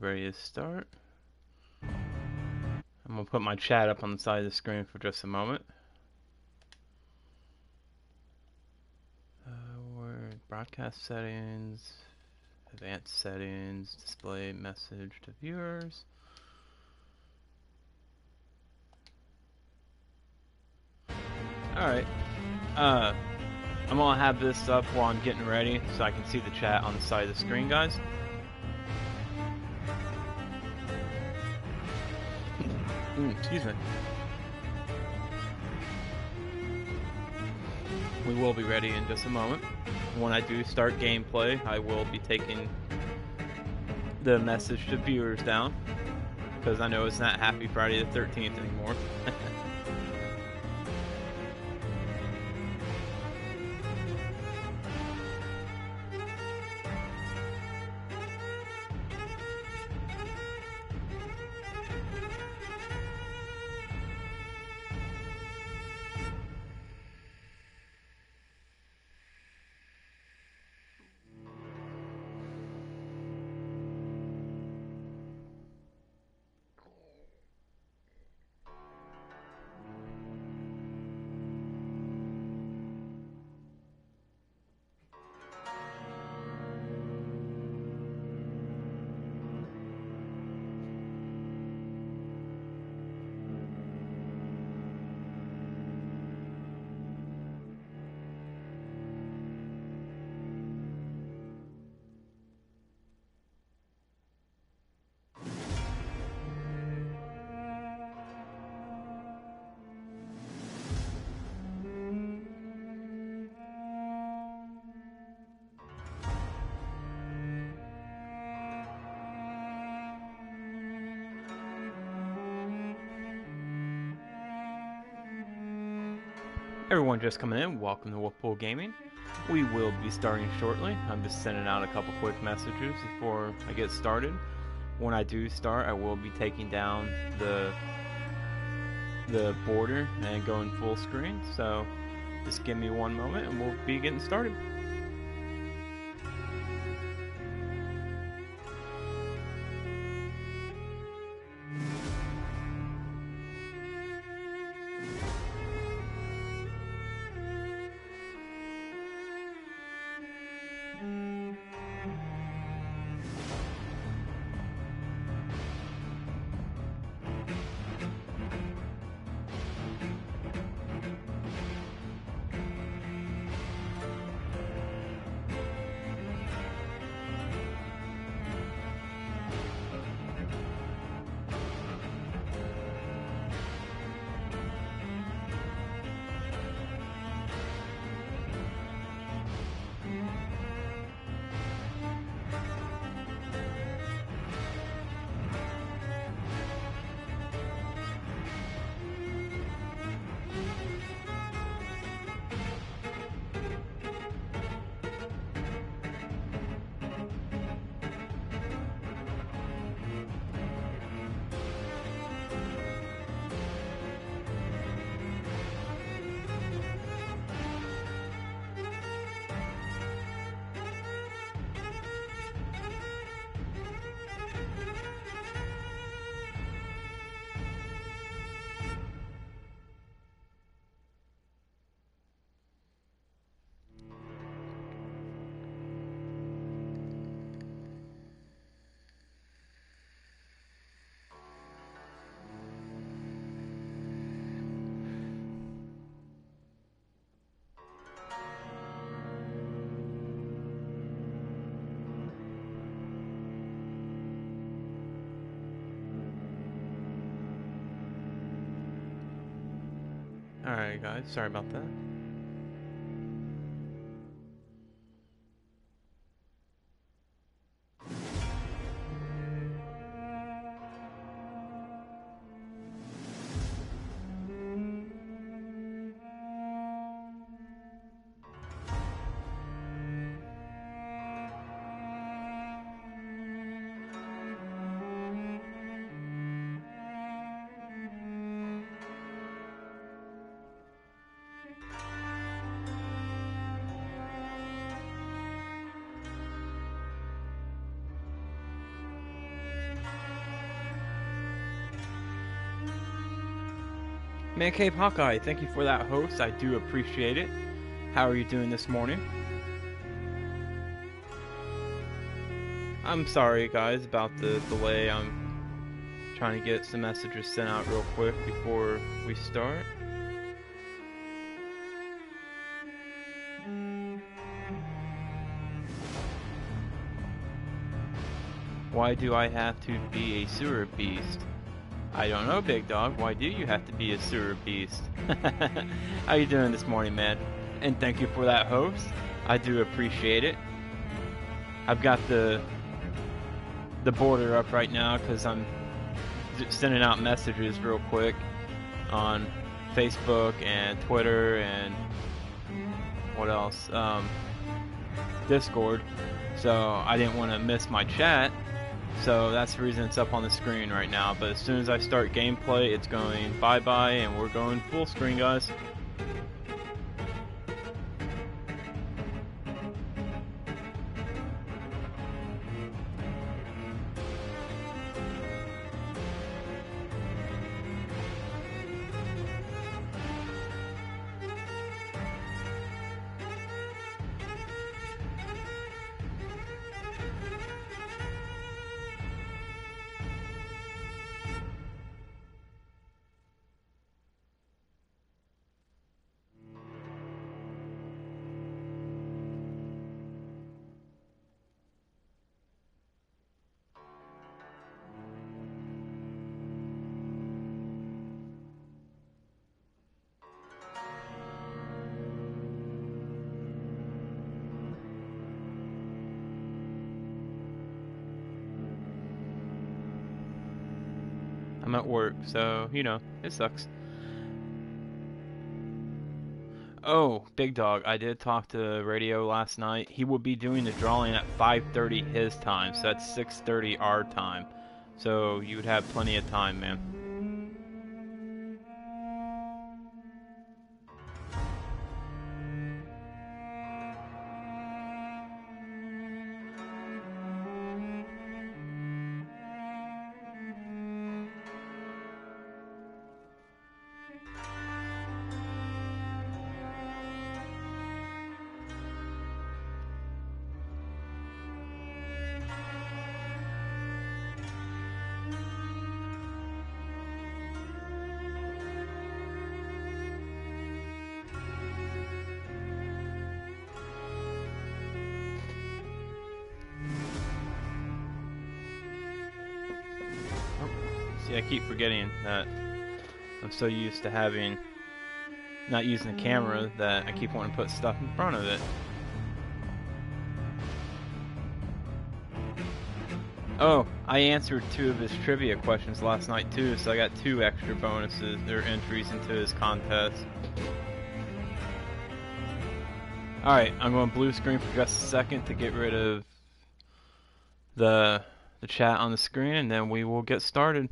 ready to start. I'm going to put my chat up on the side of the screen for just a moment. We're broadcast settings, advanced settings, display message to viewers. Alright. I'm going to have this up while I'm getting ready so I can see the chat on the side of the screen, guys. Excuse me. We will be ready in just a moment. When I do start gameplay, I will be taking the message to viewers down, because I know it's not Happy Friday the 13th anymore. Everyone just coming in, welcome to Wolfpool Gaming. We will be starting shortly. I'm just sending out a couple quick messages before I get started. When I do start, I will be taking down the border and going full screen. So just give me one moment and we'll be getting started. Alright guys, sorry about that. Man Cave Hawkeye, thank you for that host. I do appreciate it. How are you doing this morning? I'm sorry, guys, about the delay. I'm trying to get some messages sent out real quick before we start. Why do I have to be a sewer beast? I don't know, big dog. Why do you have to be a sewer beast? How you doing this morning, man? And thank you for that host. I do appreciate it. I've got the border up right now because I'm sending out messages real quick on Facebook and Twitter and what else? Discord. So I didn't want to miss my chat. So that's the reason it's up on the screen right now. But as soon as I start gameplay, it's going bye-bye and we're going full screen, guys. I'm at work, so, you know, it sucks. Oh, Big Dog, I did talk to Radio last night. He will be doing the drawing at 5:30 his time, so that's 6:30 our time. So you would have plenty of time, man. See, I keep forgetting that I'm so used to not using the camera that I keep wanting to put stuff in front of it. Oh, I answered 2 of his trivia questions last night too, so I got 2 extra bonuses or entries into his contest. Alright, I'm going blue screen for just a second to get rid of the chat on the screen, and then we will get started.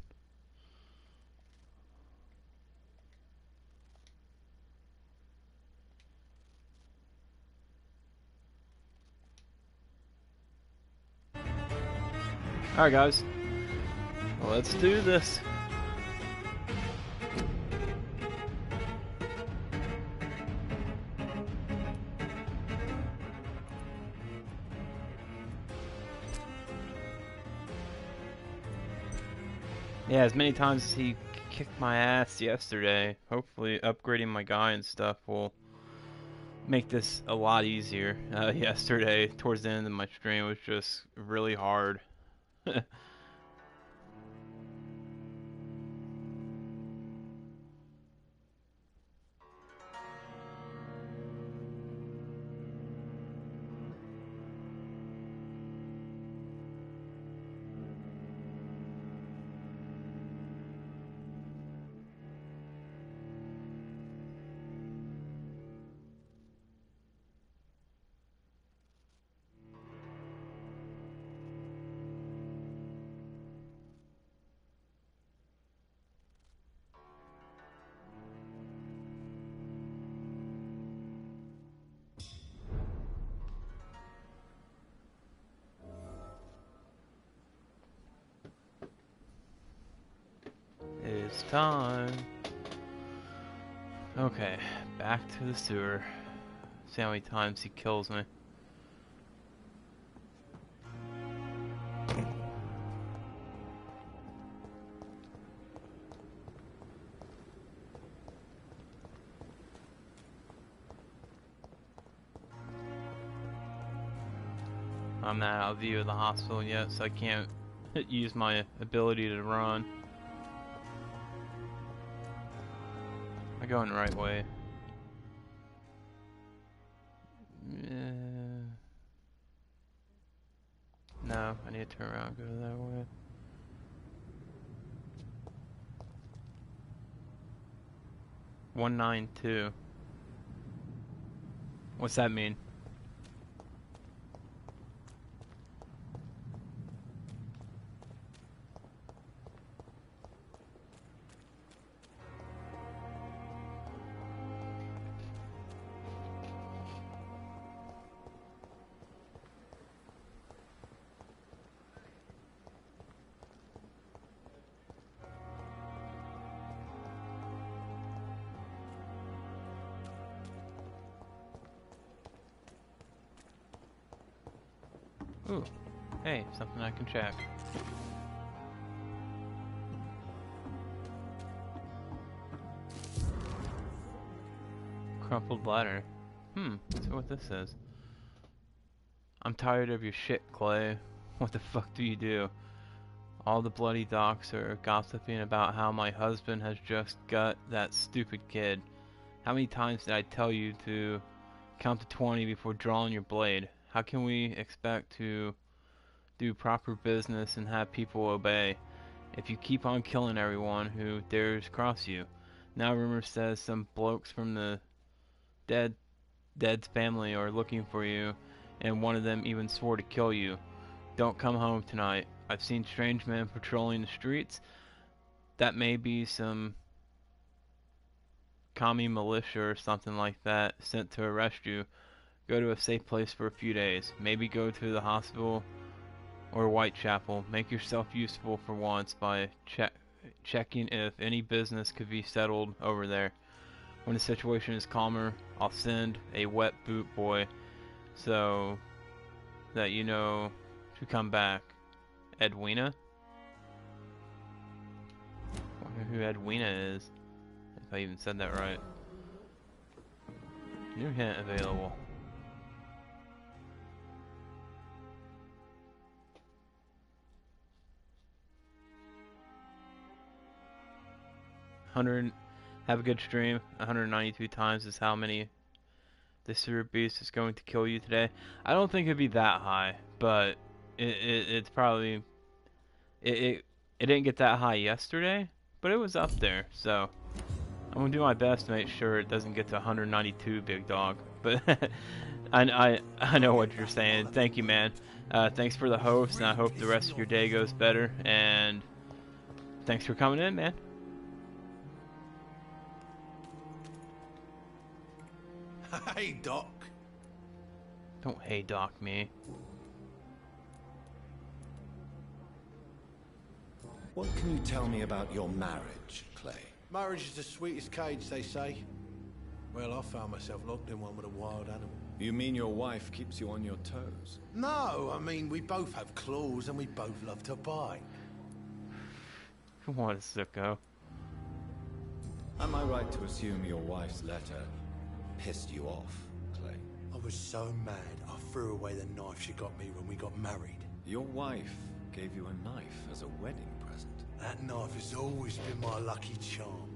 Alright guys, let's do this. Yeah, as many times as he kicked my ass yesterday, hopefully upgrading my guy and stuff will make this a lot easier. Yesterday, towards the end of my stream, was just really hard. It's time. Okay, back to the sewer. See how many times he kills me. I'm not out of view of the hospital yet, so I can't use my ability to run. Am I going the right way? No, I need to turn around and go that way. "192." What's that mean? Ooh, hey, something I can check. Crumpled letter. Let's see what this is. "I'm tired of your shit, Clay. What the fuck do you do? All the bloody docs are gossiping about how my husband has just got that stupid kid. How many times did I tell you to count to 20 before drawing your blade? How can we expect to do proper business and have people obey if you keep on killing everyone who dares cross you? Now rumor says some blokes from the dead's family are looking for you, and one of them even swore to kill you. Don't come home tonight. I've seen strange men patrolling the streets. That may be some commie militia or something like that sent to arrest you. Go to a safe place for a few days. Maybe go to the hospital or Whitechapel. Make yourself useful for once by checking if any business could be settled over there. When the situation is calmer, I'll send a wet boot boy so that you know to come back. Edwina?" I wonder who Edwina is, if I even said that right. New hint available. Have a good stream. 192 times is how many the sewer beast is going to kill you today. I don't think it'd be that high, but it's probably it didn't get that high yesterday, but it was up there. So I'm gonna do my best to make sure it doesn't get to 192, big dog. But I know what you're saying. Thank you, man. Thanks for the host, and I hope the rest of your day goes better. And thanks for coming in, man. Hey, Doc. Don't hey Doc me. What can you tell me about your marriage, Clay? Marriage is the sweetest cage, they say. Well, I found myself locked in one with a wild animal. You mean your wife keeps you on your toes? No, I mean, we both have claws and we both love to bite. What a sicko. Am I right to assume your wife's letter pissed you off, Clay? I was so mad, I threw away the knife she got me when we got married. Your wife gave you a knife as a wedding present. That knife has always been my lucky charm.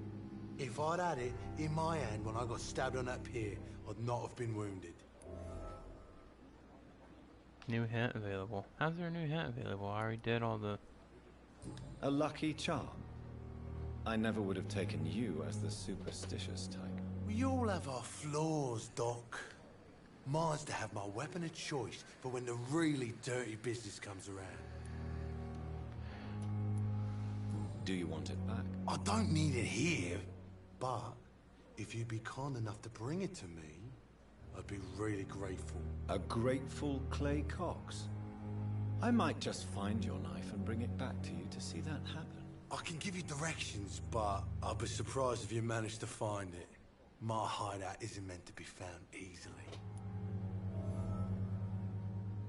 If I'd had it in my hand when I got stabbed on that pier, I'd not have been wounded. New hint available. How's there a new hint available? I already did all the... A lucky charm? I never would have taken you as the superstitious type. We all have our flaws, Doc. Mine's to have my weapon of choice for when the really dirty business comes around. Do you want it back? I don't need it here, but if you'd be kind enough to bring it to me, I'd be really grateful. A grateful Clay Cox? I might just find your knife and bring it back to you to see that happen. I can give you directions, but I'd be surprised if you managed to find it. My hideout isn't meant to be found easily.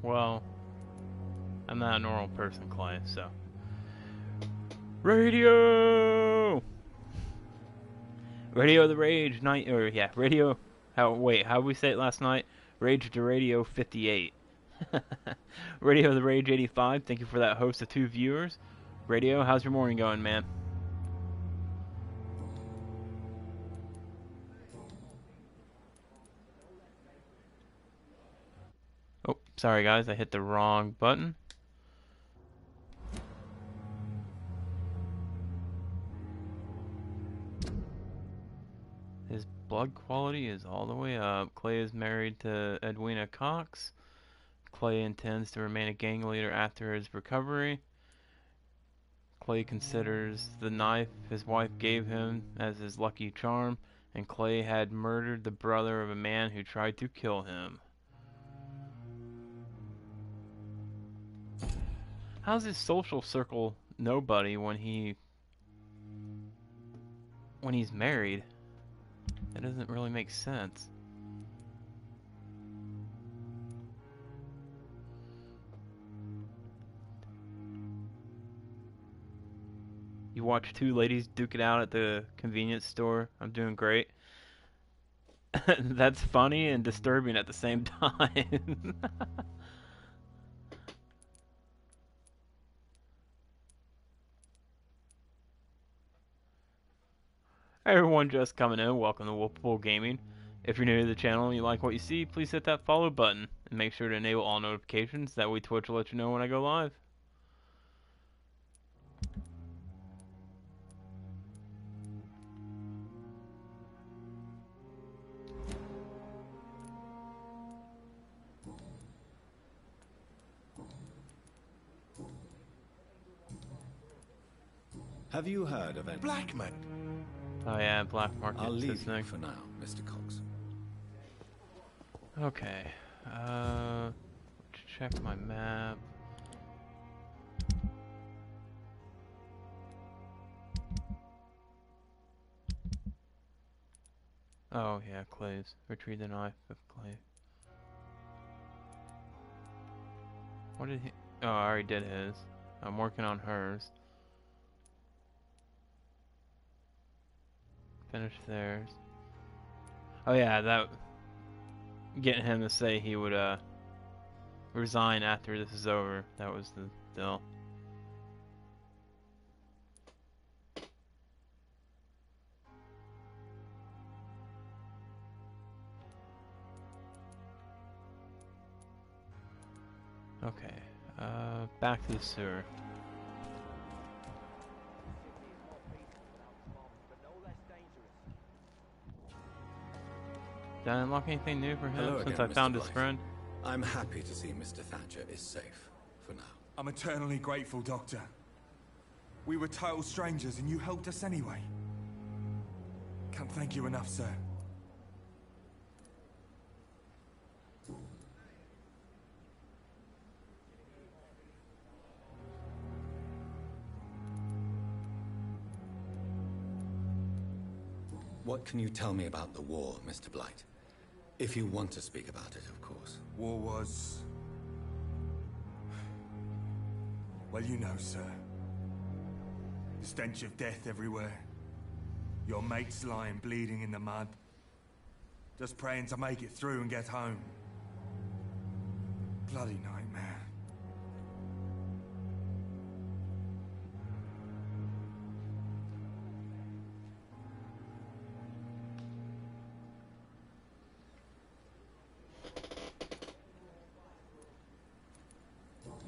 Well, I'm not a normal person, Clay, so. Radio! Radio the Rage night, or yeah, Radio. How did we say it last night? Rage to Radio 58. Radio the Rage 85. Thank you for that host of 2 viewers. Radio, how's your morning going, man? Oh, sorry guys, I hit the wrong button. His blood quality is all the way up. Clay is married to Edwina Cox. Clay intends to remain a gang leader after his recovery. Clay considers the knife his wife gave him as his lucky charm, and Clay had murdered the brother of a man who tried to kill him. How's his social circle nobody when he's married? That doesn't really make sense. You watch 2 ladies duke it out at the convenience store. I'm doing great. That's funny and disturbing at the same time. Hey everyone, just coming in. Welcome to Wolfpool Gaming. If you're new to the channel and you like what you see, please hit that follow button and make sure to enable all notifications. That way Twitch will let you know when I go live. Have you heard of any... Blackman! Oh yeah, black market. I'll leave you thing. for now, Mr. Cox. Okay. Check my map. Oh yeah, Clay's. Retrieve the knife of Clay. What did he... Oh, I already did his. I'm working on hers. Finish theirs. Oh yeah, that... Getting him to say he would, resign after this is over. That was the deal. Okay, back to the sewer. Did I unlock anything new for him since I found his friend? I'm happy to see Mr. Thatcher is safe, for now. I'm eternally grateful, Doctor. We were total strangers and you helped us anyway. Can't thank you enough, sir. What can you tell me about the war, Mr. Blight? If you want to speak about it, of course. War was... Well, you know, sir. The stench of death everywhere. Your mates lying bleeding in the mud. Just praying to make it through and get home. Bloody nightmare.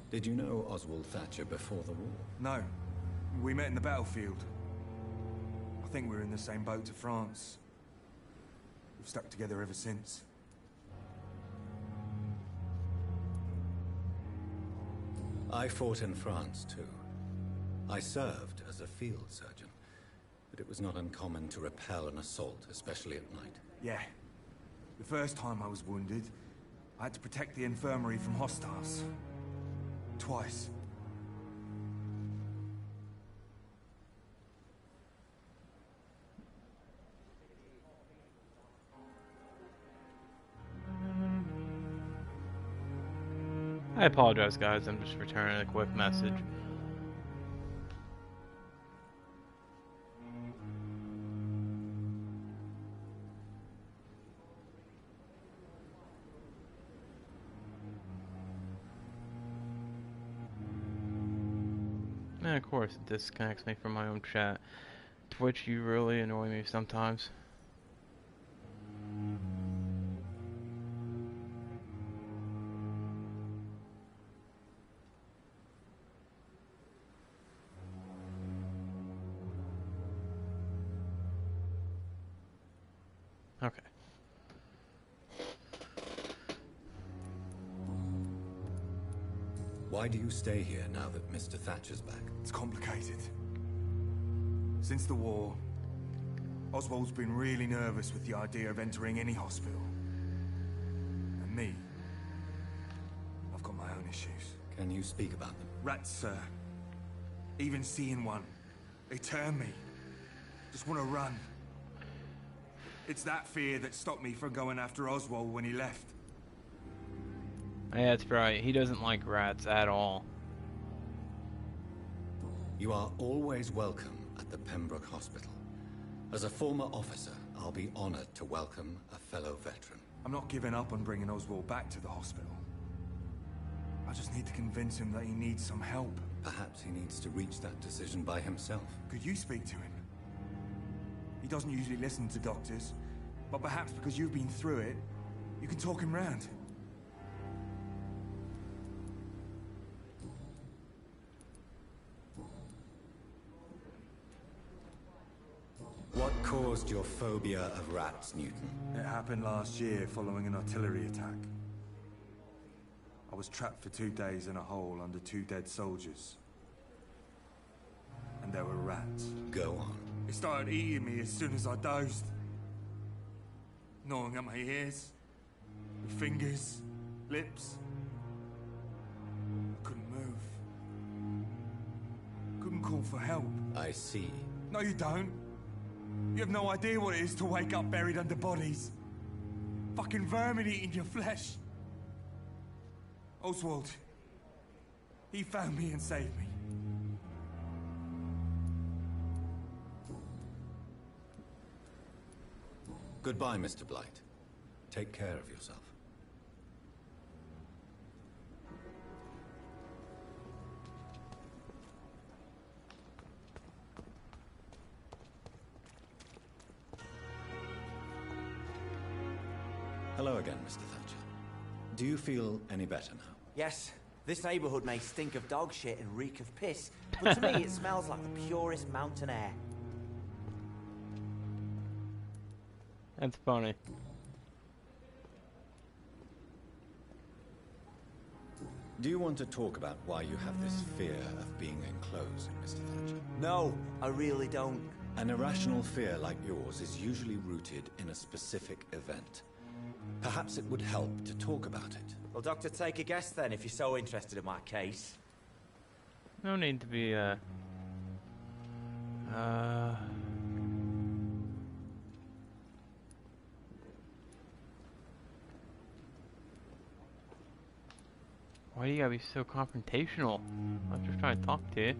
Did you know Oswald Thatcher before the war? No. We met in the battlefield. I think we were in the same boat to France. We've stuck together ever since. I fought in France, too. I served as a field surgeon, but it was not uncommon to repel an assault, especially at night. Yeah. The first time I was wounded, I had to protect the infirmary from hostiles. Twice. I apologize, guys. I'm just returning a quick message. And of course, it disconnects me from my own chat. Twitch, you really annoy me sometimes. Okay. Why do you stay here now that Mr. Thatcher's back? It's complicated. Since the war, Oswald's been really nervous with the idea of entering any hospital. And me, I've got my own issues. Can you speak about them? Rats, sir. Even seeing one, they turn me. Just want to run. It's that fear that stopped me from going after Oswald when he left. Yeah, that's right. He doesn't like rats at all. You are always welcome at the Pembroke Hospital. As a former officer, I'll be honored to welcome a fellow veteran. I'm not giving up on bringing Oswald back to the hospital. I just need to convince him that he needs some help. Perhaps he needs to reach that decision by himself. Could you speak to him? He doesn't usually listen to doctors, but perhaps because you've been through it, you can talk him round. What caused your phobia of rats, Newton? It happened last year following an artillery attack. I was trapped for 2 days in a hole under 2 dead soldiers. And there were rats. Go on. They started eating me as soon as I dozed. Gnawing at my ears, with fingers, lips. I couldn't move. Couldn't call for help. I see. No, you don't. You have no idea what it is to wake up buried under bodies. Fucking vermin eating your flesh. Oswald. He found me and saved me. Goodbye, Mr. Blight. Take care of yourself. Hello again, Mr. Thatcher. Do you feel any better now? Yes, this neighborhood may stink of dog shit and reek of piss, but to me it smells like the purest mountain air. That's funny. Do you want to talk about why you have this fear of being enclosed, Mr. Thatcher? No, I really don't. An irrational fear like yours is usually rooted in a specific event. Perhaps it would help to talk about it. Well, Doctor, take a guess then, if you're so interested in my case. No need to be, Why do you gotta be so confrontational? I'm just trying to talk to you.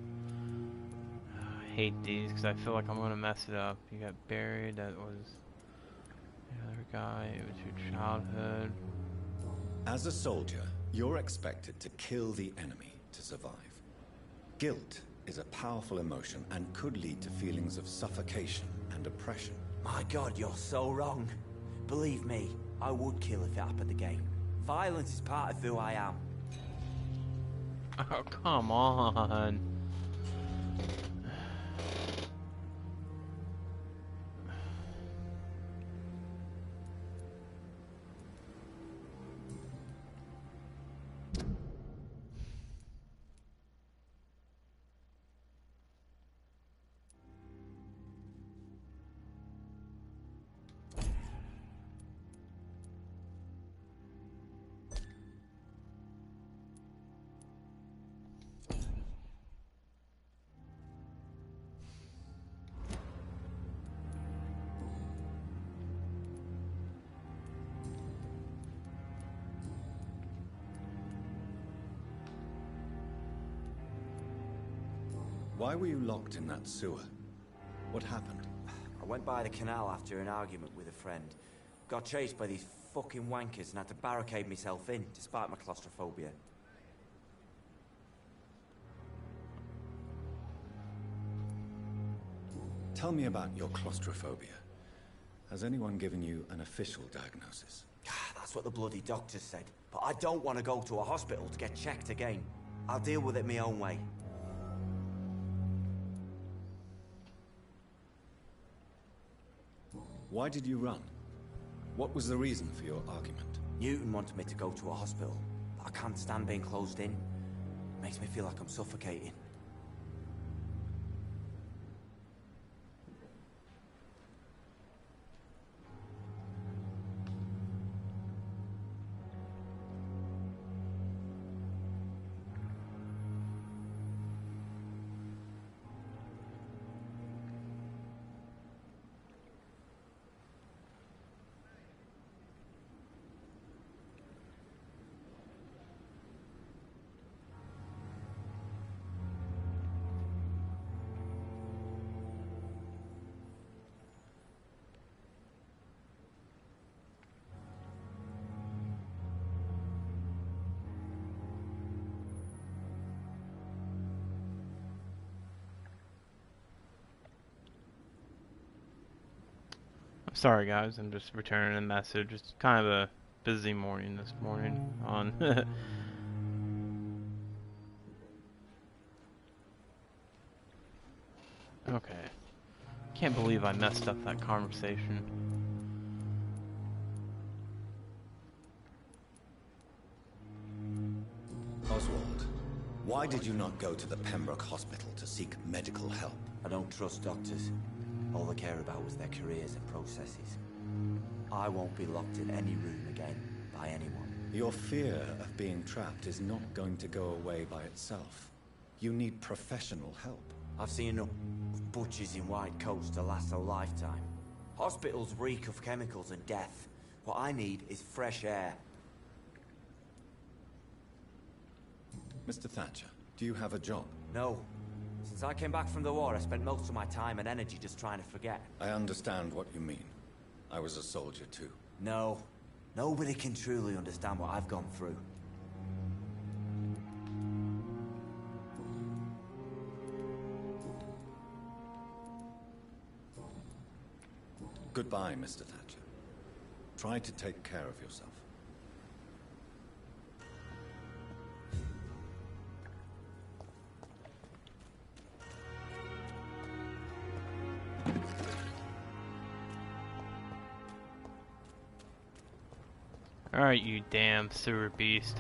I hate these because I feel like I'm gonna mess it up. You got buried, that was the other guy, it was your childhood. As a soldier, you're expected to kill the enemy to survive. Guilt is a powerful emotion and could lead to feelings of suffocation and oppression. My God, you're so wrong. Believe me, I would kill if it happened again. Violence is part of who I am. Oh, come on. Why were you locked in that sewer? What happened? I went by the canal after an argument with a friend. Got chased by these fucking wankers and had to barricade myself in, despite my claustrophobia. Tell me about your claustrophobia. Has anyone given you an official diagnosis? That's what the bloody doctor said. But I don't want to go to a hospital to get checked again. I'll deal with it my own way. Why did you run? What was the reason for your argument? Newton wanted me to go to a hospital, but I can't stand being closed in. It makes me feel like I'm suffocating. Sorry guys, I'm just returning a message. It's kind of a busy morning this morning on Okay. Can't believe I messed up that conversation. Oswald, why did you not go to the Pembroke Hospital to seek medical help? I don't trust doctors. All they care about was their careers and processes. I won't be locked in any room again by anyone. Your fear of being trapped is not going to go away by itself. You need professional help. I've seen enough butchers in white coats to last a lifetime. Hospitals reek of chemicals and death. What I need is fresh air. Mr. Thatcher, do you have a job? No. Since I came back from the war, I spent most of my time and energy just trying to forget. I understand what you mean. I was a soldier too. No. Nobody can truly understand what I've gone through. Goodbye, Mr. Thatcher. Try to take care of yourself. Alright, you damn sewer beast.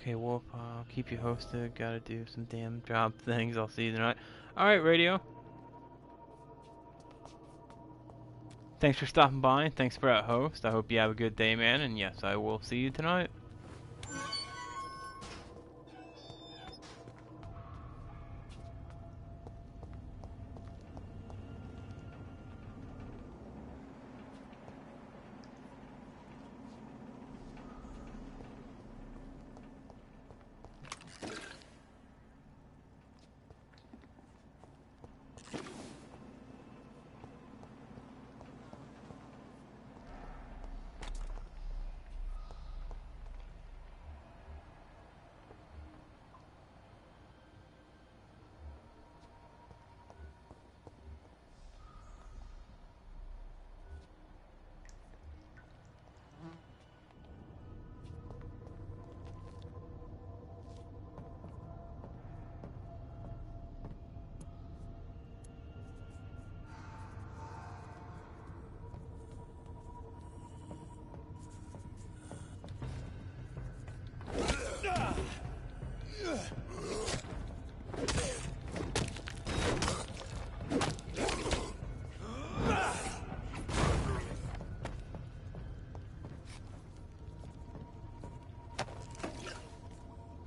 Okay, Wolf, I'll keep you hosted. Gotta do some damn job things. I'll see you tonight. Alright, Radio. Thanks for stopping by, and thanks for that host. I hope you have a good day, man, and yes, I will see you tonight.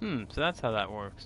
So that's how that works.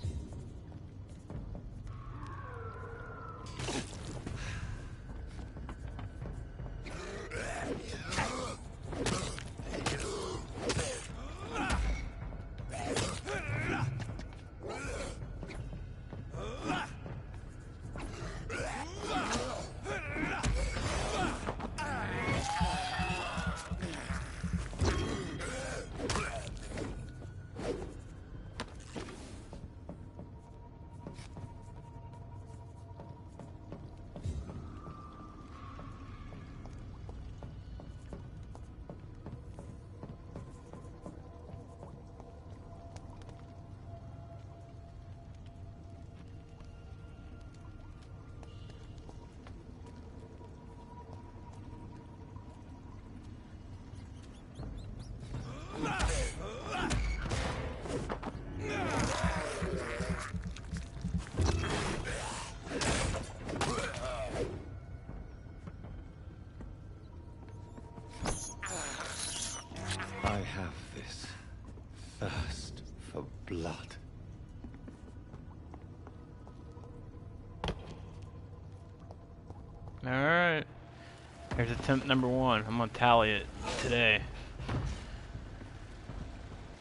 I have this thirst for blood. Alright. Here's attempt number 1. I'm gonna tally it today.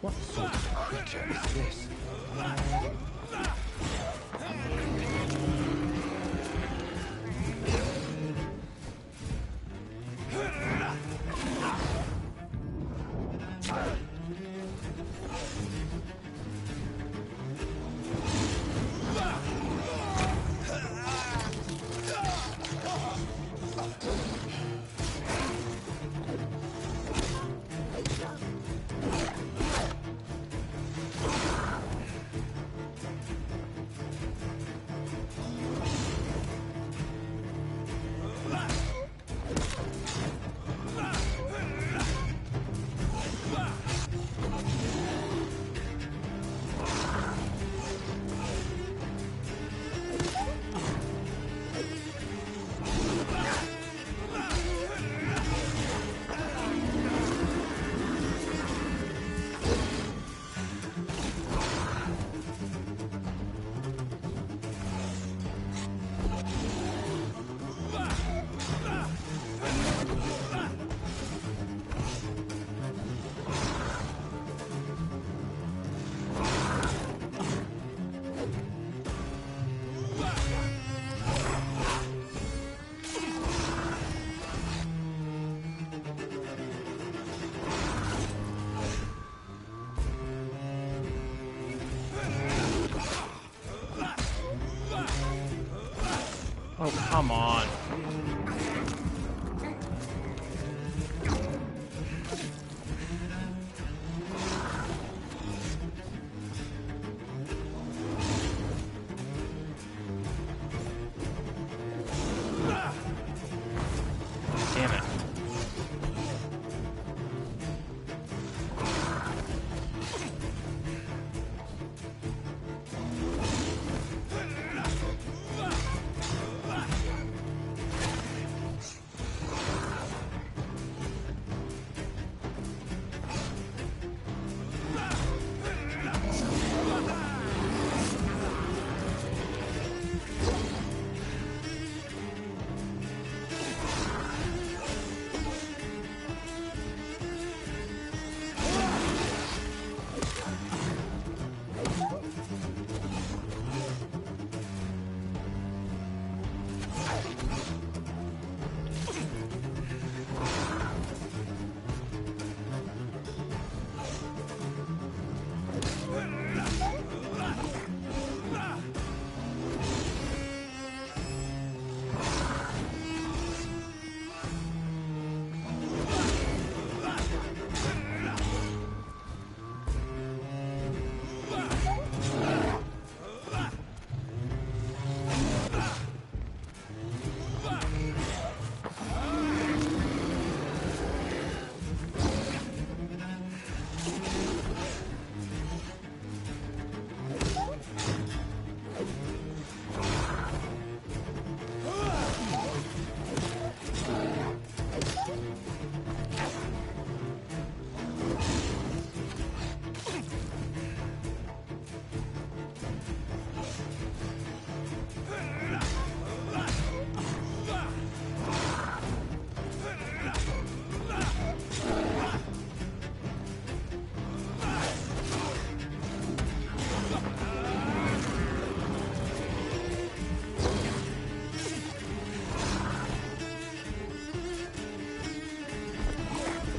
What sort of creature is this? Oh, come on. Damn it.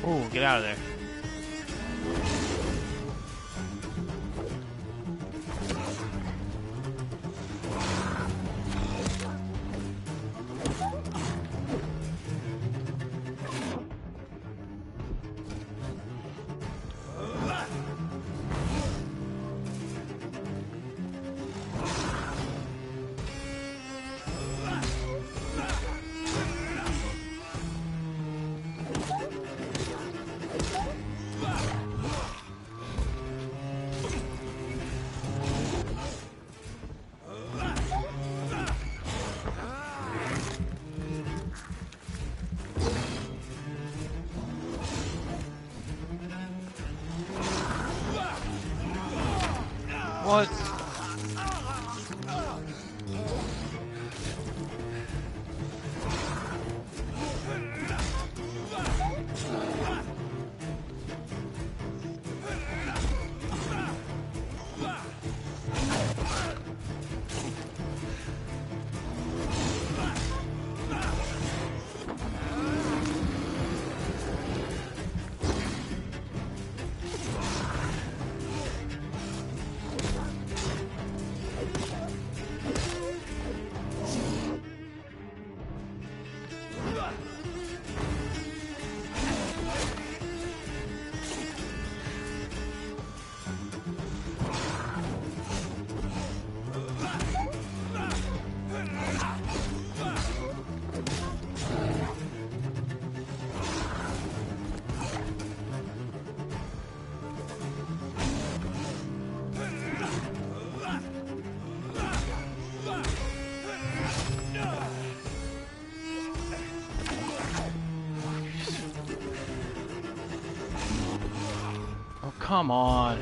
Oh, get out of there. What? Oh, come on.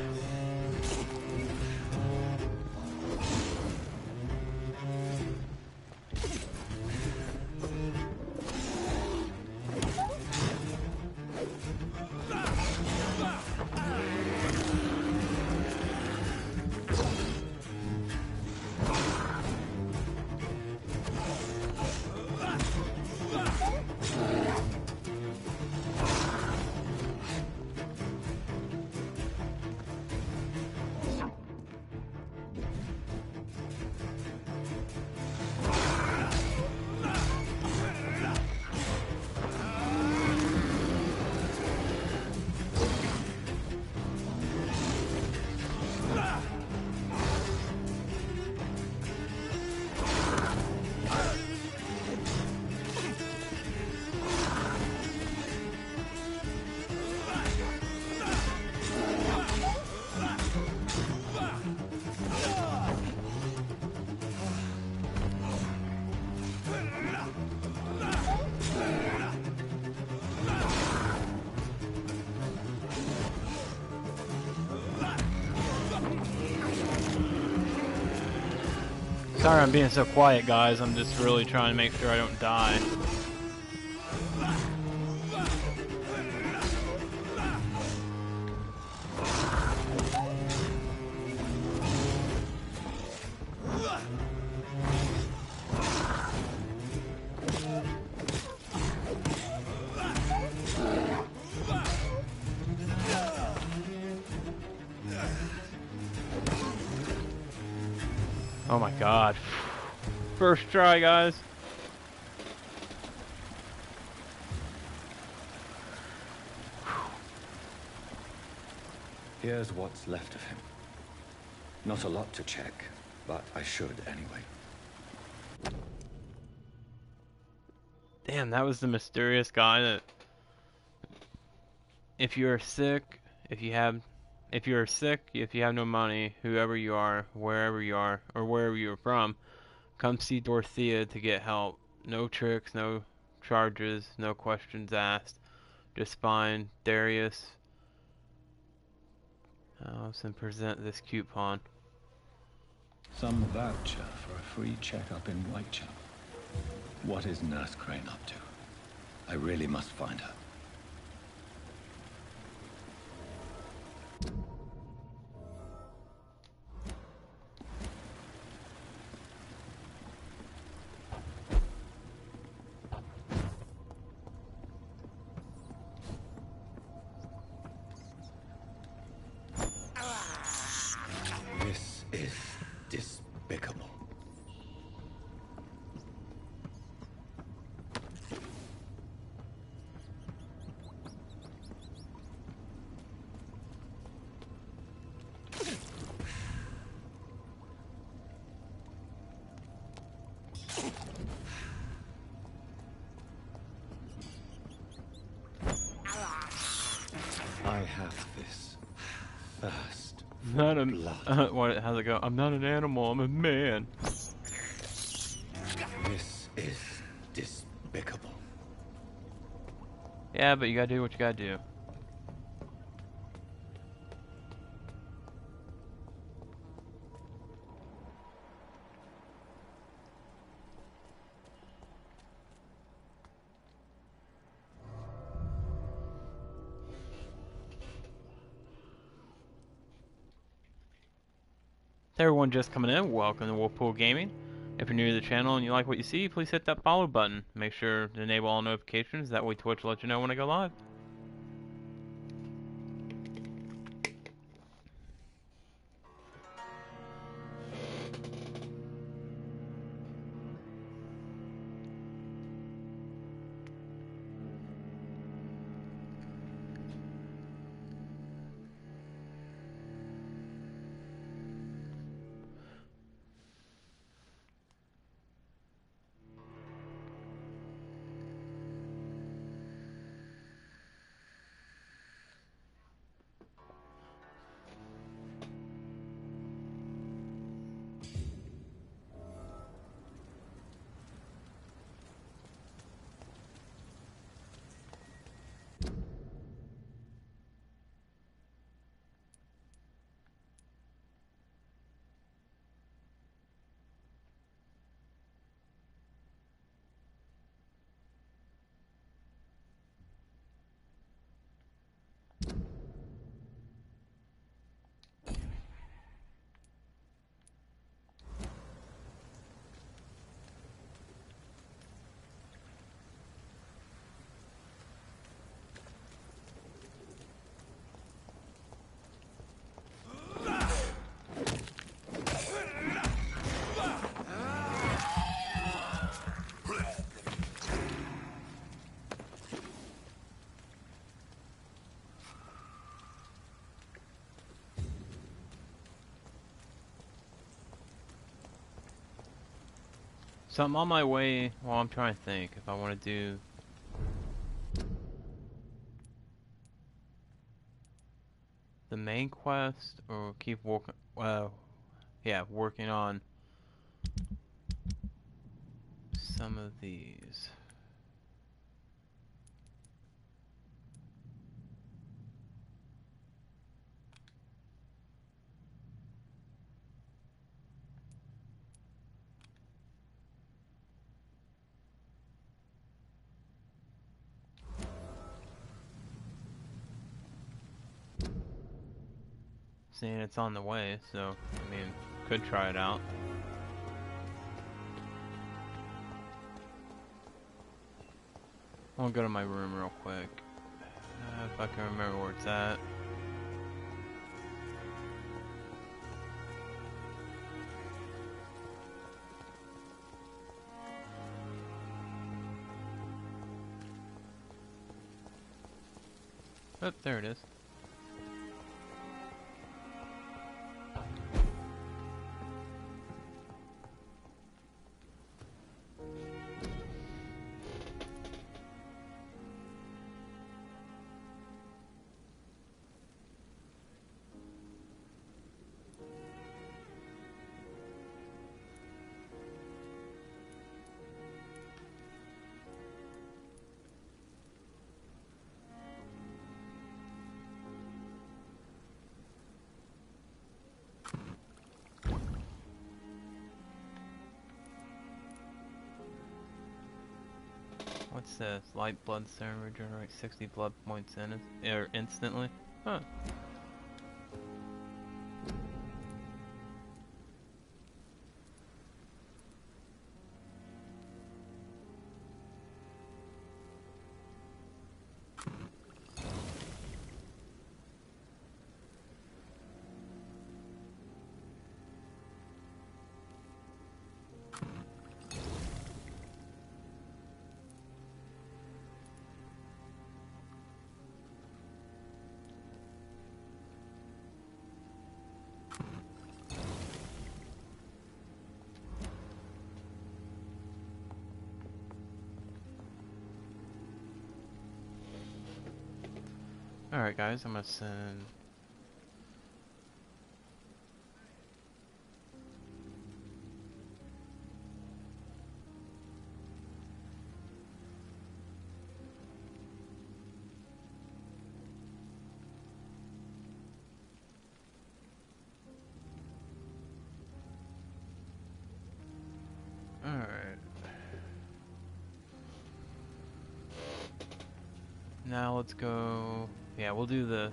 Sorry I'm being so quiet, guys. I'm just really trying to make sure I don't die. Oh my god. First try, guys. Here's what's left of him. Not a lot to check, but I should anyway. Damn, that was the mysterious guy that... If you're sick, if you have no money, whoever you are, wherever you are, or wherever you're from, come see Dorothea to get help. No tricks, no charges, no questions asked. Just find Darius House and present this coupon. Some voucher for a free checkup in Whitechapel. What is Nurse Crane up to? I really must find her. have this thirst for Not a blood. what? How's it go? I'm not an animal. I'm a man. This is despicable. Yeah, but you gotta do what you gotta do. Hey everyone just coming in, welcome to Wolfpool Gaming. If you're new to the channel and you like what you see, please hit that follow button. Make sure to enable all notifications, that way Twitch will let you know when I go live. So I'm on my way, well I'm trying to think if I want to do the main quest or keep working, working on some of these. Seeing it's on the way, so I mean, could try it out. I'll go to my room real quick. If I can remember where it's at. Oh, there it is. What's this? Light blood serum regenerates 60 blood points instantly? Huh. Alright guys, I'm gonna send... Alright. Now let's go... Yeah, we'll do the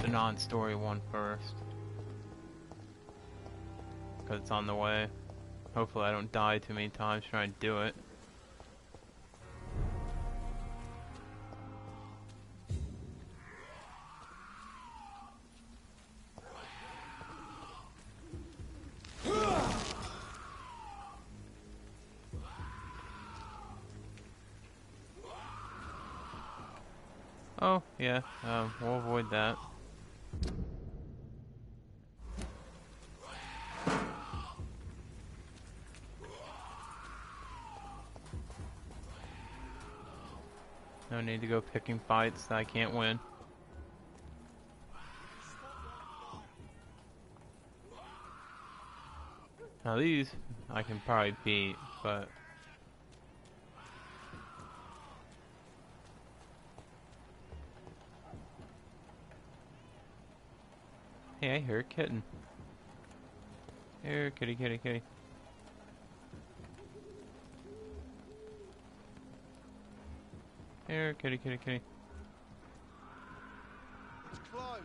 non-story one first. Because it's on the way. Hopefully I don't die too many times trying to do it. Oh, yeah, we'll avoid that. No need to go picking fights that I can't win. Now these, I can probably beat, but... Hey, I hear a kitten. Here, kitty, kitty, kitty. Here, kitty, kitty, kitty. It's closed.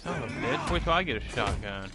Son of a bitch, wait till I get a shotgun.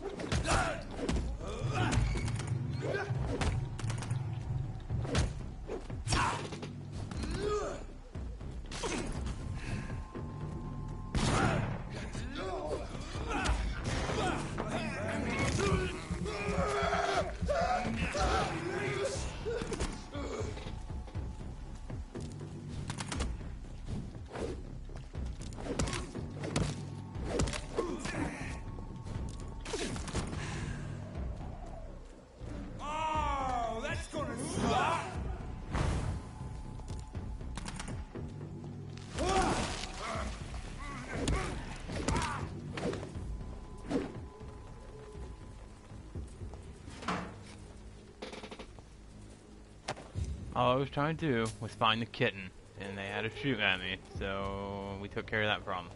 All I was trying to do was find the kitten, and they had to shoot at me, so we took care of that problem.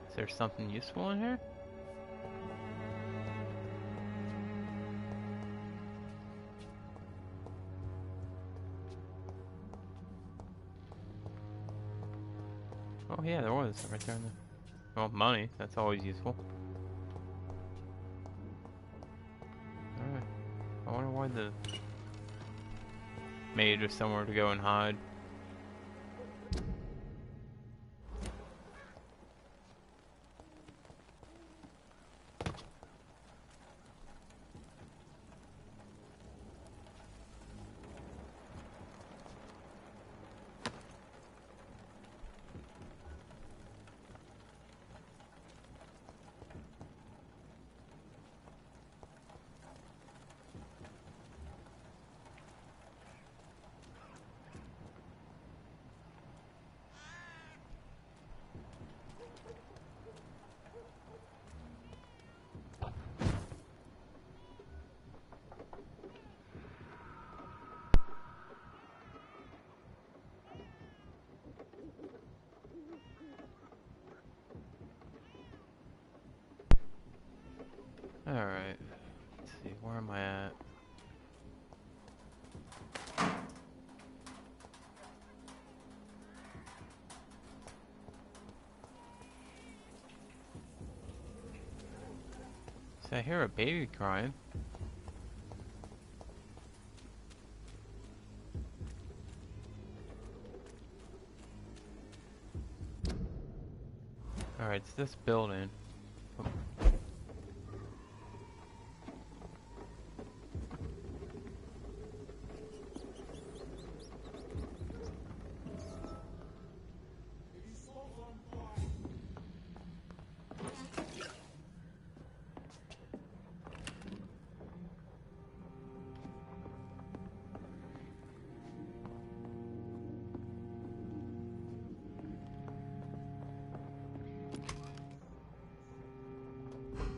Is there something useful in here? Oh yeah, there was right there in the... Well, money, that's always useful. Alright. I wonder why the mage is somewhere to go and hide. Alright. Let's see, where am I at? See, I hear a baby crying. Alright, it's this building.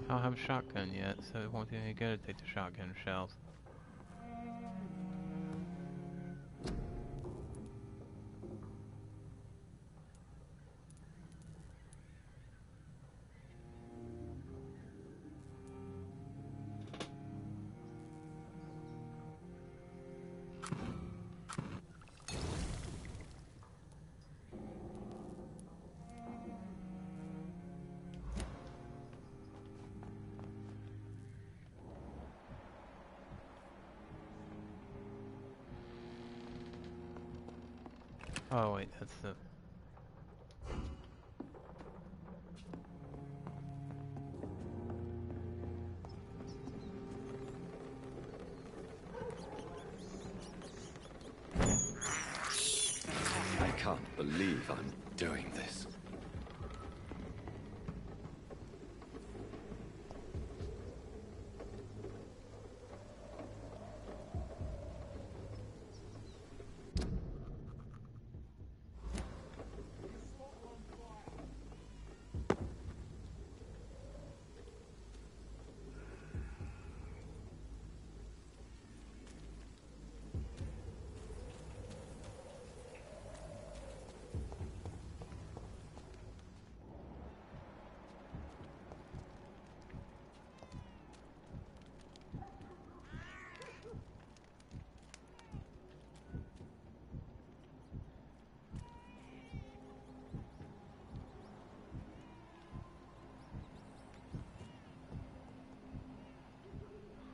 I don't have a shotgun yet, so it won't do any good to take the shotgun shells. Oh wait, that's the... I can't believe I'm doing this.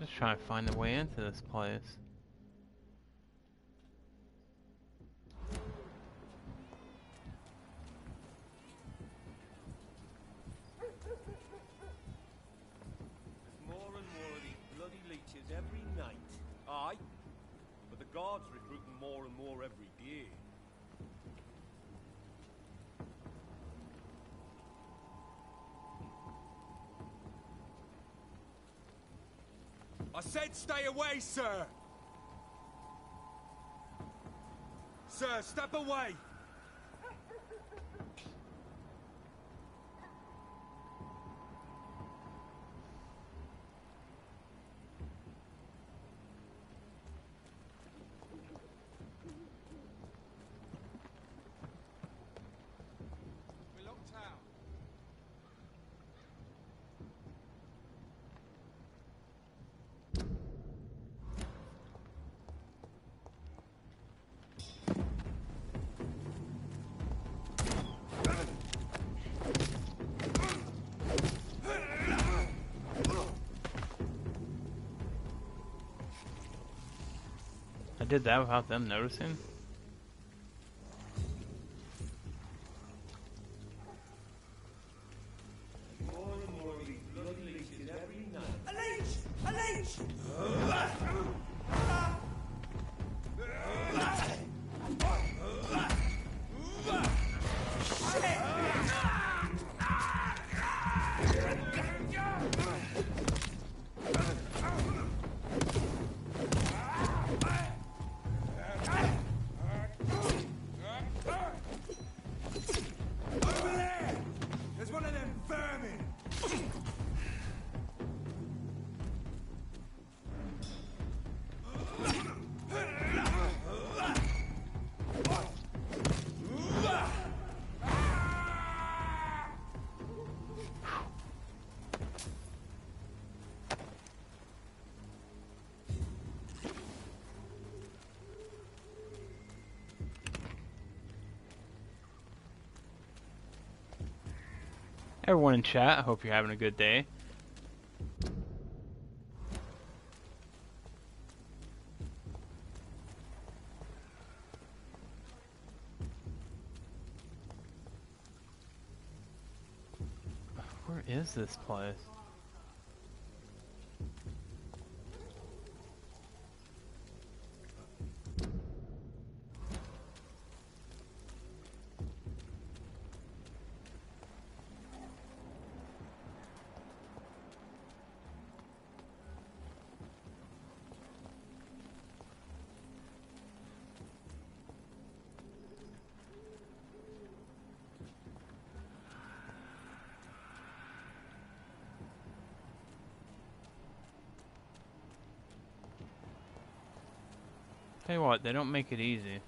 Just trying to find the way into this place. There's more and more of these bloody leeches every night. Aye, but the guards recruiting more and more every day. I said stay away, sir! Sir, step away! We're locked out. I did that without them noticing? More and more of these bloody leeches every night. A leech! A leech! Everyone in chat, I hope you're having a good day. Where is this place? Tell you what, they don't make it easy.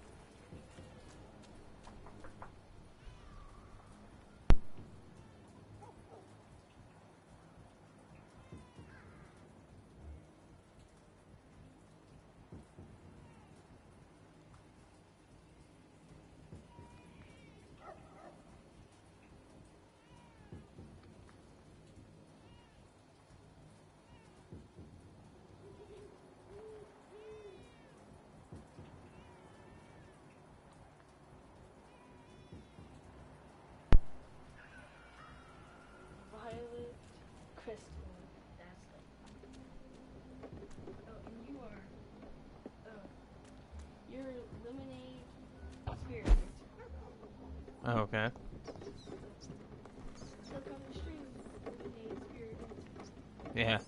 Violet crystal. That's it. Oh, and you are. Oh, you're lemonade spirit. Oh, okay. Look on the stream. Lemonade spirit. Yeah.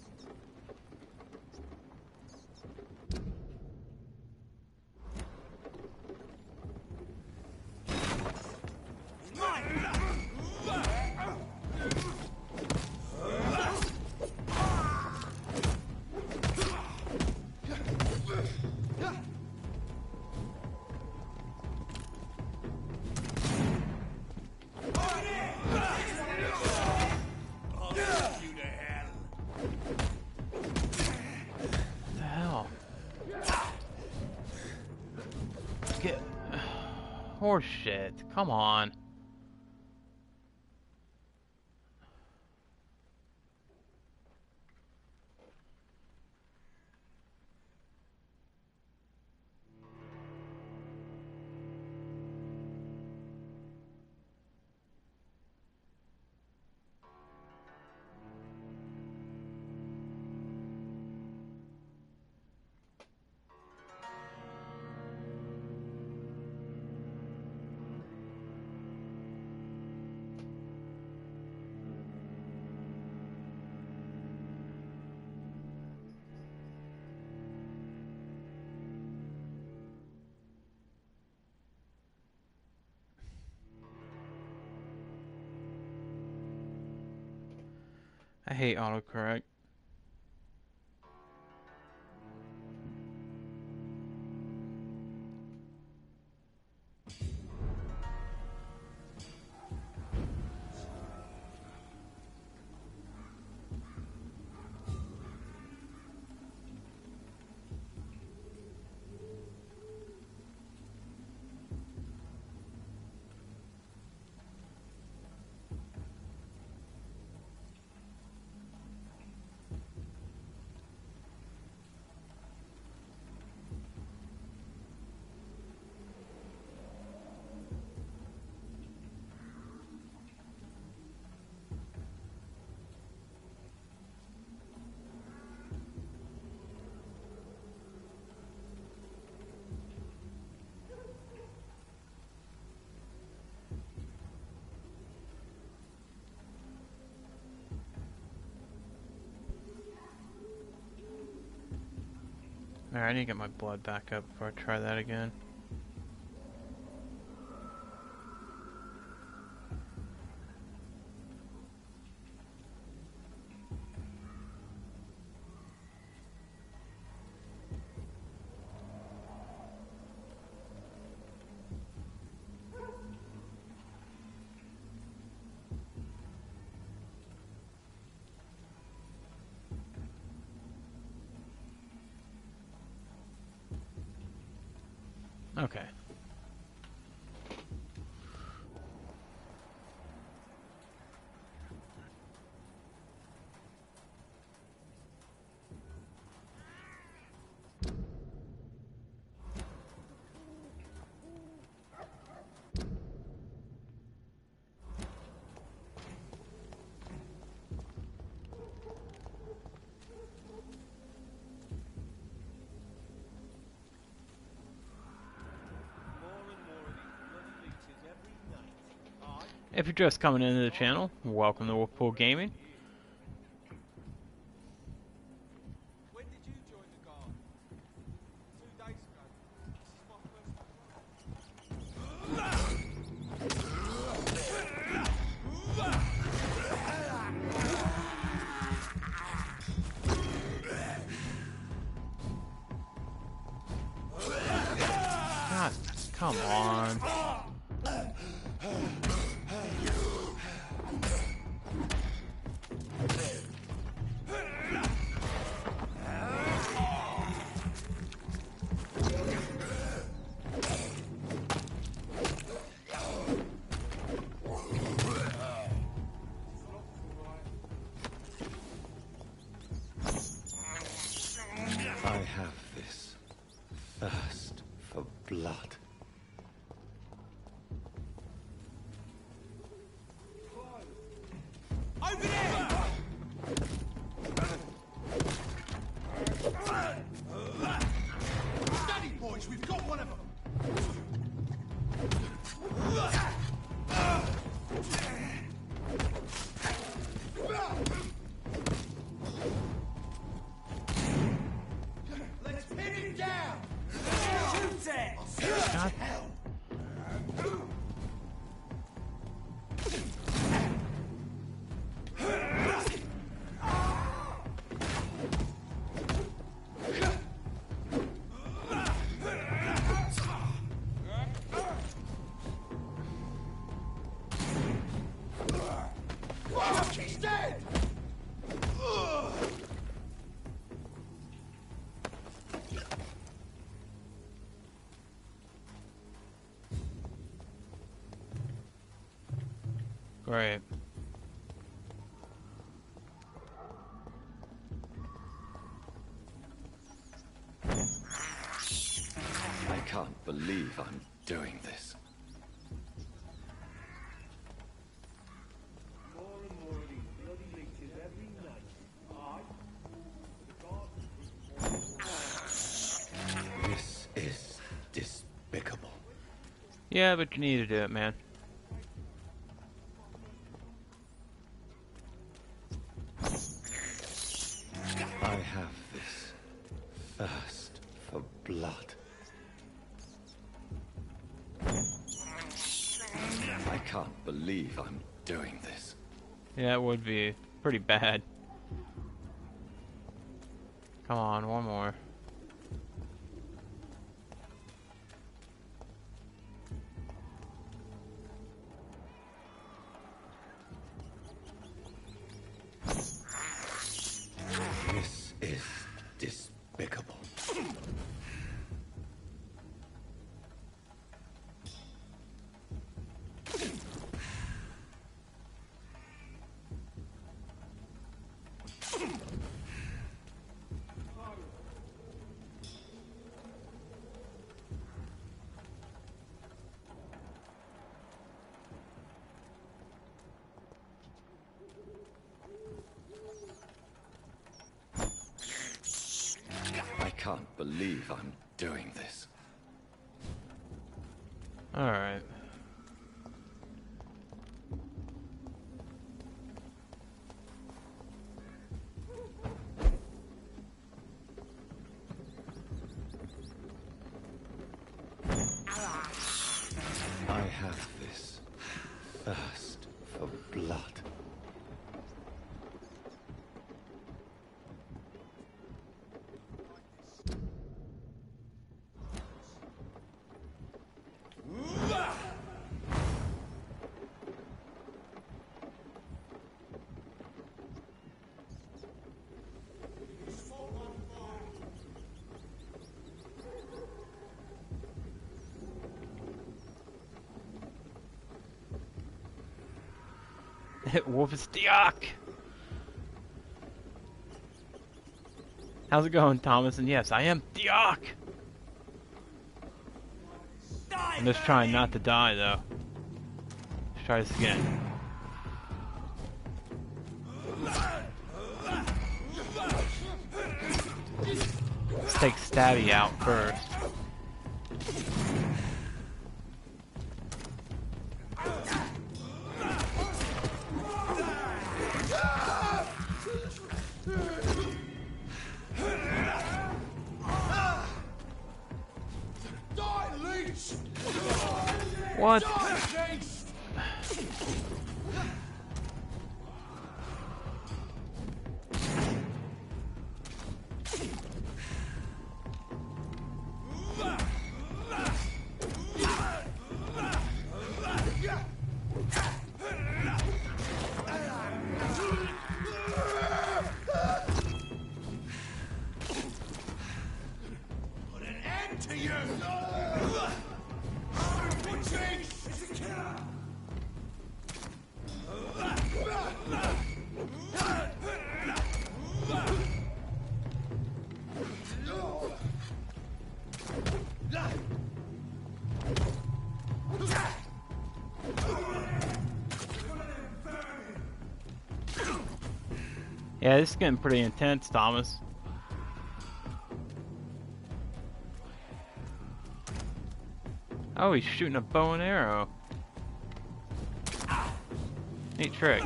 The hell? Get horse shit. Come on. I hate autocorrect. Alright, I need to get my blood back up before I try that again. Okay. If you're just coming into the channel, welcome to Wolfpool Gaming. When did you join the guard? 2 days ago. This is my first God, come on. I have this thirst for blood. over there! Steady, boys, we've got one of them. Let's pin him down. Shoot it! God. He's dead. Great. I can't believe I'm doing this. More and more of these bloody leeches every night. Aye. But the guards This is despicable. Yeah, but you need to do it, man. I have this thirst for blood. I can't believe I'm doing this. Yeah, it would be pretty bad. Come on, one more. This is despicable. I can't believe I'm doing this. Alright. I have this thirst for blood. Wolfstiak! How's it going, Thomas? And yes, I am Diak! I'm just trying not to die, though. Let's try this again. Let's take Stabby out first. What? Put an end to you! Yeah, this is getting pretty intense, Thomas. Oh, he's shooting a bow and arrow. Neat trick.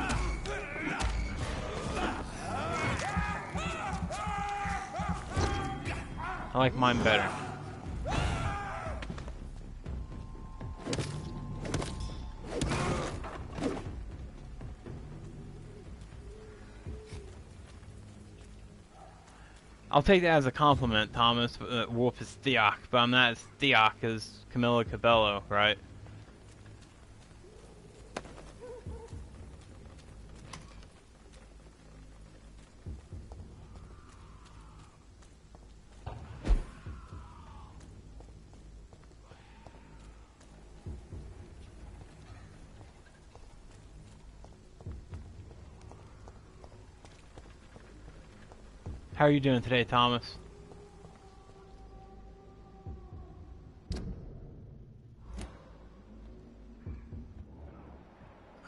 I like mine better. I'll take that as a compliment, Thomas. Wolf is Theok, but I'm not as Theok as Camilla Cabello, right? How are you doing today, Thomas?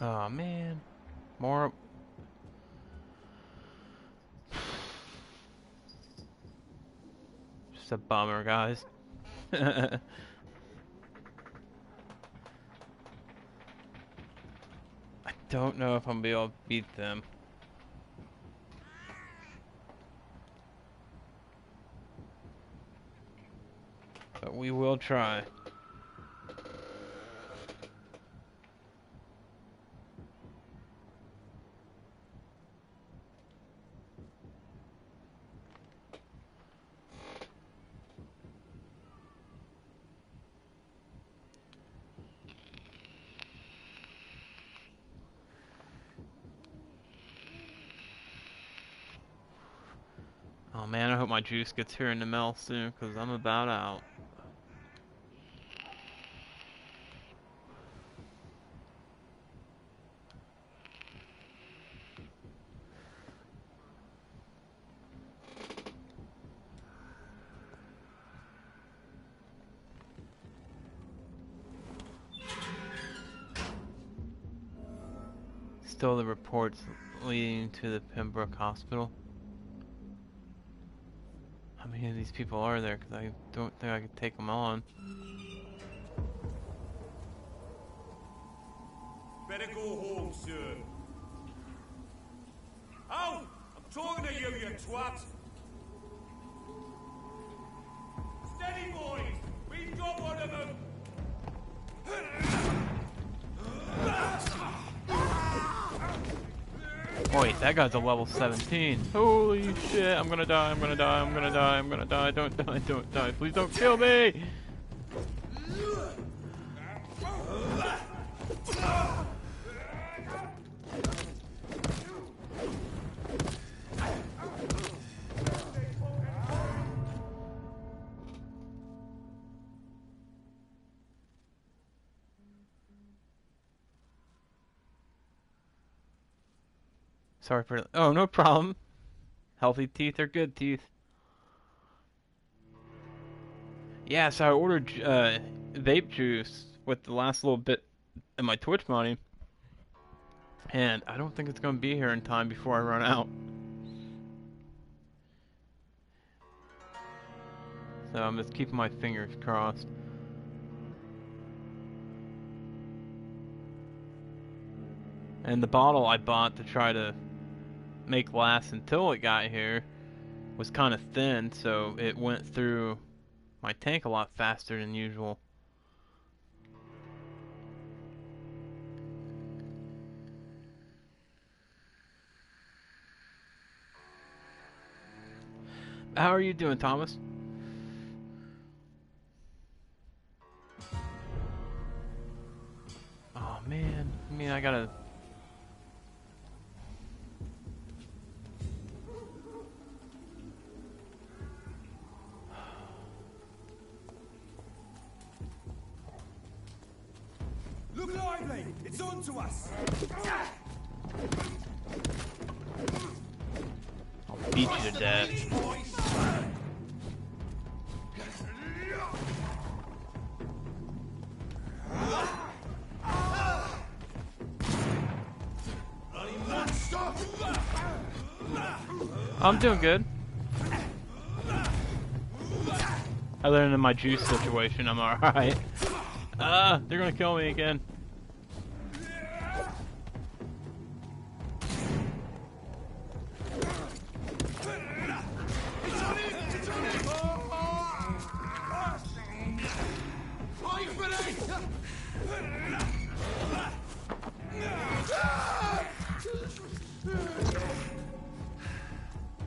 Oh man, more. Just a bummer, guys. I don't know if I'm gonna be able to beat them. But we will try. Oh man, I hope my juice gets here in the mail soon, because I'm about out. Still the reports leading to the Pembroke Hospital. How many of these people are there? Because I don't think I could take them on. Better go home, sir. Oh! I'm talking to you, you twat! Steady, boys! We've got one of them! Wait, that guy's a level 17. Holy shit, I'm gonna die, I'm gonna die, I'm gonna die, I'm gonna die, don't die, don't die, please don't kill me! Sorry for... Oh, no problem. Healthy teeth are good teeth. Yeah, so I ordered vape juice with the last little bit of my Twitch money. And I don't think it's going to be here in time before I run out. So I'm just keeping my fingers crossed. And the bottle I bought to try to make last until it got here was kind of thin, so it went through my tank a lot faster than usual. How are you doing, Thomas? Oh man, I mean I gotta. Look lively! It's on to us! I'll beat you to death. I'm doing good. Other than my juice situation, I'm alright. They're gonna kill me again.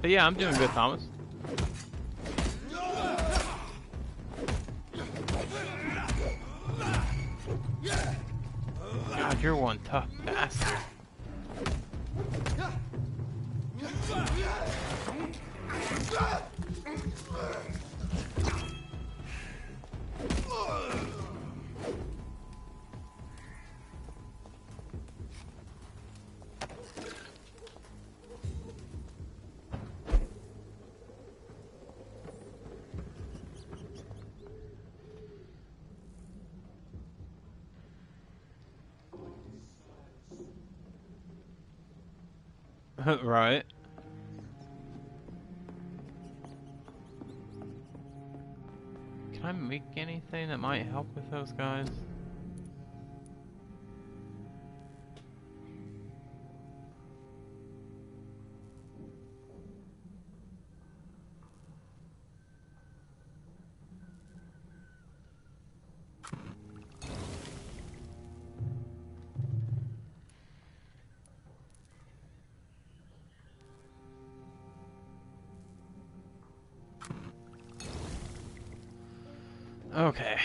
But yeah, I'm doing good, Thomas. God, you're one tough bastard. Right. Can I make anything that might help with those guys? Okay.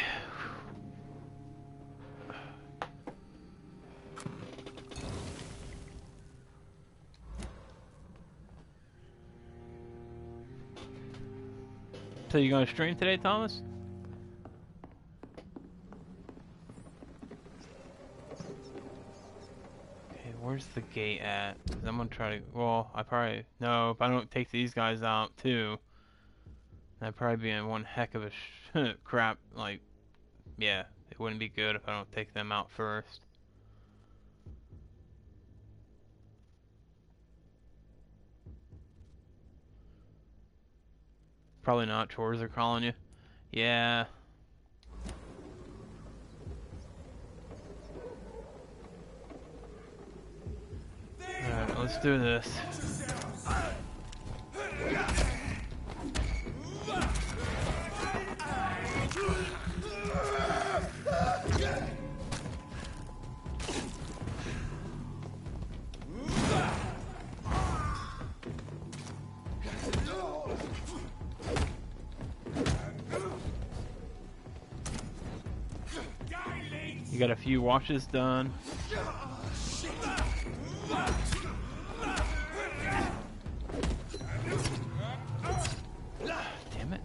So you gonna stream today, Thomas? Okay, where's the gate at? 'Cause I'm gonna try to. Well, I probably no. If I don't take these guys out too, I'd probably be in one heck of a crap. Like, yeah, it wouldn't be good if I don't take them out first. Probably not. Chores are calling you. Yeah. Alright, let's do this. You got a few washes done. Damn it.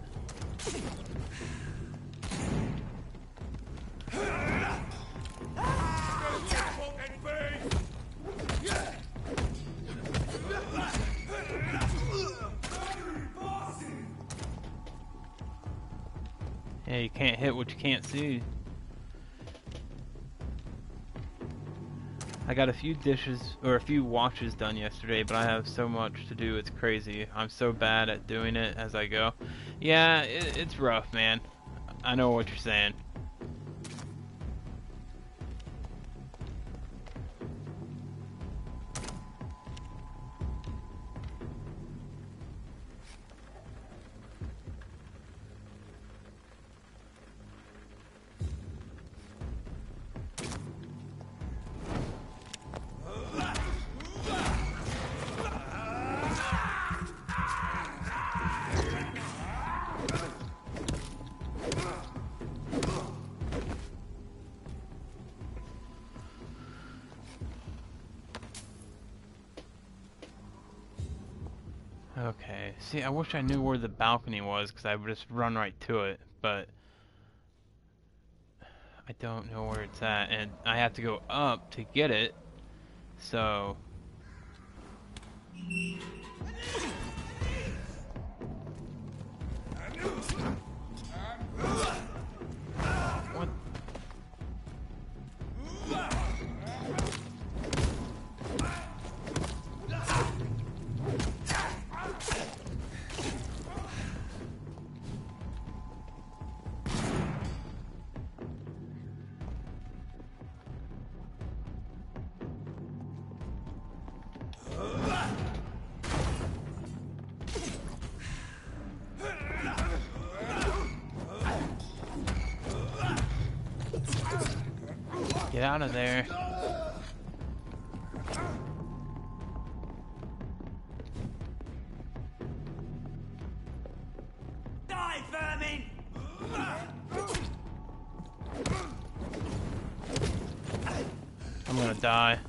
Yeah, you can't hit what you can't see. I got a few dishes, or a few washes done yesterday, but I have so much to do, it's crazy. I'm so bad at doing it as I go. Yeah, it's rough, man. I know what you're saying. See, I wish I knew where the balcony was, because I would just run right to it, but I don't know where it's at, and I have to go up to get it, so... What? Get out of there. Die, vermin! I'm gonna die.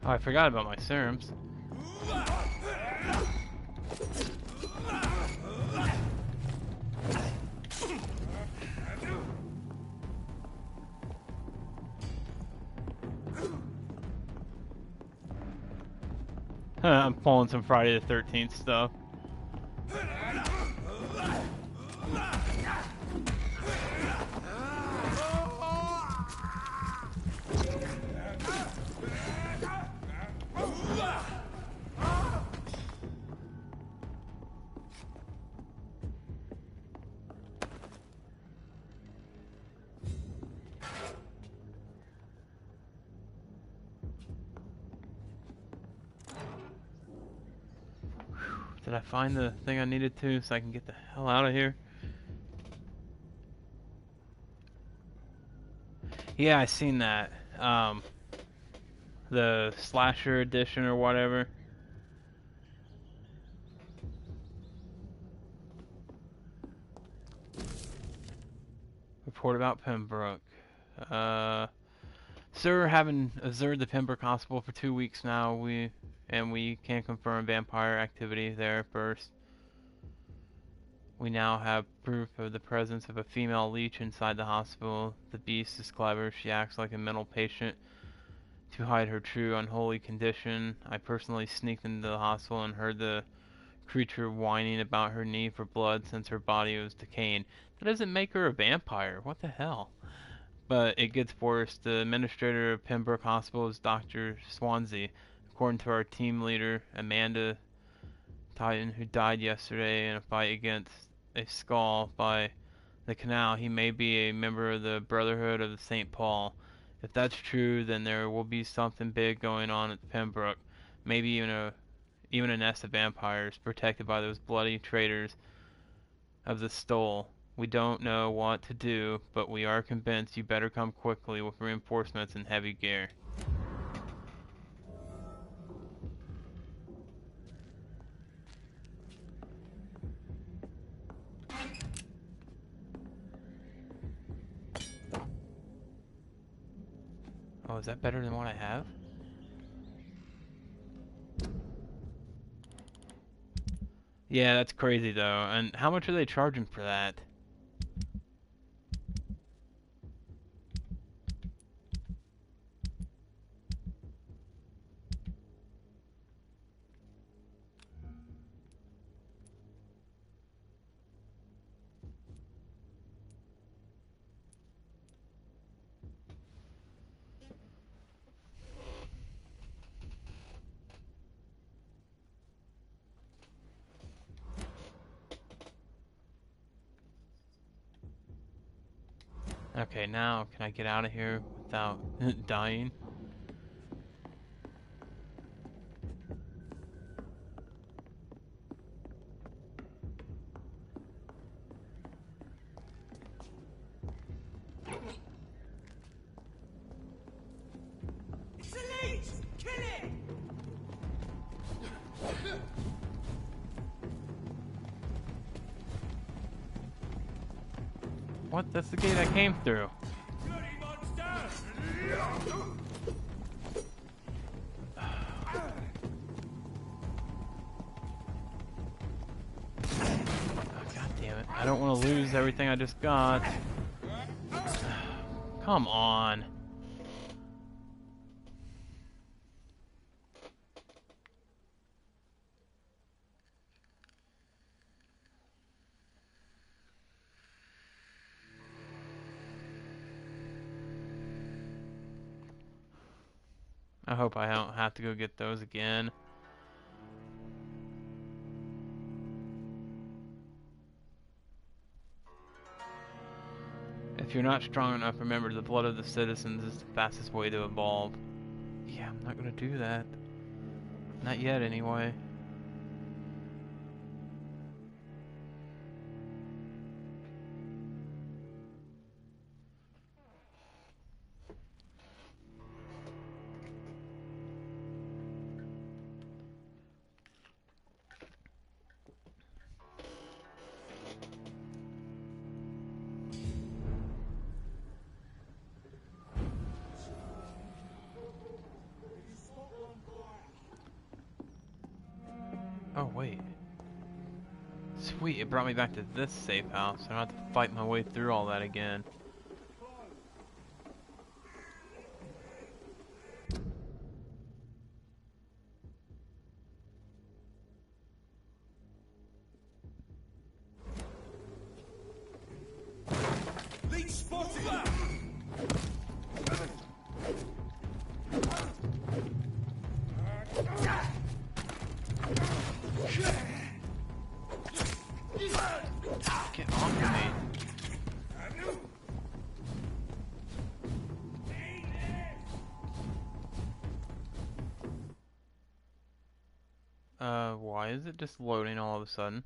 Oh, I forgot about my serums. I'm pulling some Friday the 13th stuff. Did I find the thing I needed to so I can get the hell out of here? Yeah, I seen that. The slasher edition or whatever. Report about Pembroke. Sir, having observed the Pembroke Hospital for 2 weeks now, we can confirm vampire activity there first. We now have proof of the presence of a female leech inside the hospital. The beast is clever. She acts like a mental patient to hide her true unholy condition. I personally sneaked into the hospital and heard the creature whining about her need for blood since her body was decaying. That doesn't make her a vampire. What the hell? But it gets worse. The administrator of Pembroke Hospital is Dr. Swansea. According to our team leader, Amanda Titan, who died yesterday in a fight against a skull by the canal, he may be a member of the Brotherhood of St. Paul. If that's true, then there will be something big going on at Pembroke. Maybe even a nest of vampires protected by those bloody traitors of the Stole. We don't know what to do, but we are convinced you better come quickly with reinforcements and heavy gear. Oh, is that better than what I have? Yeah, that's crazy though. And how much are they charging for that? Okay, now can I get out of here without dying? What? That's the gate I came through. Bloody monster! God damn it. I don't want to lose everything I just got. Come on. I hope I don't have to go get those again. If you're not strong enough, remember the blood of the citizens is the fastest way to evolve. Yeah, I'm not gonna do that. Not yet, anyway. Oh, wait. Sweet, it brought me back to this safe house. I don't have to fight my way through all that again. Leech spotted! Get off of me. Why is it just loading all of a sudden?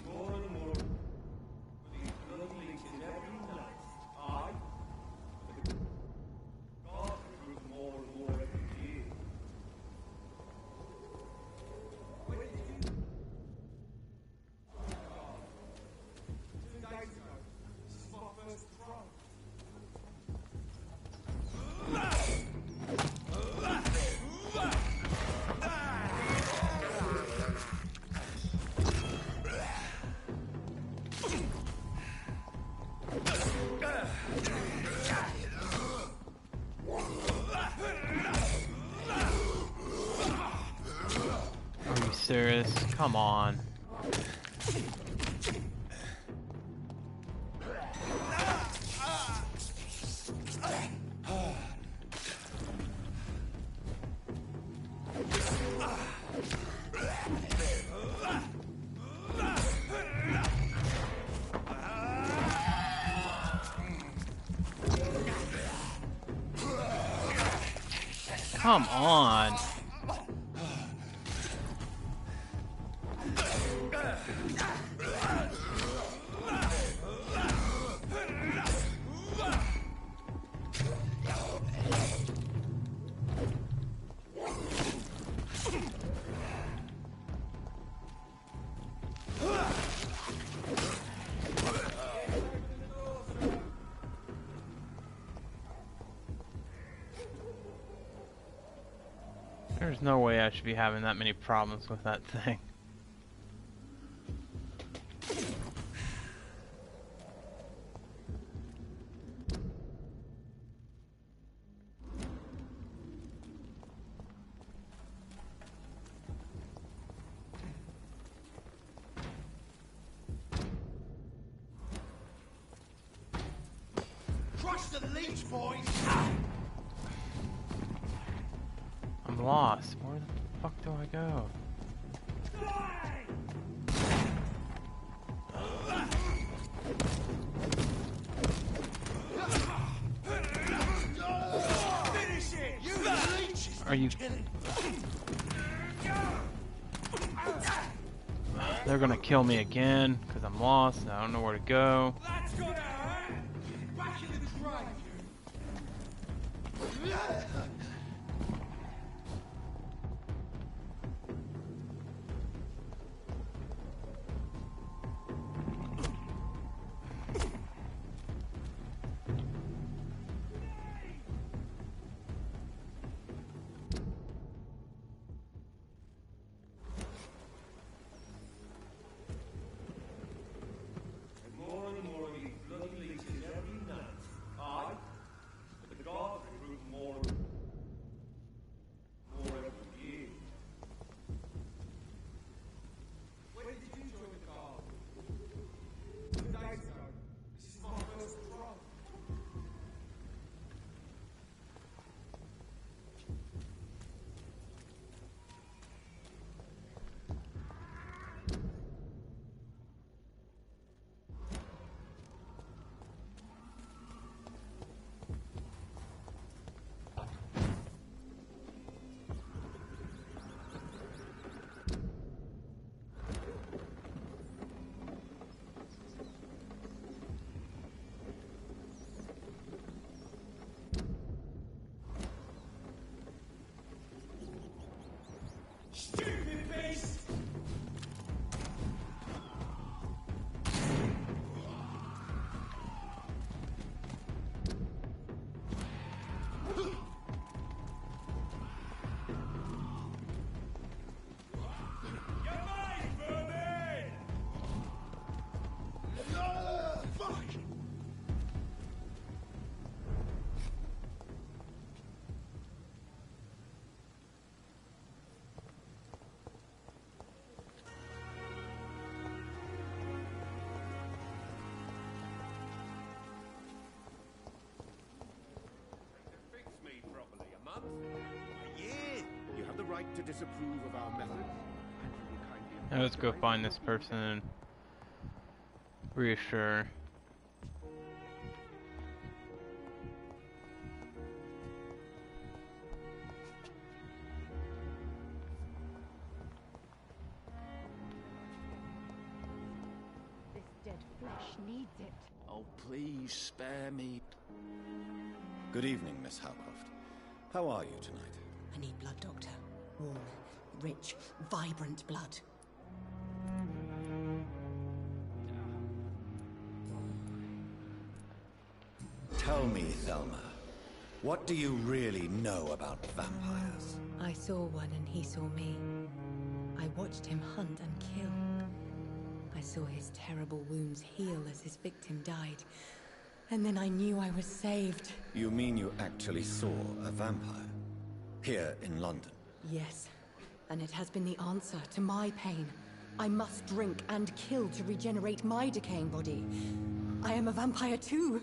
More and more these blood leeches every night. Aye. But the gods recruit more and more every year. When did you? 2 days ago. This is my first patrol. Are you serious? Come on. Come on. There's no way I should be having that many problems with that thing. Crush the leech, boys! I'm lost. Where the fuck do I go? Finish it! You leeches! Are you... They're gonna kill me again, because I'm lost and I don't know where to go. That's gonna hurt! Back into the grave! And more of these bloody leeches every night. Aye, but the gods recruit more every year. When did you join the guard? 2 days ago. This is my first patrol. Stupid beast! You're mine, vermin! Fuck! Fix me properly, a month? A year? You have the right to disapprove of our methods. And you will kindly Now let's go apologize find for this our person and reassure. This dead flesh needs it. Oh, please spare me. Good evening, Miss Howcroft. How are you tonight? I need blood, Doctor. Warm, rich, vibrant blood. Tell me, Thelma, what do you really know about vampires? I saw one and he saw me. I watched him hunt and kill. I saw his terrible wounds heal as his victim died. And then I knew I was saved. You mean you actually saw a vampire? Here in London? Yes. And it has been the answer to my pain. I must drink and kill to regenerate my decaying body. I am a vampire too.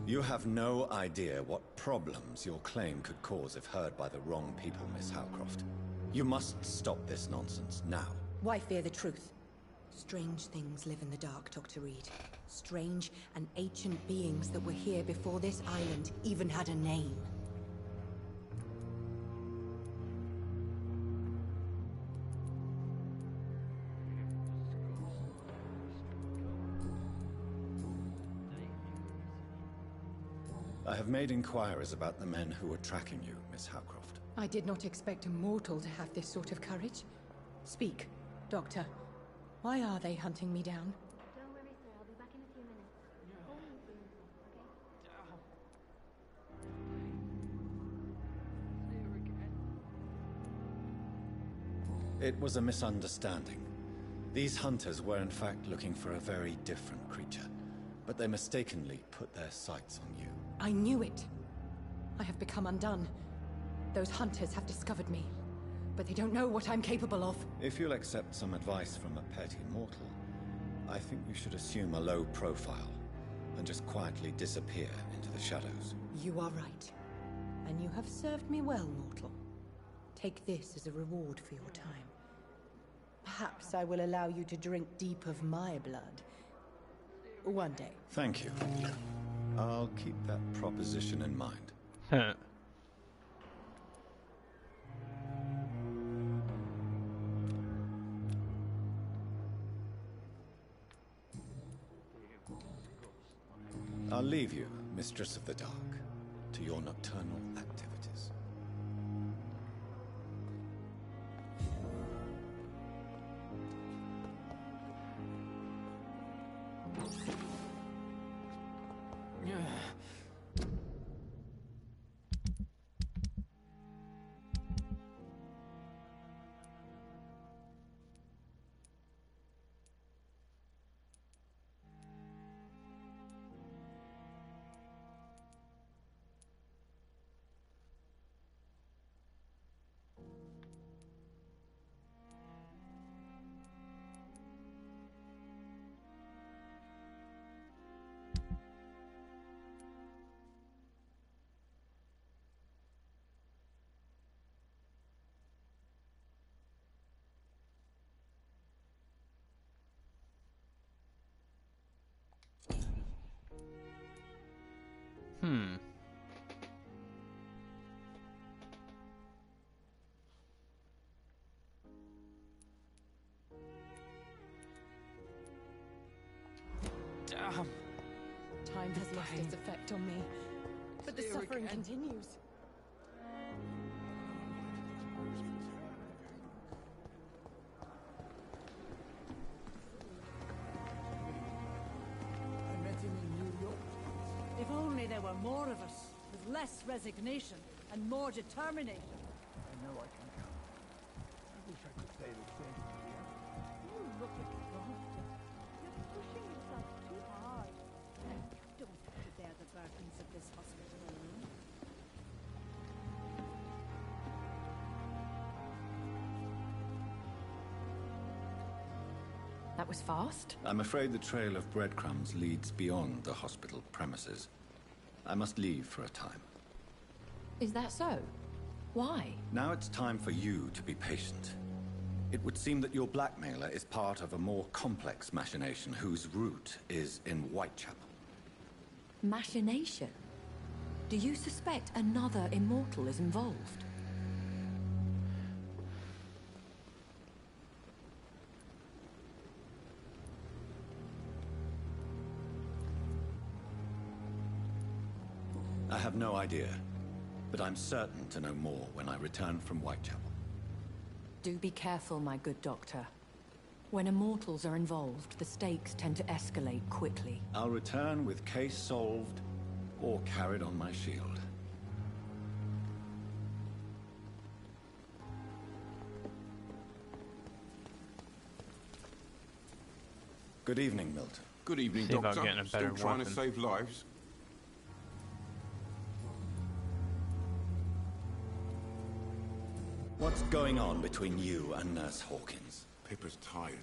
You have no idea what problems your claim could cause if heard by the wrong people, Miss Howcroft. You must stop this nonsense now. Why fear the truth? Strange things live in the dark, Dr. Reed. Strange and ancient beings that were here before this island even had a name. I have made inquiries about the men who were tracking you, Miss Howcroft. I did not expect a mortal to have this sort of courage. Speak, Doctor. Why are they hunting me down? Don't worry, sir. I'll be back in a few minutes. Call me soon, okay? It was a misunderstanding. These hunters were in fact looking for a very different creature, but they mistakenly put their sights on you. I knew it. I have become undone. Those hunters have discovered me, but they don't know what I'm capable of. If you'll accept some advice from a petty mortal, I think you should assume a low profile and just quietly disappear into the shadows. You are right. And you have served me well, mortal. Take this as a reward for your time. Perhaps I will allow you to drink deep of my blood. One day. Thank you. I'll keep that proposition in mind. I'll leave you, Mistress of the Dark, to your nocturnal activities. Hmm. Damn. Time has lost its effect on me, but the Here suffering again. continues. I met him in New York. If only there were more of us, with less resignation and more determination. I know I can count. I wish I could say the same. You look exhausted. You're pushing yourself too hard. Don't have to bear the burdens of this hospital alone. That was fast. I'm afraid the trail of breadcrumbs leads beyond the hospital premises. I must leave for a time. Is that so? Why? Now it's time for you to be patient. It would seem that your blackmailer is part of a more complex machination whose root is in Whitechapel. Machination? Do you suspect another immortal is involved? I have no idea, but I'm certain to know more when I return from Whitechapel. Do be careful, my good doctor. When immortals are involved, the stakes tend to escalate quickly. I'll return with case solved or carried on my shield. Good evening, Milton. Good evening, See about Doctor. getting a better Still trying to weapon. save lives? What's going on between you and Nurse Hawkins? Pippa's tired.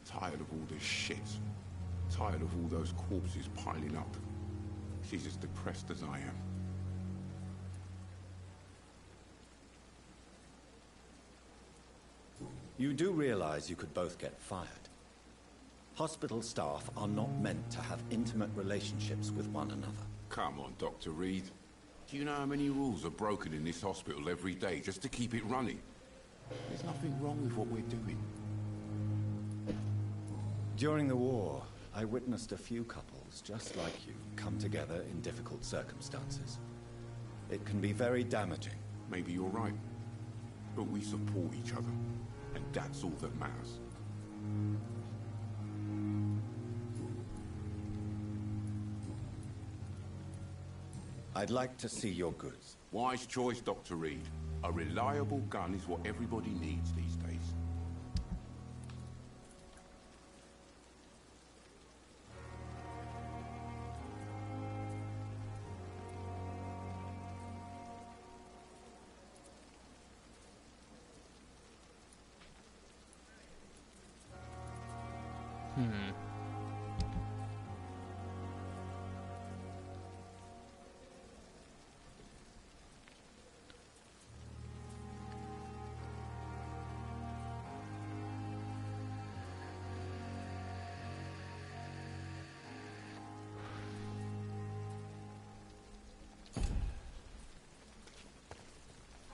Tired of all this shit. Tired of all those corpses piling up. She's as depressed as I am. You do realize you could both get fired. Hospital staff are not meant to have intimate relationships with one another. Come on, Dr. Reed. Do you know how many rules are broken in this hospital every day just to keep it running? There's nothing wrong with what we're doing. During the war, I witnessed a few couples just like you come together in difficult circumstances. It can be very damaging. Maybe you're right. But we support each other. And that's all that matters. I'd like to see your goods. Wise choice, Dr. Reed. A reliable gun is what everybody needs these days.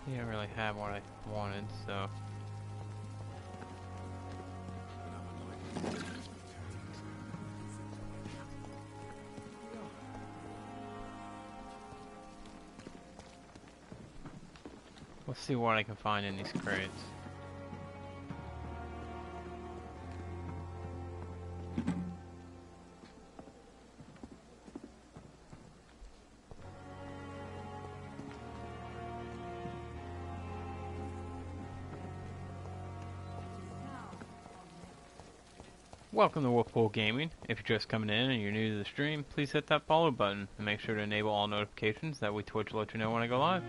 He didn't really have what I wanted, so. Let's see what I can find in these crates. Welcome to Wolfpool Gaming. If you're just coming in and you're new to the stream, please hit that follow button and make sure to enable all notifications. That way Twitch will let you know when I go live.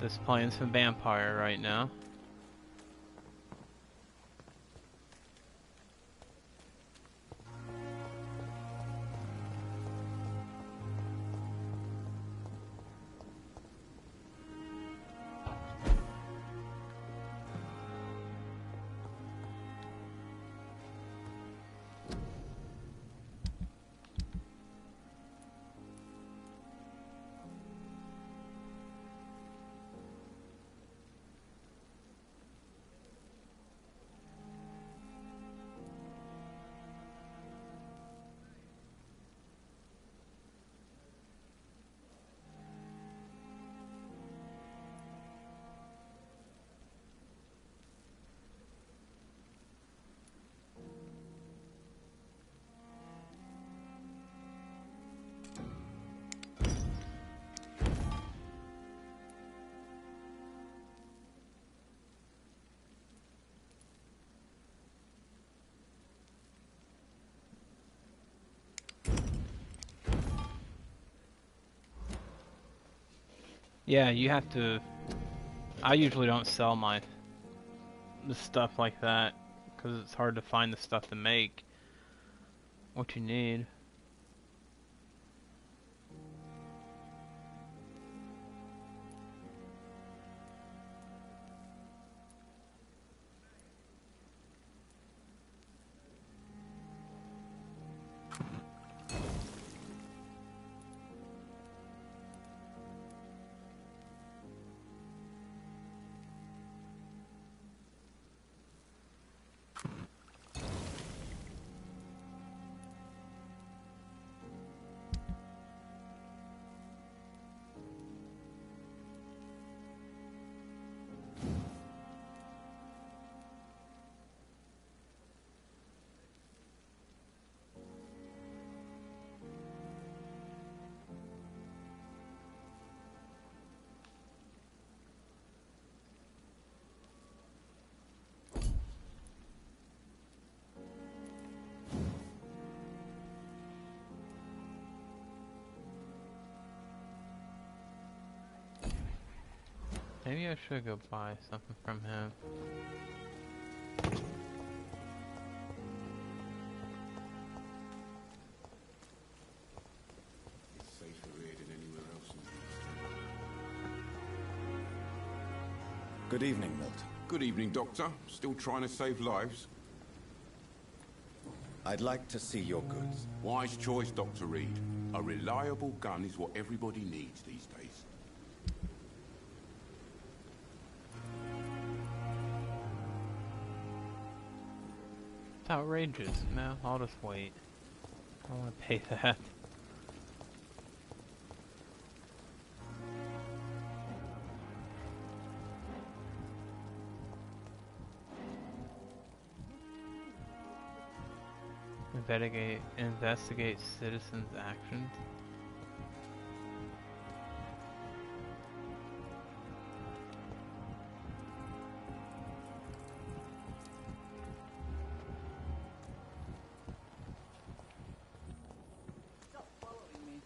Just playing some Vampire right now. Yeah, you have to... I usually don't sell the stuff like that, because it's hard to find the stuff to make what you need. Maybe I should go buy something from him. It's safer here than anywhere else. Good evening, Milt. Good evening, Doctor. Still trying to save lives? I'd like to see your goods. Wise choice, Dr. Reed. A reliable gun is what everybody needs these days. It's outrageous. No, I'll just wait. I don't want to pay that. Investigate citizens' actions. Stop following me.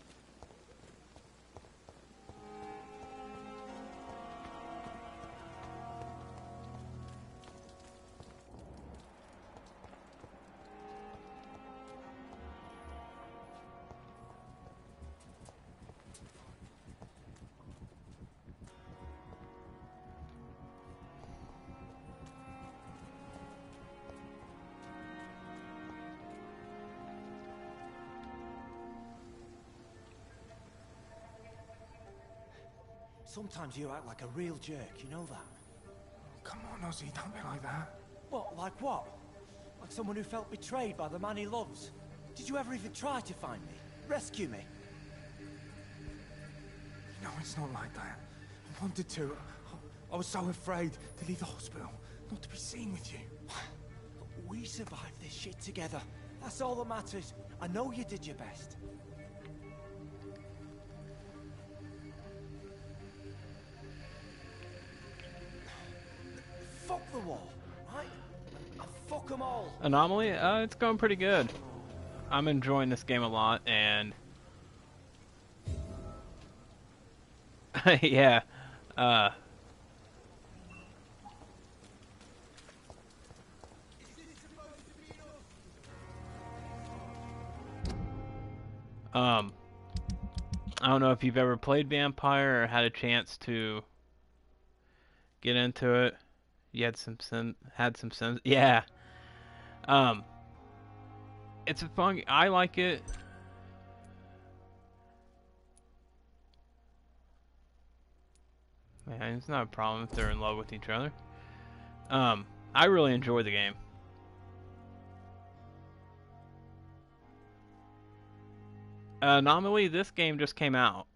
Sometimes you act like a real jerk, you know that? Come on, Ozzy, don't be like that. What, like what? Like someone who felt betrayed by the man he loves? Did you ever even try to find me? Rescue me? No, it's not like that. wanted to. I was so afraid to leave the hospital, not to be seen with you. We survived this shit together. That's all that matters. I know you did your best. Fuck the wall, right? And fuck them all. Anomaly? It's going pretty good. I'm enjoying this game a lot, and yeah, I don't know if you've ever played Vampire or had a chance to get into it. You had some sins. Yeah. It's a fun. I like it. Man, it's not a problem if they're in love with each other. I really enjoy the game. Anomaly, this game just came out.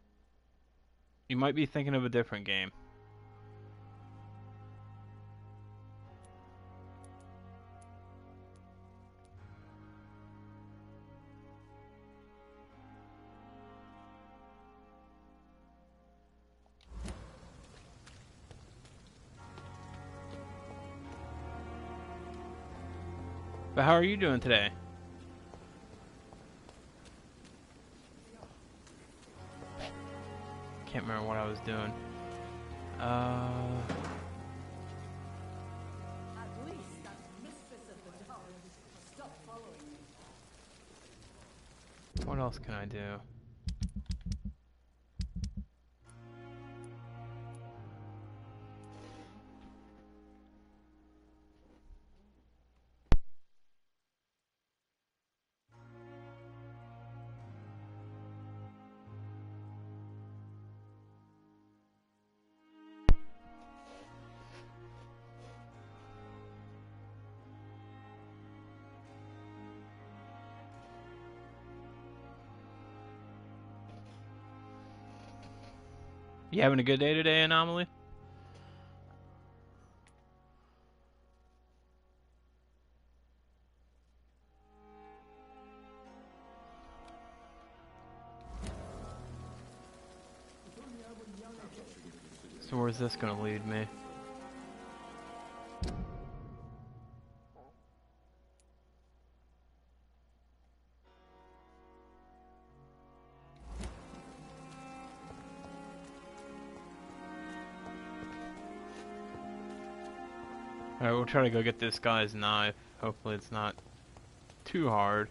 You might be thinking of a different game. But how are you doing today? Can't remember what I was doing. What else can I do? You having a good day today, Anomaly? So where's this gonna lead me? Alright, we'll try to go get this guy's knife. Hopefully it's not too hard.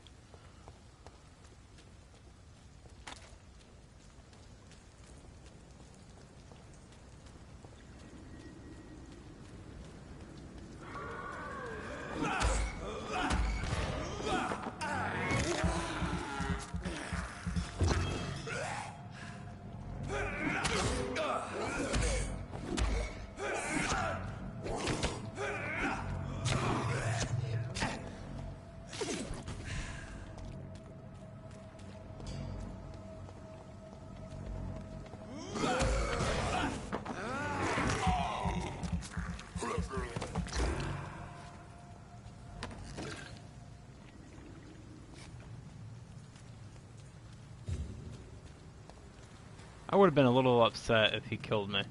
I would have been a little upset if he killed me.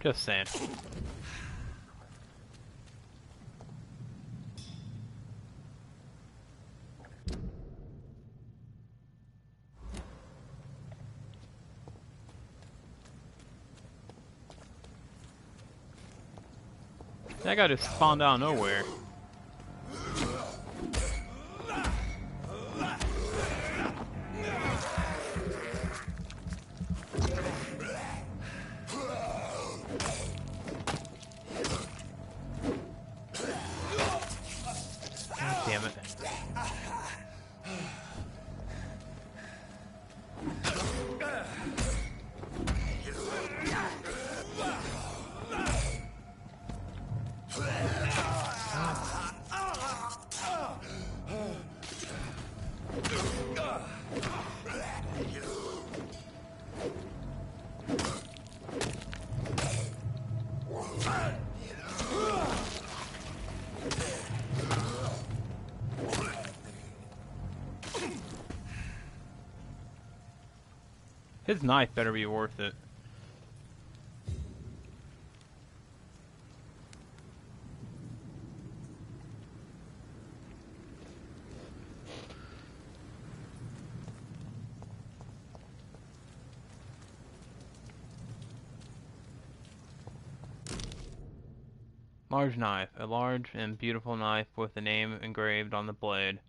Just saying. That guy just spawned out of nowhere. Damn it. God His knife better be worth it. Large knife. A large and beautiful knife with a name engraved on the blade.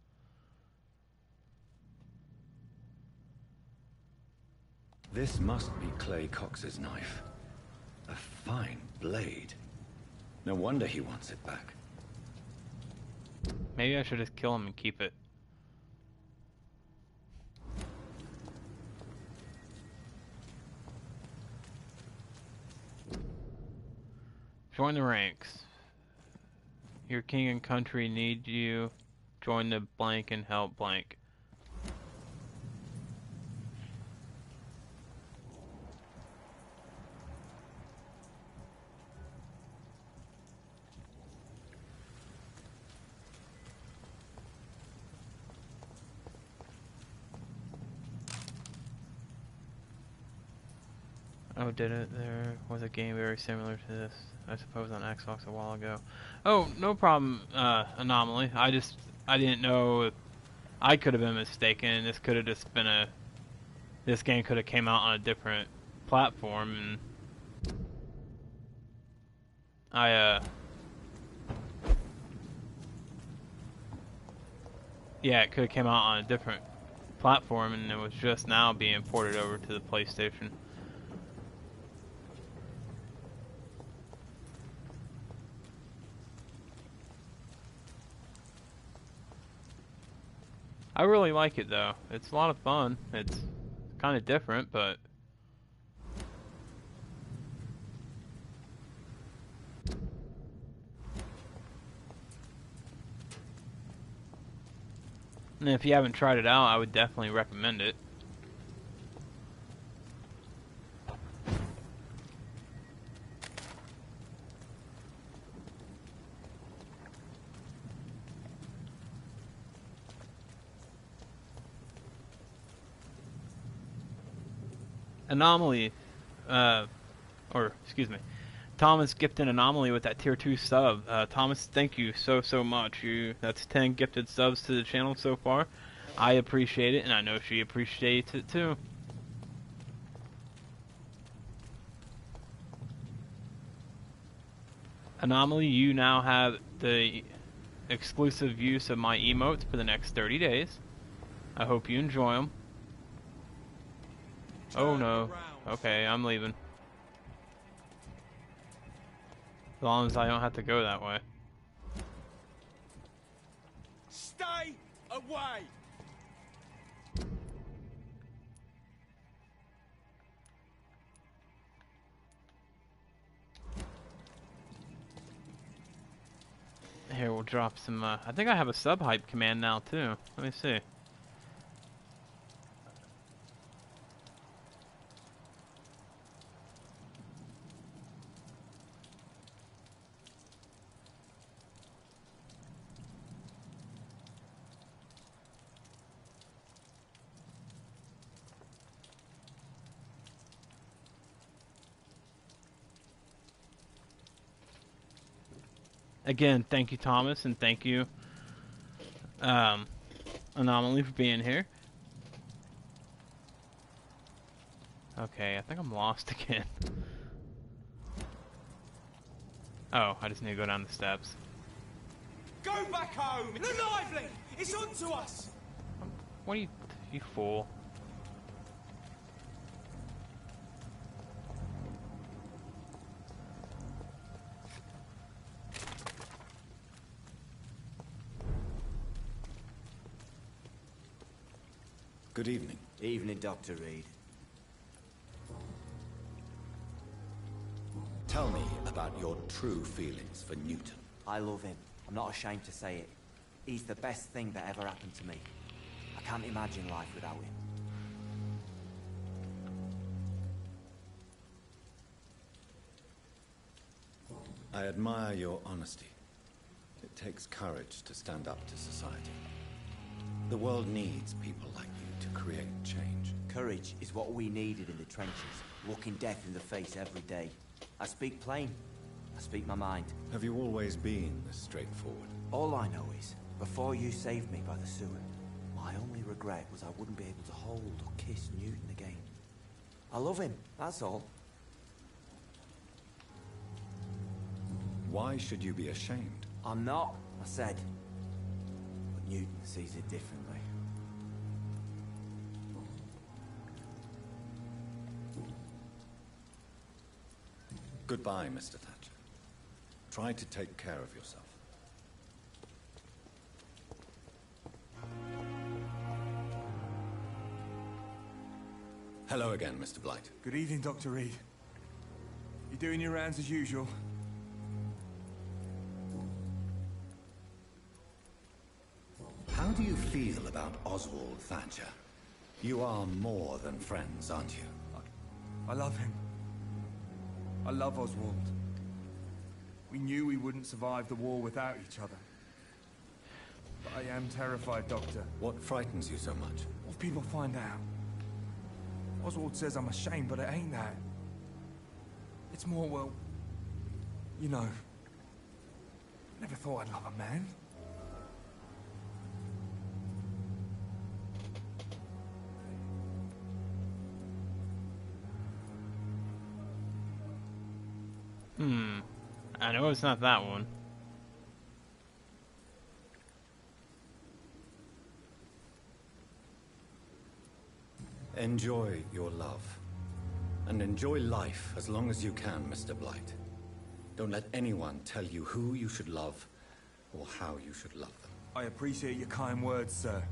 This must be Clay Cox's knife. A fine blade. No wonder he wants it back. Maybe I should just kill him and keep it. Join the ranks. Your king and country need you. Join the blank and help blank. Oh, did it? There was a game very similar to this, I suppose, on Xbox a while ago. Oh, no problem, Anomaly. I didn't know if I could have been mistaken. This could have just been this game could have came out on a different platform, and yeah, it could have came out on a different platform, and it was just now being ported over to the PlayStation. I really like it though. It's a lot of fun. It's kind of different, but and if you haven't tried it out, I would definitely recommend it. Anomaly, or excuse me, Thomas gifted Anomaly with that tier 2 sub. Thomas, thank you so much. That's 10 gifted subs to the channel so far. I appreciate it, and I know she appreciates it too. Anomaly, you now have the exclusive use of my emotes for the next 30 days. I hope you enjoy them. Oh no. Okay, I'm leaving. As long as I don't have to go that way. Stay away! Here, we'll drop some, I think I have a sub-hype command now too. Let me see. Again, thank you, Thomas, and thank you, Anomaly, for being here. Okay, I think I'm lost again. Oh, I just need to go down the steps. Go back home! The lively! It's on to us! What are you fool? Good evening. Evening, Dr. Reed. Tell me about your true feelings for Newton. I love him. I'm not ashamed to say it. He's the best thing that ever happened to me. I can't imagine life without him. I admire your honesty. It takes courage to stand up to society. The world needs people like you to create change. Courage is what we needed in the trenches, looking death in the face every day. I speak plain. I speak my mind. Have you always been this straightforward? All I know is, before you saved me by the sewer, my only regret was I wouldn't be able to hold or kiss Newton again. I love him, that's all. Why should you be ashamed? I'm not, I said. But Newton sees it differently. Goodbye, Mr. Thatcher. Try to take care of yourself. Hello again, Mr. Blight. Good evening, Dr. Reed. You doing your rounds as usual? How do you feel about Oswald Thatcher? You are more than friends, aren't you? I love him. I love Oswald. We knew we wouldn't survive the war without each other. But I am terrified, Doctor. What frightens you so much? What if people find out? Oswald says I'm ashamed, but it ain't that. It's more, well, you know. Never thought I'd love a man. I know it's not that one. Enjoy your love. And enjoy life as long as you can, Mr. Blight. Don't let anyone tell you who you should love or how you should love them. I appreciate your kind words, sir.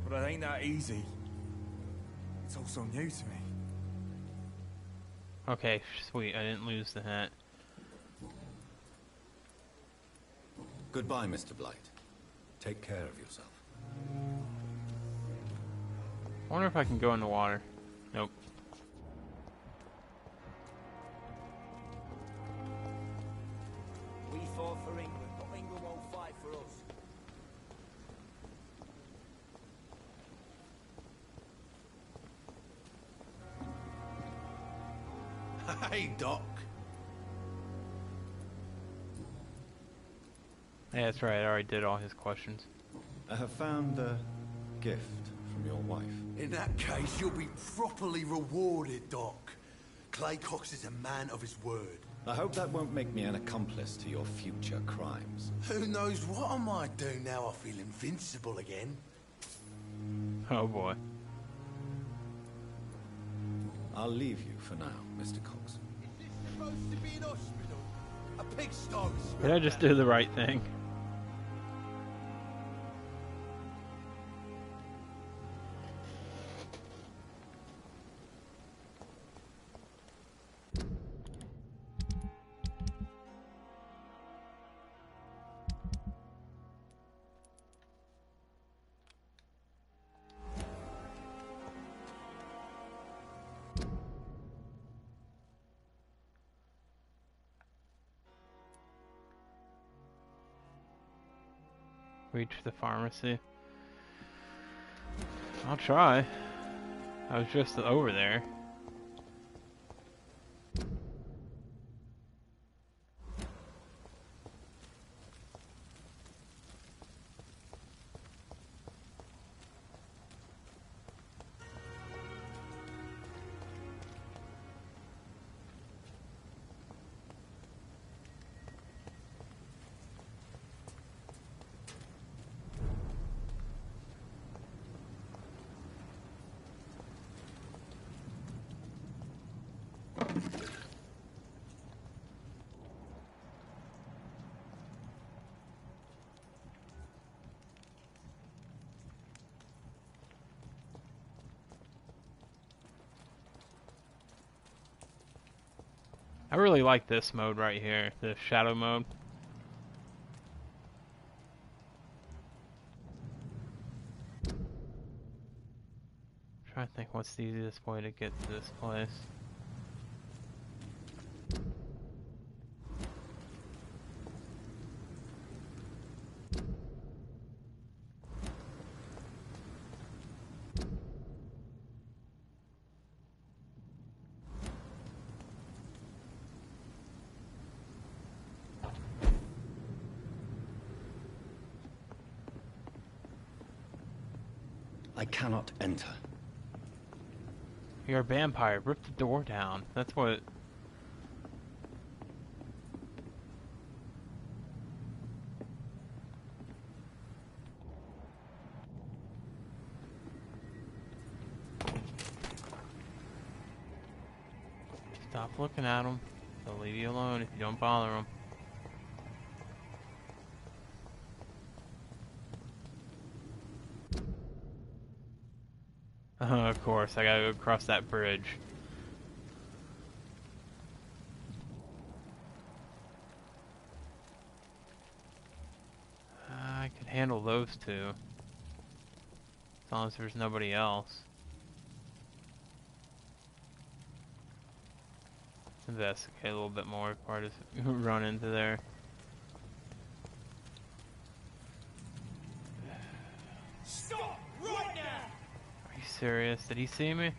But it ain't that easy. It's all so new to me. Okay, sweet. I didn't lose the hat. Goodbye, Mr. Blight. Take care of yourself. I wonder if I can go in the water. Nope. We fought for England, but England won't fight for us. Hey, Doc. Yeah, that's right. I already did all his questions. I have found a gift from your wife. In that case, you'll be properly rewarded, Doc. Clay Cox is a man of his word. I hope that won't make me an accomplice to your future crimes. Who knows what I might do now I feel invincible again. Oh boy. I'll leave you for now, Mr. Cox. Is this supposed to be an hospital? A pigsty? Did I just do the right thing? Reach the pharmacy. I'll try. I was just over there. I really like this mode right here, the shadow mode. I'm trying to think what's the easiest way to get to this place. I cannot enter. You're a vampire. Rip the door down. That's what... Stop looking at them. They'll leave you alone if you don't bother them. Of course, I gotta go across that bridge. I could handle those two. As long as there's nobody else. Investigate a little bit more before I just run into there. Stop right now! Are you serious? Did he see me?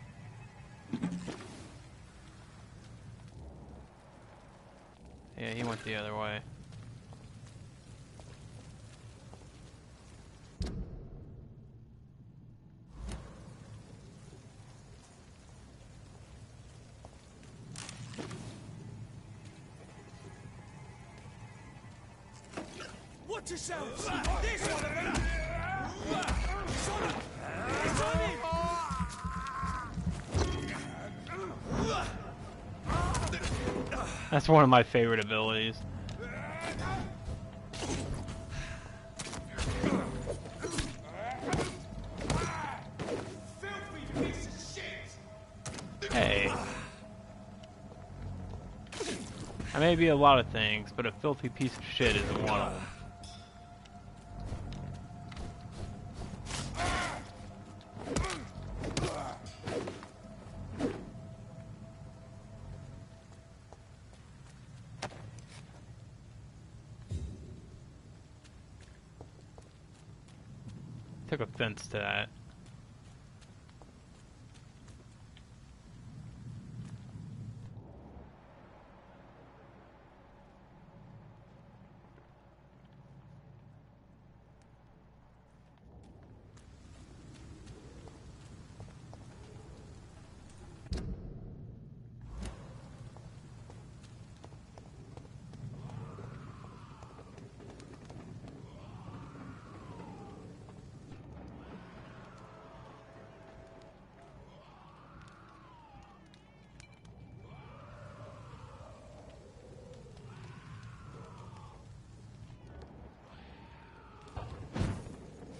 Yeah, he went the other way. Watch yourselves! This one of them! Son, it's on him! That's one of my favorite abilities. Filthy piece of shit! Hey. I may be a lot of things, but a filthy piece of shit isn't one of them. Took offense to that.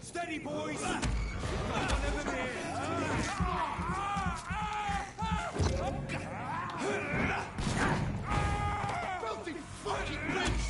Steady, boys! Never near. Filthy fucking beast!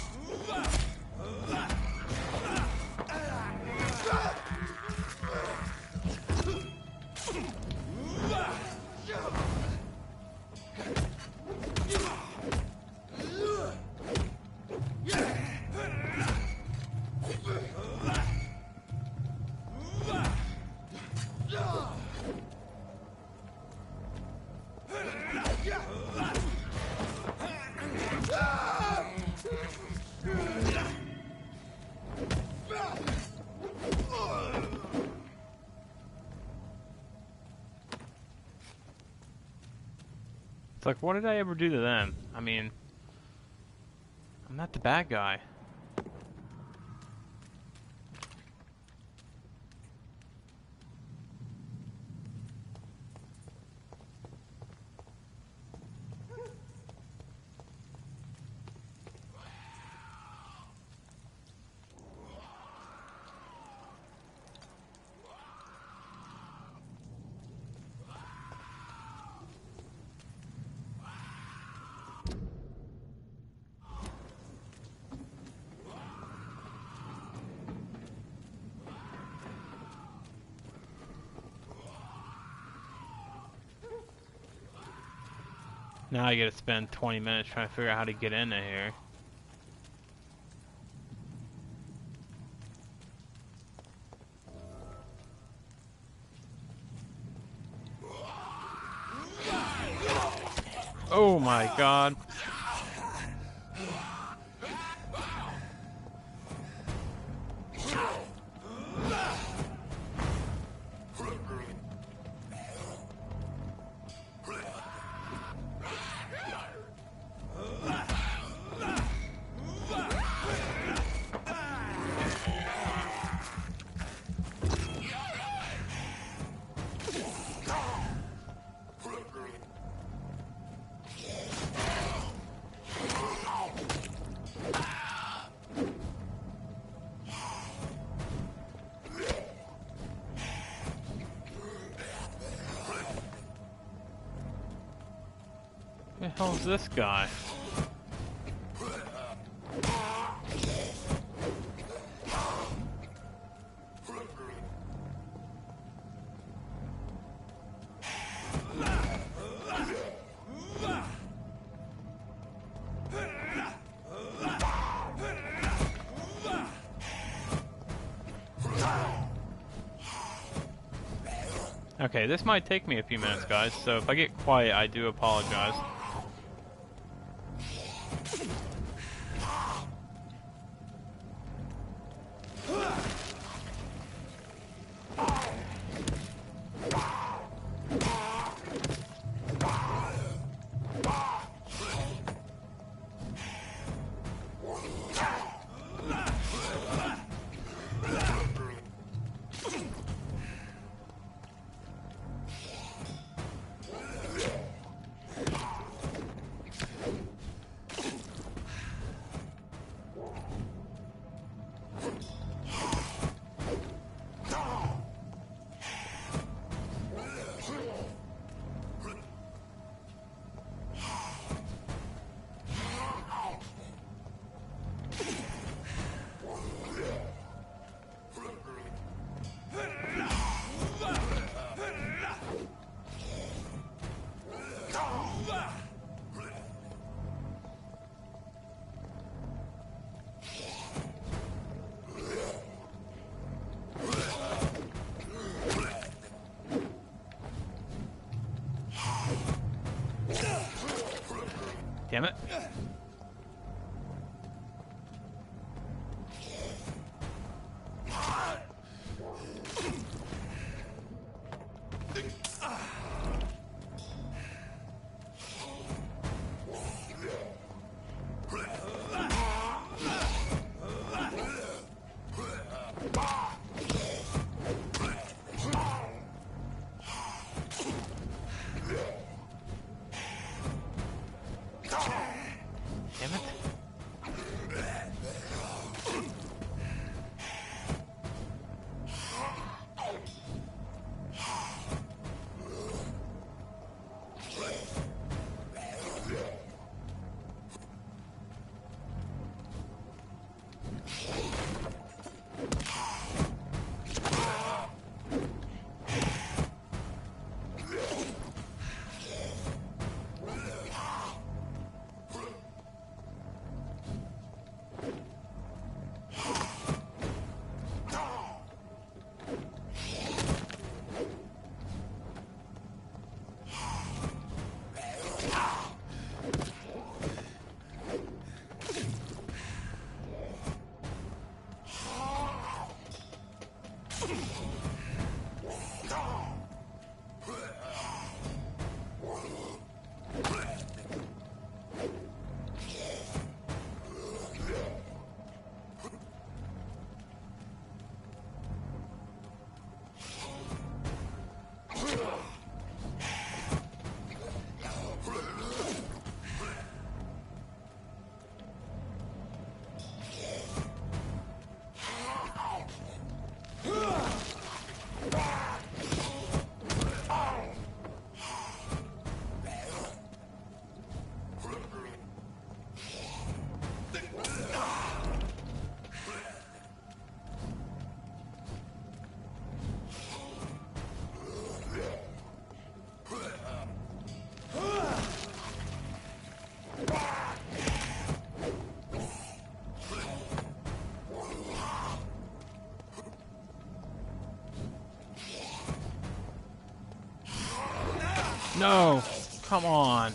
It's like, what did I ever do to them? I mean, I'm not the bad guy. Now I gotta spend 20 minutes trying to figure out how to get into here. Oh my god. Who the hell is this guy? Okay, this might take me a few minutes, guys, so if I get quiet, I do apologize. Damn it. Damn it. No! Come on!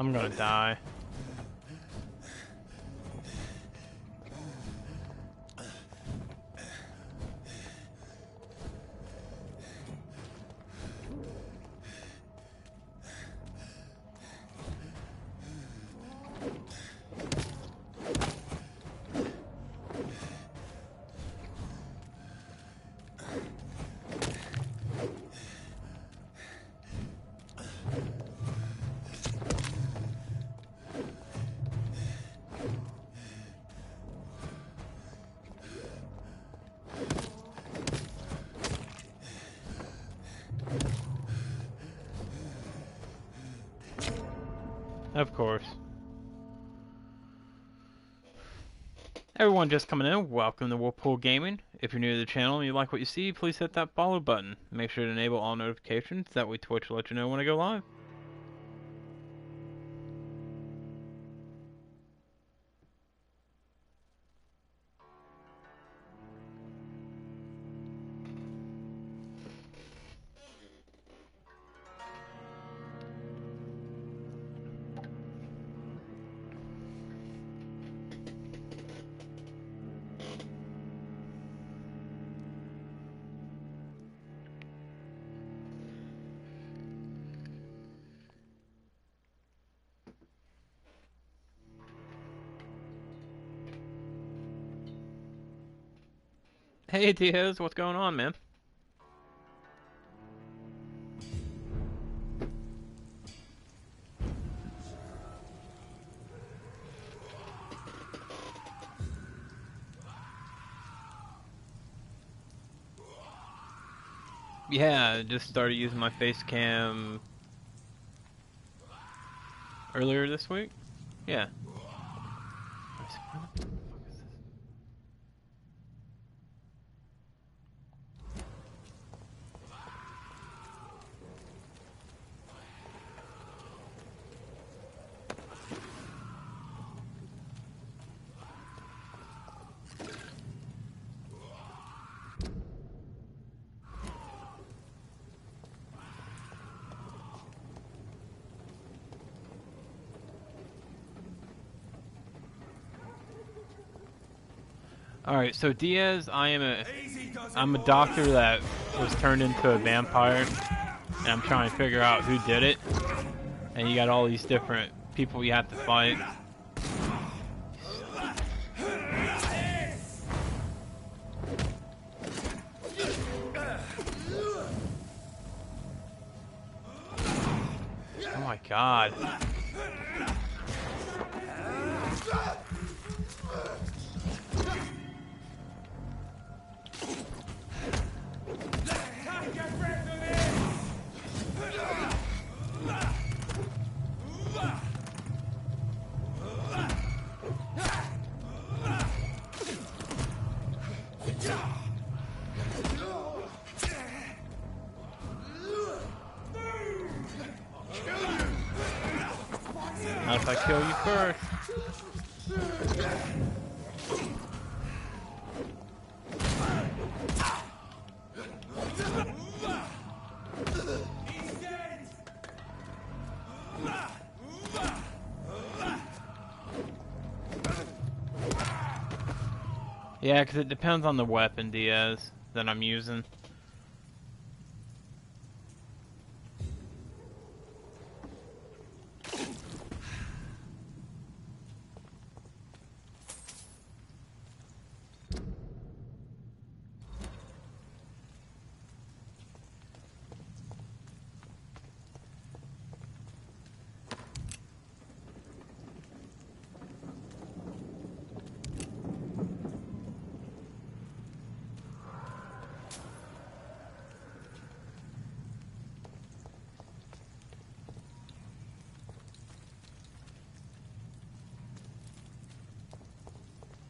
I'm gonna die. Of course. Everyone just coming in, welcome to Whirlpool Gaming. If you're new to the channel and you like what you see, please hit that follow button. Make sure to enable all notifications, that way Twitch will let you know when I go live. Hey Diaz, what's going on, man? Yeah, I just started using my face cam earlier this week. Yeah. Alright, so Diaz, I'm a doctor that was turned into a vampire, and I'm trying to figure out who did it. And you got all these different people you have to fight. Oh my god. Not if I kill you first. Yeah, because it depends on the weapon, Diaz, that I'm using.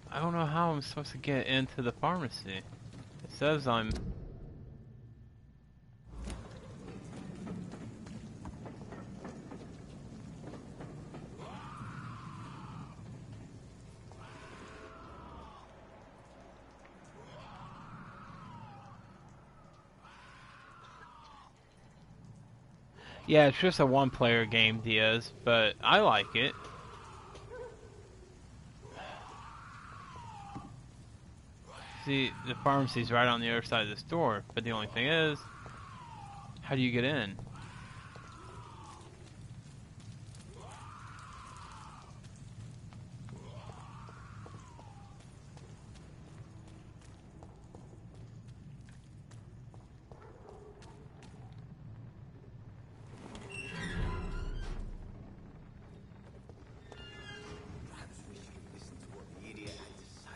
I don't know how I'm supposed to get into the pharmacy. It says I'm... Yeah, it's just a one-player game, Diaz, but I like it. See, the pharmacy's right on the other side of the store, but the only thing is, how do you get in? Perhaps we should listen to what the idiot had to say.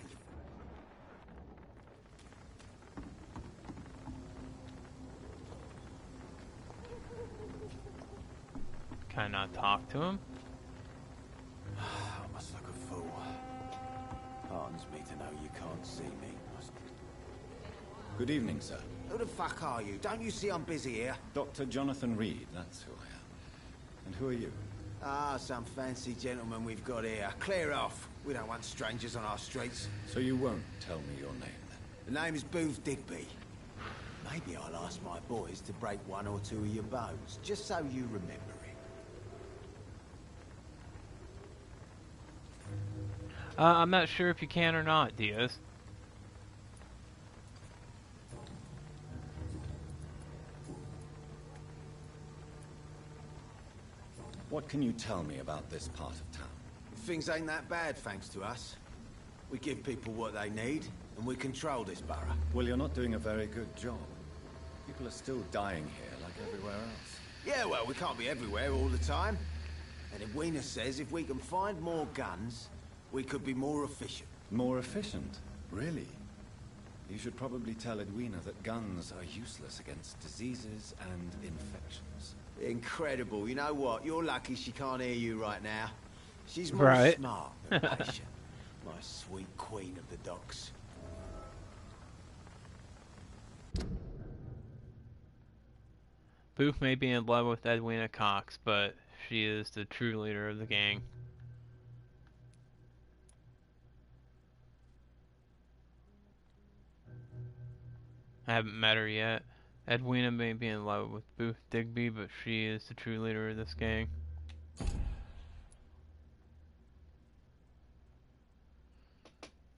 Can I not talk to him? I must look a fool. Heartens me to know you can't see me. Good evening, sir. Who the fuck are you? Don't you see I'm busy here? Dr. Jonathan Reed, that's who I am. And who are you? Ah, some fancy gentleman we've got here. Clear off. We don't want strangers on our streets. So you won't tell me your name, then? The name is Booth Digby. Maybe I'll ask my boys to break one or two of your bones, just so you remember it. I'm not sure if you can or not, Diaz. What can you tell me about this part of town? Things ain't that bad, thanks to us. We give people what they need, and we control this borough. Well, you're not doing a very good job. People are still dying here, like everywhere else. Yeah, well, we can't be everywhere all the time. And Edwina says if we can find more guns, we could be more efficient. More efficient? Really? You should probably tell Edwina that guns are useless against diseases and infections. Incredible. You know what? You're lucky she can't hear you right now. She's more Right. smart than patient. My sweet queen of the docks. Booth may be in love with Edwina Cox, but she is the true leader of the gang. I haven't met her yet. Edwina may be in love with Booth Digby, but she is the true leader of this gang.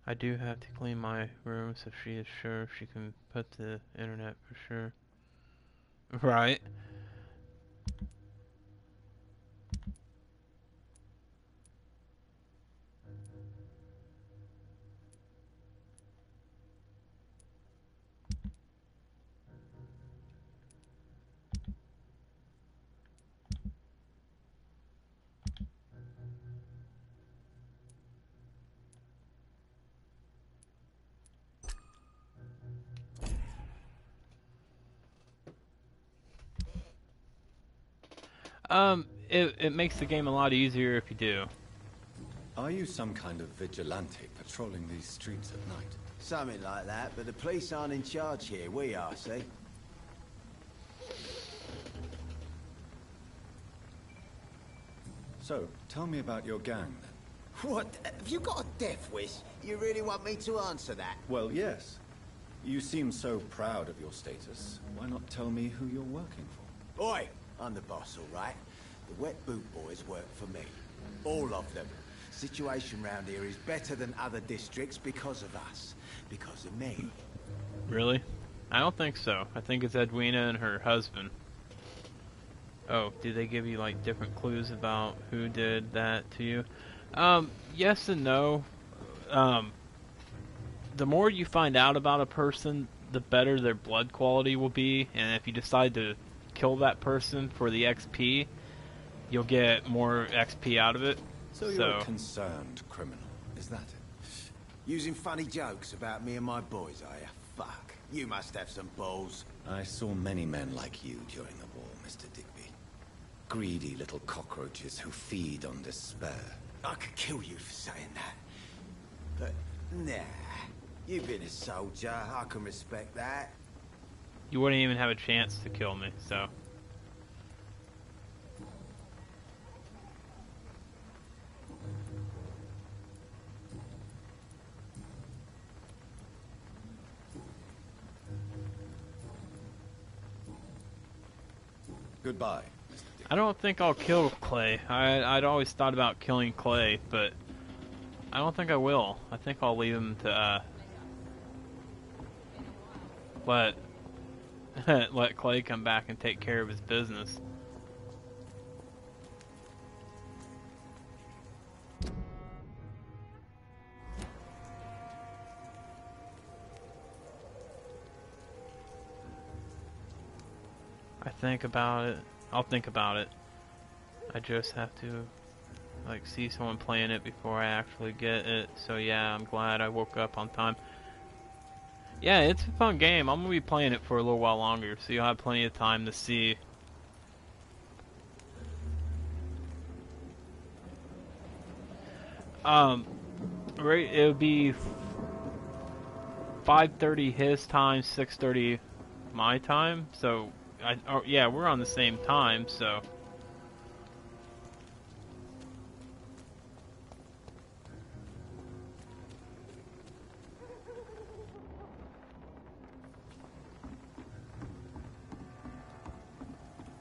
I do have to clean my room, so she is sure she can put the internet for sure. Right. It makes the game a lot easier if you do. Are you some kind of vigilante patrolling these streets at night? Something like that, but the police aren't in charge here. We are, see? So, tell me about your gang, then. What? Have you got a death wish? You really want me to answer that? Well, yes. You seem so proud of your status. Why not tell me who you're working for? Oi! I'm the boss, all right? The Wet Boot Boys work for me. All of them. Situation round here is better than other districts because of us. Because of me. Really? I don't think so. I think it's Edwina and her husband. Oh, do they give you like different clues about who did that to you? Yes and no. The more you find out about a person, the better their blood quality will be, and if you decide to kill that person for the XP, you'll get more XP out of it. So you're a concerned criminal, is that it? Using funny jokes about me and my boys, are you? Fuck. You must have some balls. I saw many men like you during the war, Mr. Digby. Greedy little cockroaches who feed on despair. I could kill you for saying that. But, nah. You've been a soldier. I can respect that. You wouldn't even have a chance to kill me, so... Goodbye, Mr. I don't think I'll kill Clay. I'd always thought about killing Clay, but I don't think I will. I think I'll leave him to let Clay come back and take care of his business. I think about it. I'll think about it. I just have to like see someone playing it before I actually get it. So yeah, I'm glad I woke up on time. Yeah, it's a fun game. I'm gonna be playing it for a little while longer, so you'll have plenty of time to see. Right, it'll be 5:30 his time, 6:30 my time. So, yeah, we're on the same time. So.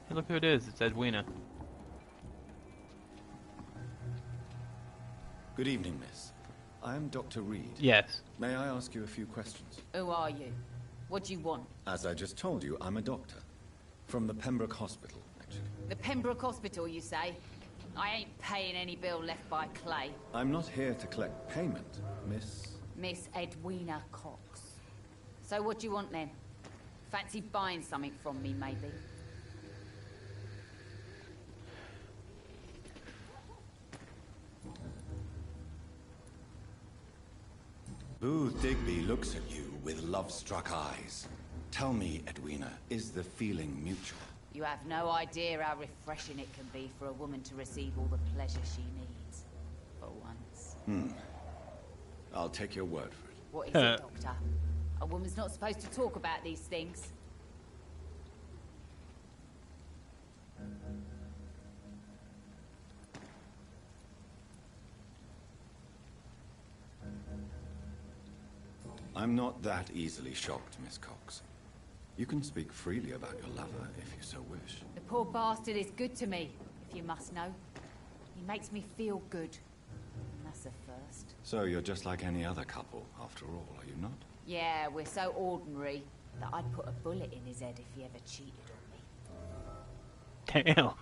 Hey, look who it is. It's Edwina. Good evening, miss. I am Dr. Reed. Yes. May I ask you a few questions? Who are you? What do you want? As I just told you, I'm a doctor. From the Pembroke Hospital, actually. The Pembroke Hospital, you say? I ain't paying any bill left by Clay. I'm not here to collect payment, miss. Miss Edwina Cox. So what do you want then? Fancy buying something from me, maybe? Booth Digby looks at you with love-struck eyes. Tell me, Edwina, is the feeling mutual? You have no idea how refreshing it can be for a woman to receive all the pleasure she needs. For once. I'll take your word for it. What is it, Doctor? A woman's not supposed to talk about these things. I'm not that easily shocked, Miss Cox. You can speak freely about your lover if you so wish. The poor bastard is good to me, if you must know. He makes me feel good. And that's a first. So you're just like any other couple, after all, are you not? Yeah, we're so ordinary that I'd put a bullet in his head if he ever cheated on me.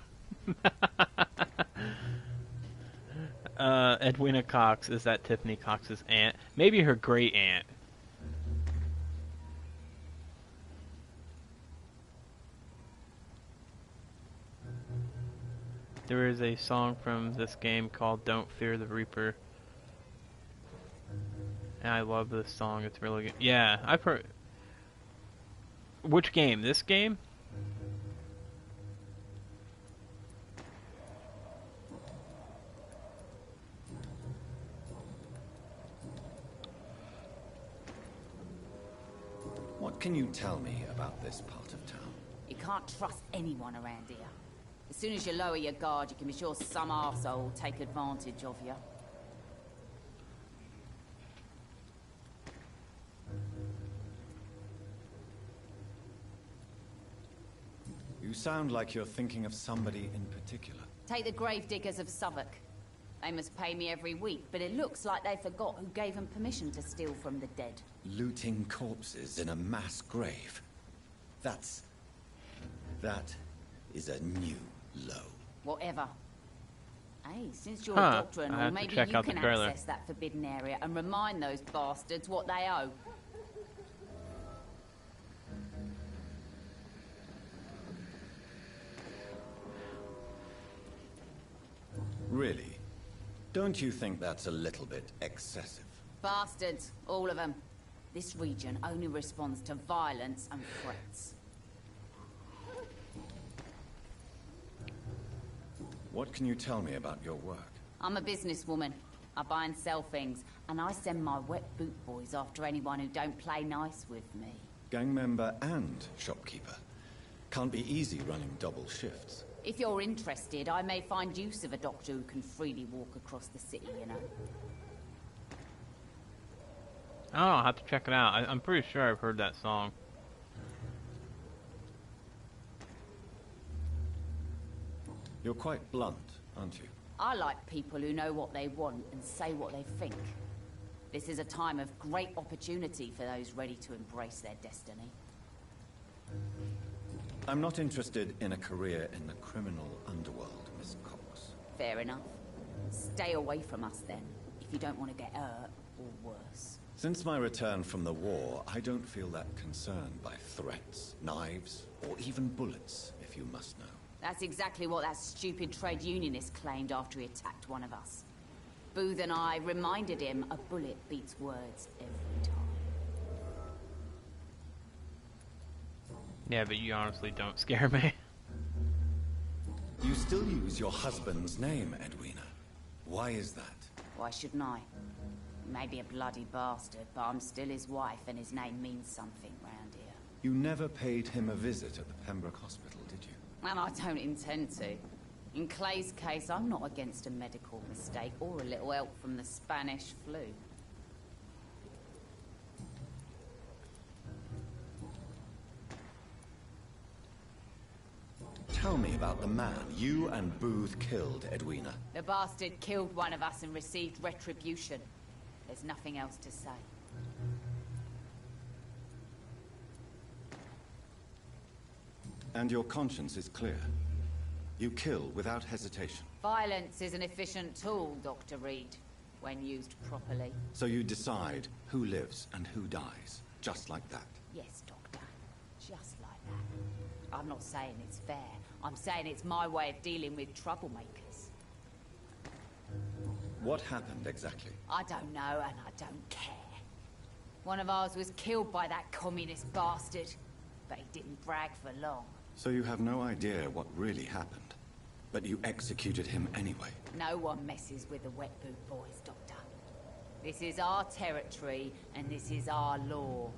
Damn. Edwina Cox, is that Tiffany Cox's aunt? Maybe her great aunt. There is a song from this game called Don't Fear the Reaper. And I love this song, it's really good. Yeah, I've heard... Which game? This game? What can you tell me about this part of town? You can't trust anyone around here. As soon as you lower your guard, you can be sure some arsehole will take advantage of you. You sound like you're thinking of somebody in particular. Take the gravediggers of Southwark. They must pay me every week, but it looks like they forgot who gave them permission to steal from the dead. Looting corpses in a mass grave. That is a new low. Whatever. Hey, since you're a doctor and all, maybe you can access that forbidden area and remind those bastards what they owe. Really? Don't you think that's a little bit excessive? Bastards, all of them. This region only responds to violence and threats. What can you tell me about your work? I'm a businesswoman. I buy and sell things, and I send my wet boot boys after anyone who don't play nice with me. Gang member and shopkeeper. Can't be easy running double shifts. If you're interested, I may find use of a doctor who can freely walk across the city, you know. Oh, I'll have to check it out. I'm pretty sure I've heard that song. You're quite blunt, aren't you? I like people who know what they want and say what they think. This is a time of great opportunity for those ready to embrace their destiny. I'm not interested in a career in the criminal underworld, Miss Cox. Fair enough. Stay away from us then, if you don't want to get hurt or worse. Since my return from the war, I don't feel that concerned by threats, knives, or even bullets, if you must know. That's exactly what that stupid trade unionist claimed after he attacked one of us. Booth and I reminded him a bullet beats words every time. Yeah, but you honestly don't scare me. You still use your husband's name, Edwina. Why is that? Why shouldn't I? He may be a bloody bastard, but I'm still his wife and his name means something round here. You never paid him a visit at the Pembroke Hospital, did you? And I don't intend to. In Clay's case, I'm not against a medical mistake or a little help from the Spanish flu. Tell me about the man you and Booth killed, Edwina. The bastard killed one of us and received retribution. There's nothing else to say. And your conscience is clear. You kill without hesitation. Violence is an efficient tool, Dr. Reed, when used properly. So you decide who lives and who dies, just like that? Yes, Doctor. Just like that. I'm not saying it's fair. I'm saying it's my way of dealing with troublemakers. What happened exactly? I don't know, and I don't care. One of ours was killed by that communist bastard, but he didn't brag for long. So you have no idea what really happened, but you executed him anyway? No one messes with the Wet Boot Boys, Doctor. This is our territory, and this is our law.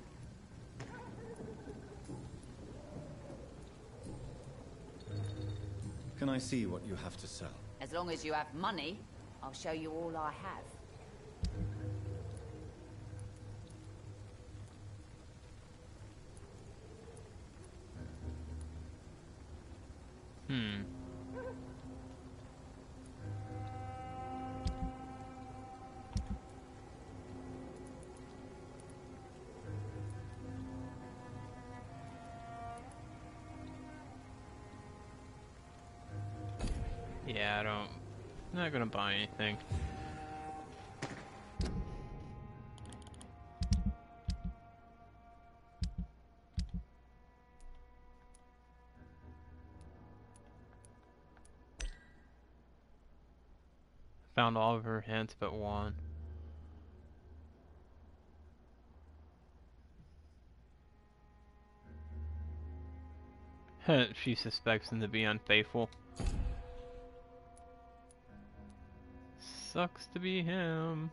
Can I see what you have to sell? As long as you have money, I'll show you all I have. Yeah, I'm not gonna buy anything. Found all of her hints but one. She suspects him to be unfaithful. Sucks to be him.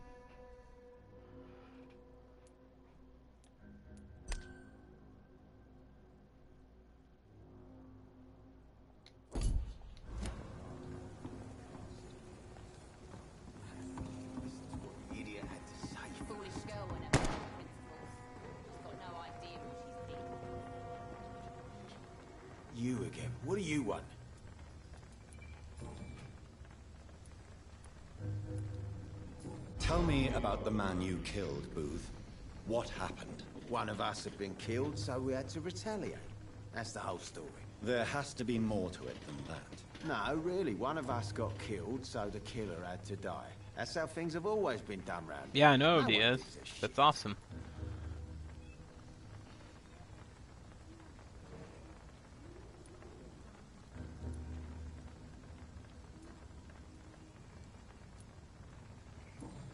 You again. What do you want? Tell me about the man you killed, Booth. What happened? One of us had been killed, so we had to retaliate. That's the whole story. There has to be more to it than that. No, really. One of us got killed, so the killer had to die. That's how things have always been done round here. Yeah, I know, Diaz. That's awesome.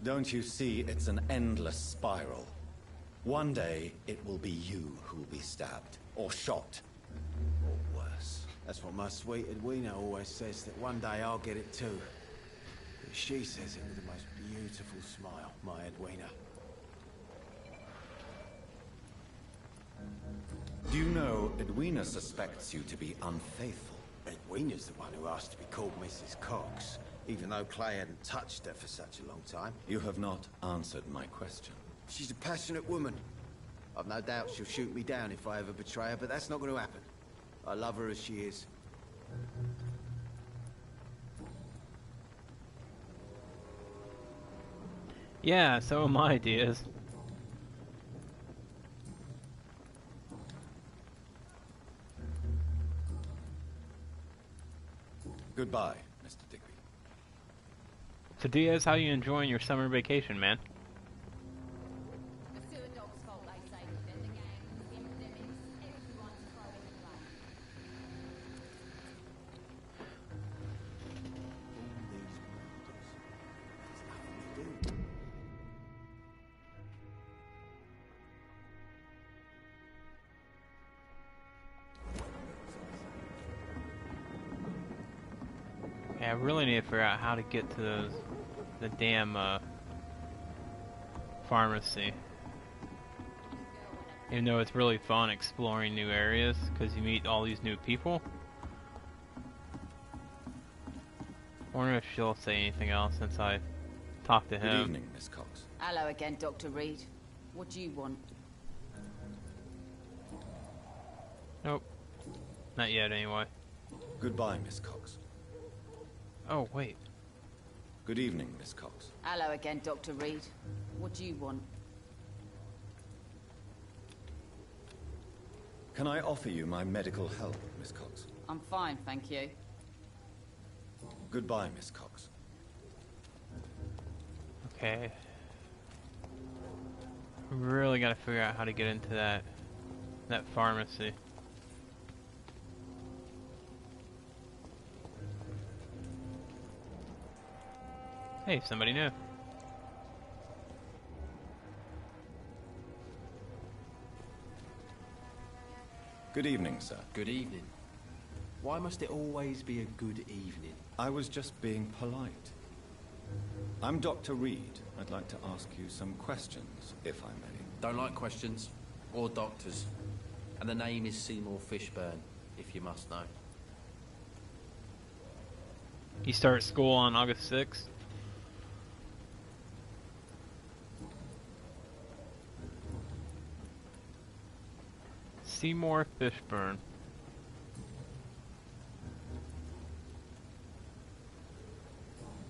Don't you see it's an endless spiral? One day, it will be you who will be stabbed, or shot, or worse. That's what my sweet Edwina always says, that one day I'll get it too. But she says it with the most beautiful smile, my Edwina. Do you know Edwina suspects you to be unfaithful? Edwina's the one who asked to be called Mrs. Cox, even though Clay hadn't touched her for such a long time. You have not answered my question. She's a passionate woman. I've no doubt she'll shoot me down if I ever betray her, but that's not going to happen. I love her as she is. Yeah, so am I, Diaz. Goodbye, Mr. Digby. So Diaz, how you enjoying your summer vacation, man? The sewer dog's fault, they say. Then the gangs, the epidemics, everyone's throwing the blame. Yeah, I really need to figure out how to get to the damn pharmacy. Even though it's really fun exploring new areas because you meet all these new people. I wonder if she'll say anything else since I talked to him. Good evening, Miss Cox. Hello again, Dr. Reed. What do you want? Nope. Not yet, anyway. Goodbye, Miss Cox. Oh, wait. Good evening, Miss Cox. Hello again, Dr. Reed. What do you want? Can I offer you my medical help, Miss Cox? I'm fine, thank you. Goodbye, Miss Cox. Okay. Really gotta figure out how to get into that pharmacy. Hey, somebody new. Good evening, sir. Good evening. Why must it always be a good evening? I was just being polite. I'm Dr. Reed. I'd like to ask you some questions, if I may. Don't like questions, or doctors. And the name is Seymour Fishburne, if you must know. You start school on August 6th? Seymour Fishburne.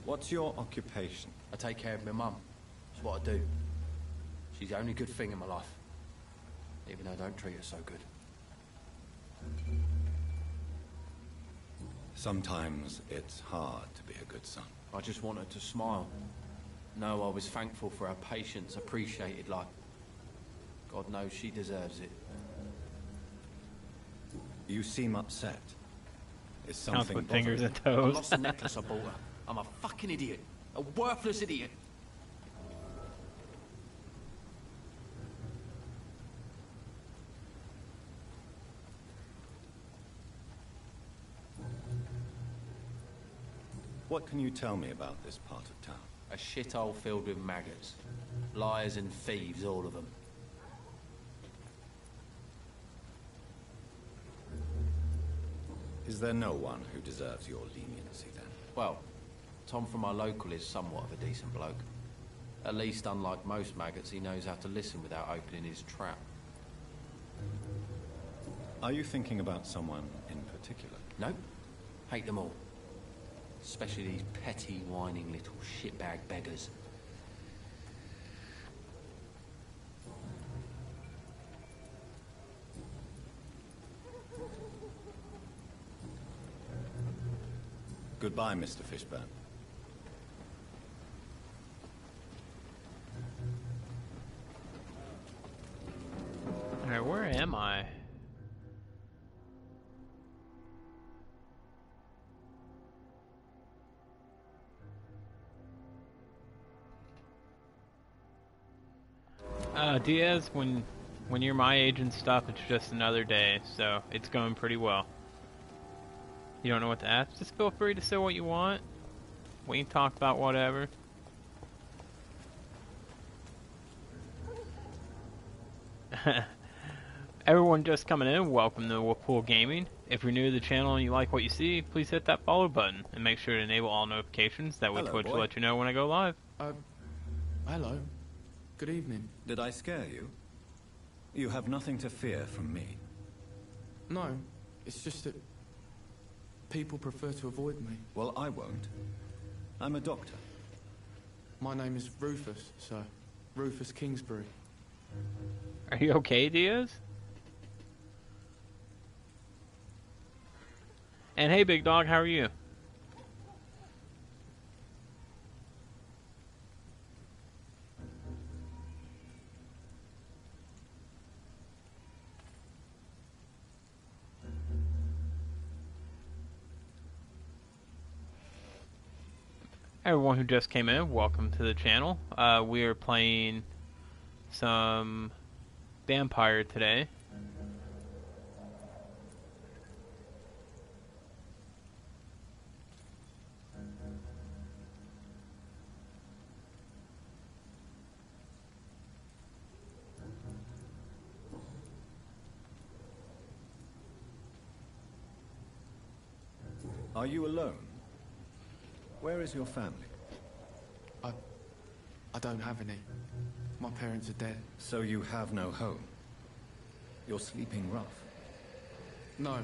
What's your occupation? I take care of my mum. That's what I do. She's the only good thing in my life. Even though I don't treat her so good. Sometimes it's hard to be a good son. I just want her to smile. Know I was thankful for her patience, appreciated like... God knows she deserves it. You seem upset. Is Counts something with fingers and I toes. lost the necklace I bought her. I'm a fucking idiot. A worthless idiot. What can you tell me about this part of town? A shithole filled with maggots. Liars and thieves, all of them. Is there no one who deserves your leniency, then? Well, Tom from our local is somewhat of a decent bloke. At least, unlike most maggots, he knows how to listen without opening his trap. Are you thinking about someone in particular? Nope. Hate them all. Especially these petty, whining little shitbag beggars. Goodbye, Mr. Fishburne. Alright, where am I? Diaz, when you're my age and stuff, it's just another day, so it's going pretty well. You don't know what to ask? Just feel free to say what you want. We can talk about whatever. Everyone just coming in, welcome to Whirlpool Gaming. If you're new to the channel and you like what you see, please hit that follow button and make sure to enable all notifications. That way Hello, Twitch will boy. let you know when I go live. Hello. Good evening. Did I scare you? You have nothing to fear from me. No, it's just that people prefer to avoid me. Well, I won't. I'm a doctor. My name is Rufus, sir. Rufus Kingsbury. Are you okay, Diaz? And hey, Big Dog, how are you? Everyone who just came in, welcome to the channel. We are playing some Vampire today. Are you alone? Where is your family? I don't have any. My parents are dead. So you have no home? You're sleeping rough? No.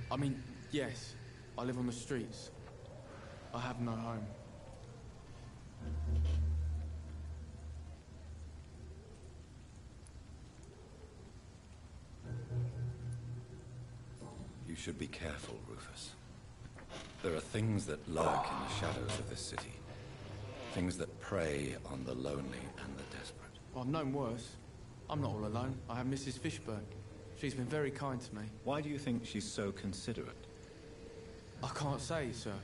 I mean, yes. I live on the streets. I have no home. You should be careful, Rufus. There are things that lurk in the shadows of this city. Things that prey on the lonely and the desperate. Well, I've known worse. I'm not all alone. I have Mrs. Fishburne. She's been very kind to me. Why do you think she's so considerate? I can't say, sir.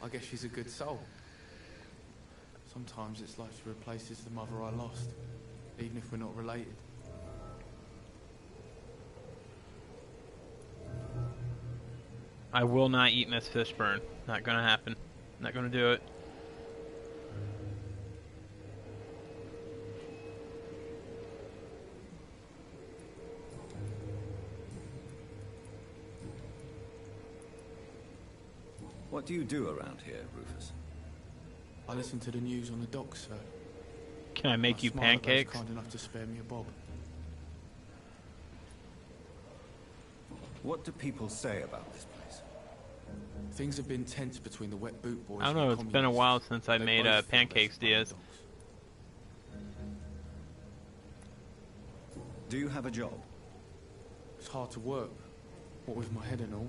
I guess she's a good soul. Sometimes it's like she replaces the mother I lost, even if we're not related. I will not eat Miss Fishburne. Not gonna happen. Not gonna do it. What do you do around here, Rufus? I listen to the news on the docks, sir. Can I make you pancakes? Kind enough to spare me a bob. What do people say about this place? Things have been tense between the Wet Boot Boys. I don't know, it's been a while since I made pancakes, Diaz. Do you have a job? It's hard to work, what with my head and all.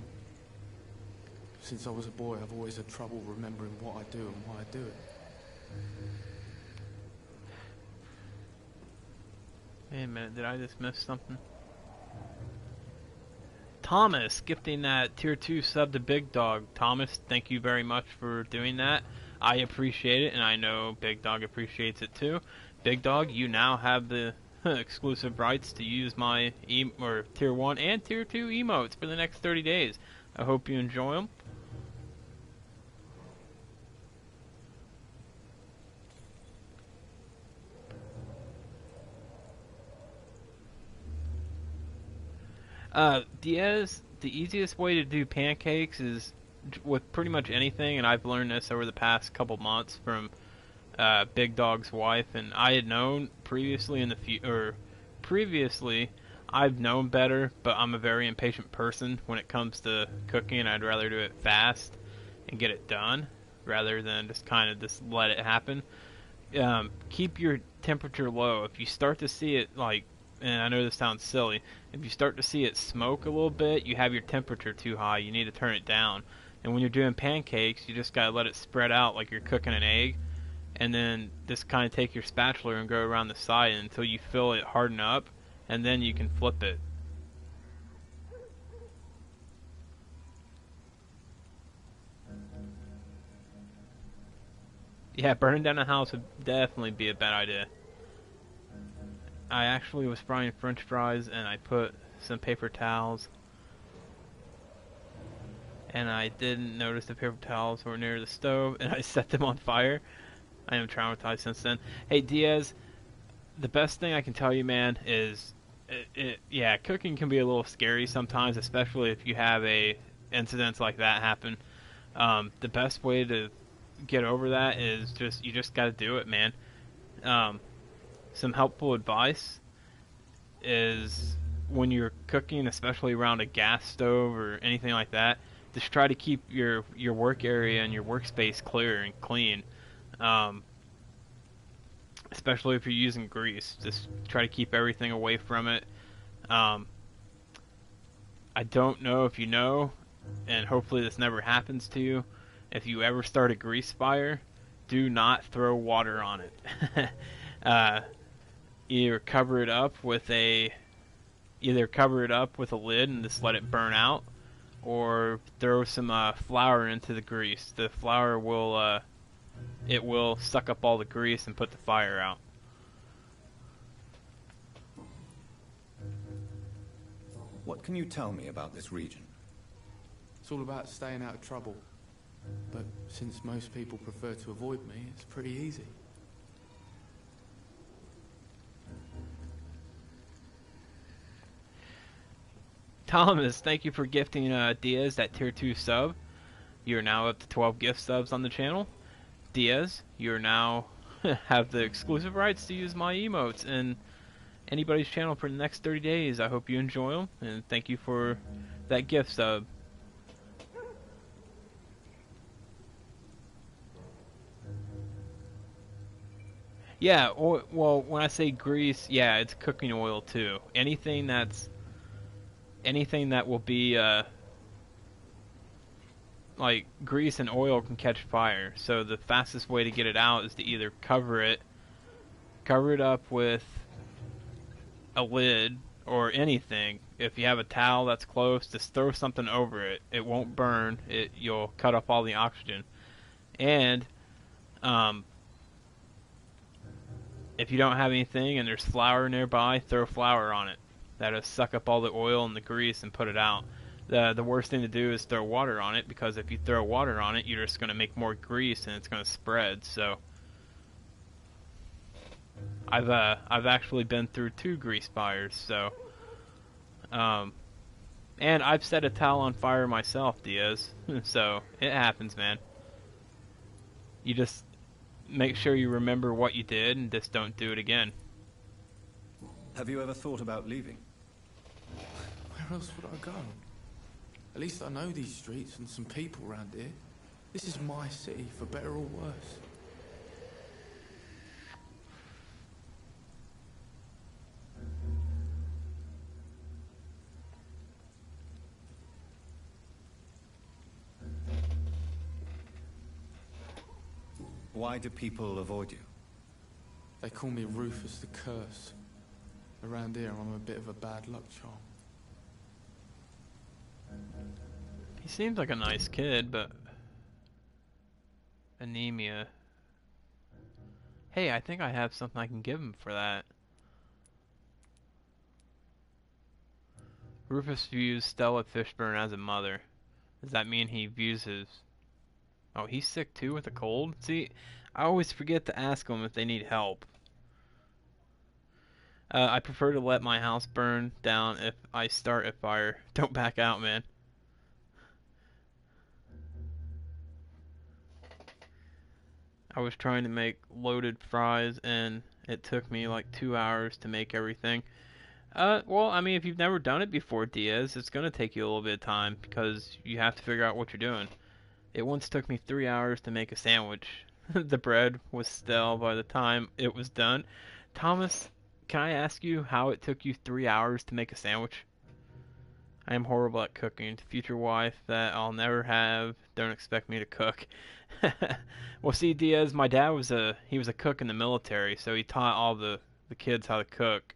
Since I was a boy, I've always had trouble remembering what I do and why I do it. Wait a minute, did I just miss something? Thomas, gifting that tier 2 sub to Big Dog. Thomas, thank you very much for doing that. I appreciate it, and I know Big Dog appreciates it too. Big Dog, you now have the exclusive rights to use my tier 1 and tier 2 emotes for the next 30 days. I hope you enjoy them. Diaz, the easiest way to do pancakes is with pretty much anything, and I've learned this over the past couple months from Big Dog's wife, and I had known previously I've known better, but I'm a very impatient person when it comes to cooking. I'd rather do it fast and get it done rather than just kind of just let it happen. Keep your temperature low. If you start to see it and I know this sounds silly, if you start to see it smoke a little bit, you have your temperature too high. You need to turn it down. And when you're doing pancakes, you just gotta let it spread out like you're cooking an egg, and then just kind of take your spatula and go around the side until you feel it harden up, and then you can flip it. Yeah, burning down a house would definitely be a bad idea. I actually was frying French fries and I put some paper towels, and I didn't notice the paper towels were near the stove, and I set them on fire. I am traumatized since then. Hey Diaz, the best thing I can tell you, man, is yeah, cooking can be a little scary sometimes, especially if you have incidents like that happen. The best way to get over that is you just gotta do it, man. Some helpful advice is when you're cooking, especially around a gas stove or anything like that, just try to keep your work area and your workspace clear and clean. especially if you're using grease. Just try to keep everything away from it. I don't know if you know, and hopefully this never happens to you, if you ever start a grease fire, do not throw water on it. Either cover it up with a lid and just let it burn out, or throw some flour into the grease. The flour will it will suck up all the grease and put the fire out. What can you tell me about this region? It's all about staying out of trouble. But since most people prefer to avoid me, it's pretty easy. Thomas, thank you for gifting Diaz that tier 2 sub. You're now up to 12 gift subs on the channel. Diaz, you're now have the exclusive rights to use my emotes in anybody's channel for the next 30 days. I hope you enjoy them, and thank you for that gift sub. Yeah, well, when I say grease, yeah, it's cooking oil too. Anything that will be like grease and oil can catch fire. So the fastest way to get it out is to either cover it up with a lid or anything. If you have a towel that's close, just throw something over it. It won't burn. You'll cut off all the oxygen. And if you don't have anything and there's flour nearby, throw flour on it. That'll suck up all the oil and the grease and put it out. The worst thing to do is throw water on it, because if you throw water on it, you're just going to make more grease and it's going to spread. So I've actually been through 2 grease fires. So and I've set a towel on fire myself, Diaz. So it happens, man. You just make sure you remember what you did and just don't do it again. Have you ever thought about leaving? Where else would I go? At least I know these streets and some people around here. This is my city, for better or worse. Why do people avoid you? They call me Rufus the Curse. Around here, I'm a bit of a bad luck charm. He seems like a nice kid, but anemia. Hey, I think I have something I can give him for that. Rufus views Stella Fishburne as a mother. Does that mean he views his... Oh, he's sick too with a cold? See, I always forget to ask them if they need help. I prefer to let my house burn down if I start a fire. Don't back out, man. I was trying to make loaded fries and it took me like 2 hours to make everything. Well, I mean, if you've never done it before, Diaz, it's going to take you a little bit of time because you have to figure out what you're doing. It once took me 3 hours to make a sandwich. The bread was stale by the time it was done. Thomas, can I ask you how it took you 3 hours to make a sandwich? I am horrible at cooking. Future wife that I'll never have. Don't expect me to cook. Well, see, Diaz, my dad was a cook in the military, so he taught all the kids how to cook.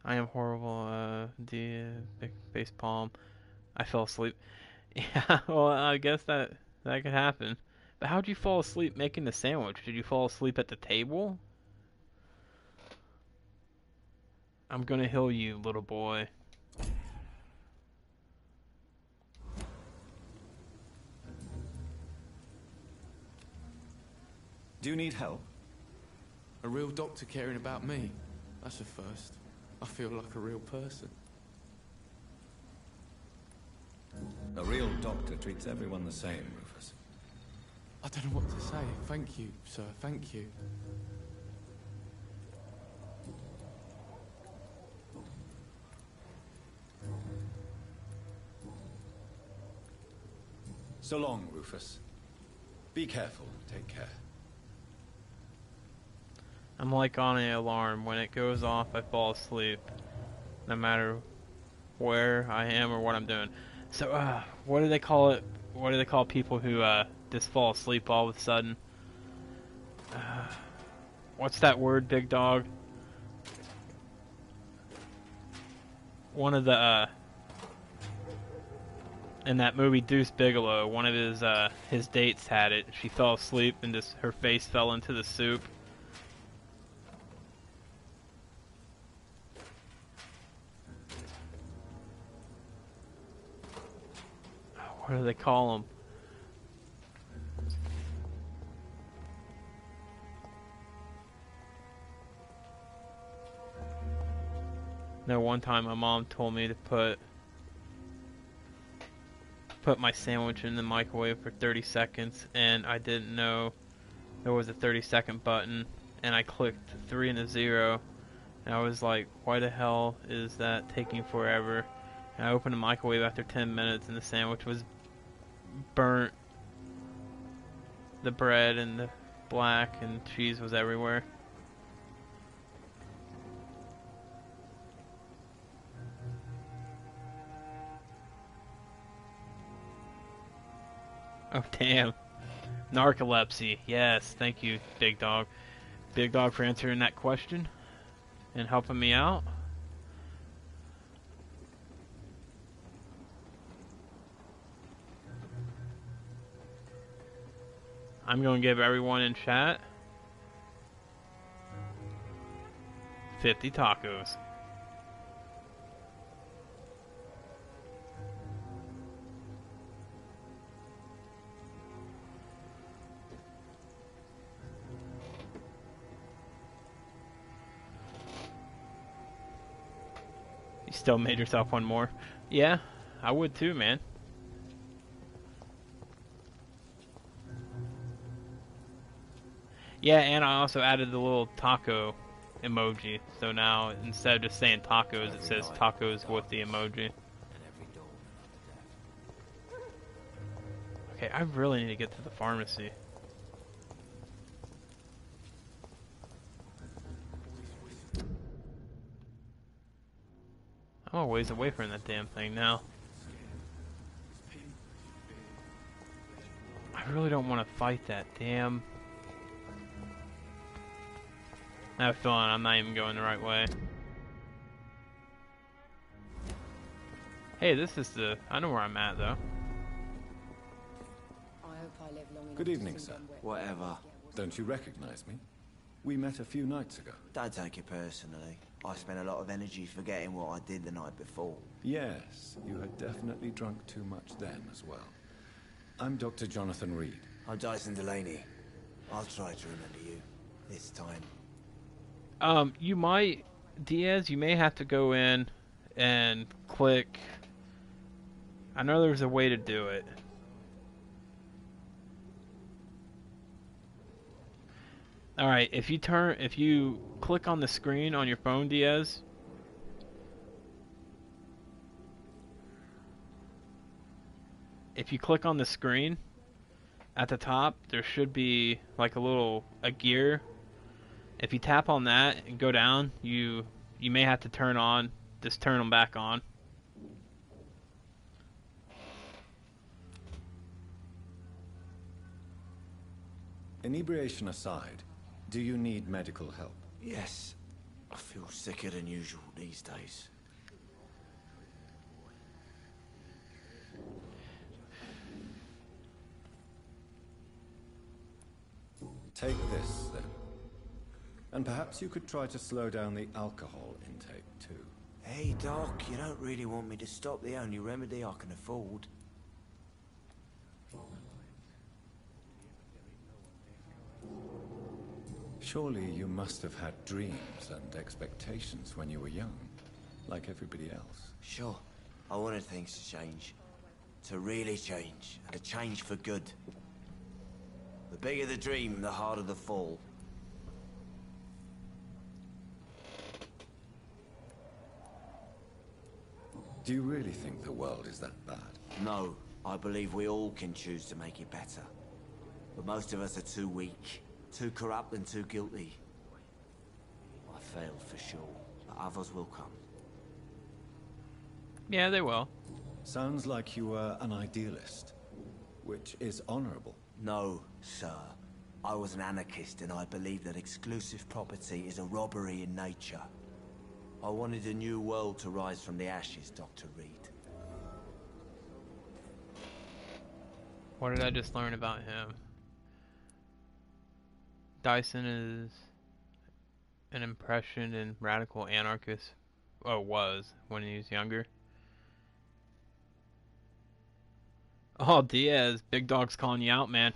I am horrible. Face palm. I fell asleep. Yeah, well, I guess that could happen. But how'd you fall asleep making the sandwich? Did you fall asleep at the table? I'm gonna heal you, little boy. Do you need help? A real doctor caring about me. That's a first. I feel like a real person. A real doctor treats everyone the same, Rufus. I don't know what to say. Thank you, sir. Thank you. So long, Rufus. Be careful. Take care. I'm like on an alarm. When it goes off, I fall asleep. No matter where I am or what I'm doing. So, what do they call it? What do they call people who, just fall asleep all of a sudden? What's that word, Big Dog? One of the, in that movie Deuce Bigalow, one of his dates had it. She fell asleep and just her face fell into the soup. What do they call them? No, one time my mom told me to put my sandwich in the microwave for 30 seconds, and I didn't know there was a 30-second button, and I clicked 3 and a 0, and I was like, why the hell is that taking forever? And I opened the microwave after 10 minutes, and the sandwich was burnt. The bread and the black and cheese was everywhere. Oh, damn. Narcolepsy. Yes, thank you, Big Dog. Big Dog for answering that question and helping me out. I'm going to give everyone in chat 50 tacos. You still made yourself one more? Yeah, I would too, man. Yeah, and I also added the little taco emoji. So now, instead of just saying tacos, it says tacos with the emoji. Okay, I really need to get to the pharmacy. I'm a ways away from that damn thing now. I really don't want to fight that damn... I have a feeling I'm not even going the right way. Hey, this is the... I know where I'm at, though. Good evening, sir. Whatever. Don't you recognize me? We met a few nights ago. Don't take it personally. I spent a lot of energy forgetting what I did the night before. Yes, you had definitely drunk too much then as well. I'm Dr. Jonathan Reed. I'm Dyson Delaney. I'll try to remember you. This time. You might... Diaz, you may have to go in and click... I know there's a way to do it. Alright, if you click on the screen on your phone, Diaz. If you click on the screen, at the top, there should be like a gear. If you tap on that and go down, you may have to turn them back on. Inebriation aside, do you need medical help? Yes. I feel sicker than usual these days. Take this, then. And perhaps you could try to slow down the alcohol intake, too. Hey, Doc, you don't really want me to stop the only remedy I can afford. Surely you must have had dreams and expectations when you were young, like everybody else. Sure. I wanted things to change. To really change. And to change for good. The bigger the dream, the harder the fall. Do you really think the world is that bad? No. I believe we all can choose to make it better. But most of us are too weak, too corrupt and too guilty. I failed for sure, but others will come. Yeah, they will. Sounds like you were an idealist, which is honorable. No, sir. I was an anarchist and I believed that exclusive property is a robbery in nature. I wanted a new world to rise from the ashes, Dr. Reed. What did I just learn about him? Dyson is an impression and radical anarchist. Oh, was when he was younger. Oh, Diaz, Big Dog's calling you out, man.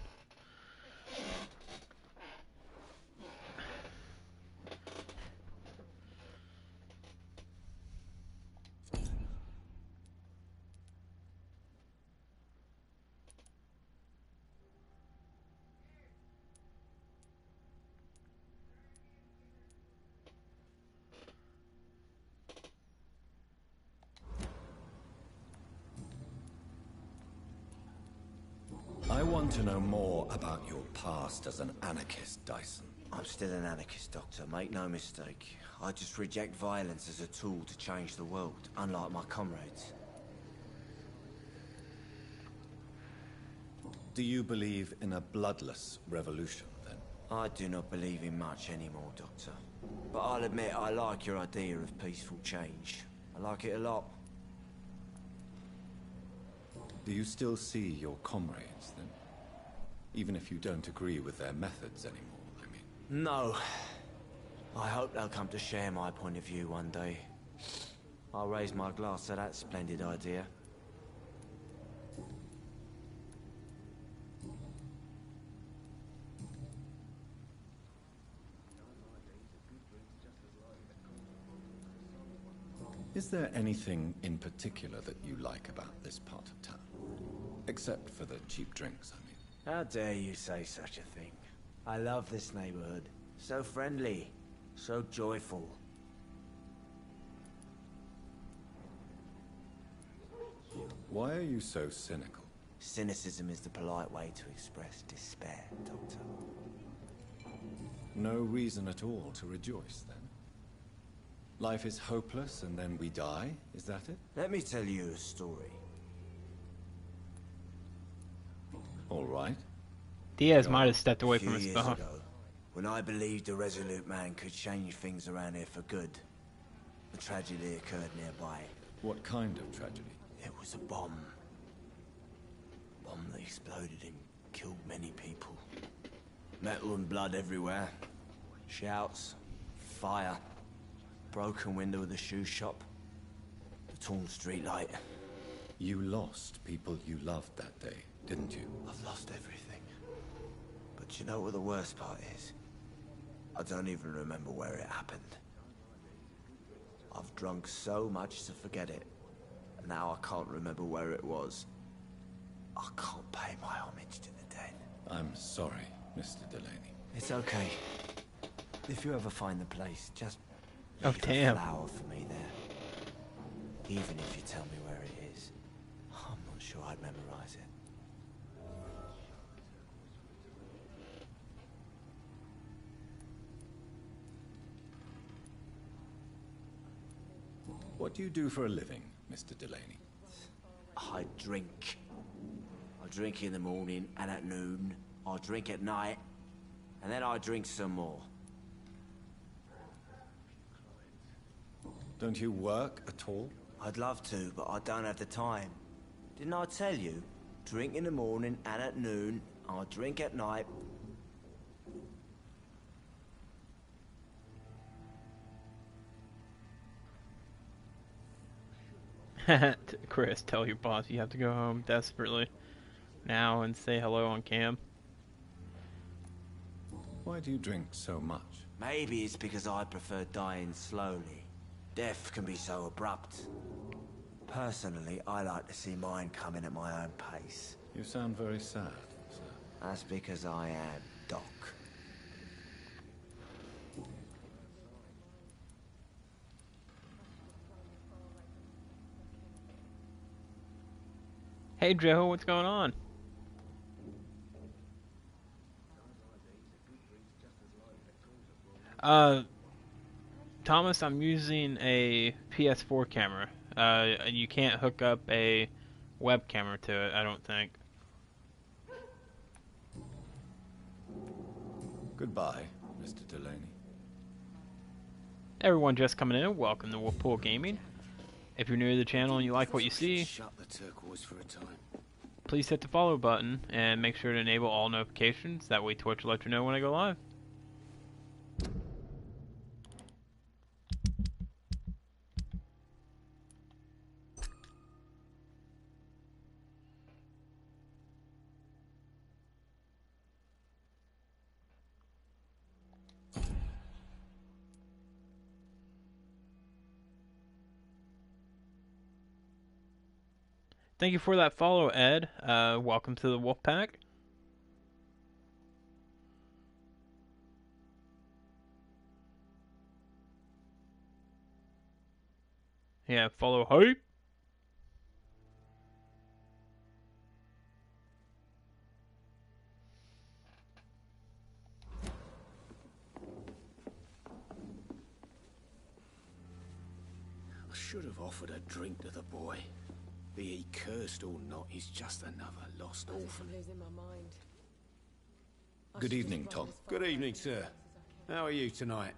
I want to know more about your past as an anarchist, Dyson. I'm still an anarchist, Doctor. Make no mistake. I just reject violence as a tool to change the world, unlike my comrades. Do you believe in a bloodless revolution, then? I do not believe in much anymore, Doctor. But I'll admit I like your idea of peaceful change. I like it a lot. Do you still see your comrades, then? Even if you don't agree with their methods anymore, I mean. No. I hope they'll come to share my point of view one day. I'll raise my glass to that splendid idea. Is there anything in particular that you like about this part of town? Except for the cheap drinks, I mean. How dare you say such a thing? I love this neighborhood. So friendly. So joyful. Why are you so cynical? Cynicism is the polite way to express despair, Doctor. No reason at all to rejoice, then? Life is hopeless and then we die, is that it? Let me tell you a story. All right. Diaz might have stepped away A few from his years phone. ago, when I believed a resolute man could change things around here for good, a tragedy occurred nearby. What kind of tragedy? It was a bomb. Bomb that exploded and killed many people. Metal and blood everywhere. Shouts, fire. Broken window of the shoe shop. The torn street light. You lost people you loved that day, didn't you? I've lost everything. But you know what the worst part is? I don't even remember where it happened. I've drunk so much to forget it. And now I can't remember where it was. I can't pay my homage to the dead. I'm sorry, Mr. Delaney. It's okay. If you ever find the place, just Oh, leave damn. a flower for me there. Even if you tell me where it is, I'm not sure I'd memorize it. What do you do for a living, Mr. Delaney? I drink. I drink in the morning and at noon. I drink at night. And then I drink some more. Don't you work at all? I'd love to, but I don't have the time. Didn't I tell you? Drink in the morning and at noon. I drink at night. Chris, tell your boss you have to go home desperately now and say hello on cam. Why do you drink so much? Maybe it's because I prefer dying slowly. Death can be so abrupt. Personally, I like to see mine coming at my own pace. You sound very sad, sir. That's because I am Doc. Hey Joe, what's going on? Thomas, I'm using a PS4 camera. You can't hook up a web camera to it, I don't think. Goodbye, Mr. Delaney. Everyone just coming in, welcome to Wolfpool Gaming. If you're new to the channel and you like what you see, Shut the turquoise for a time. please hit the follow button and make sure to enable all notifications. That way Twitch will let you know when I go live. Thank you for that follow, Ed. Welcome to the Wolfpack. Yeah, follow hype. I should have offered a drink to the boy. Be he cursed or not, he's just another lost orphan. I'm losing my mind. Good evening, Tom. Good evening, sir. How are you tonight?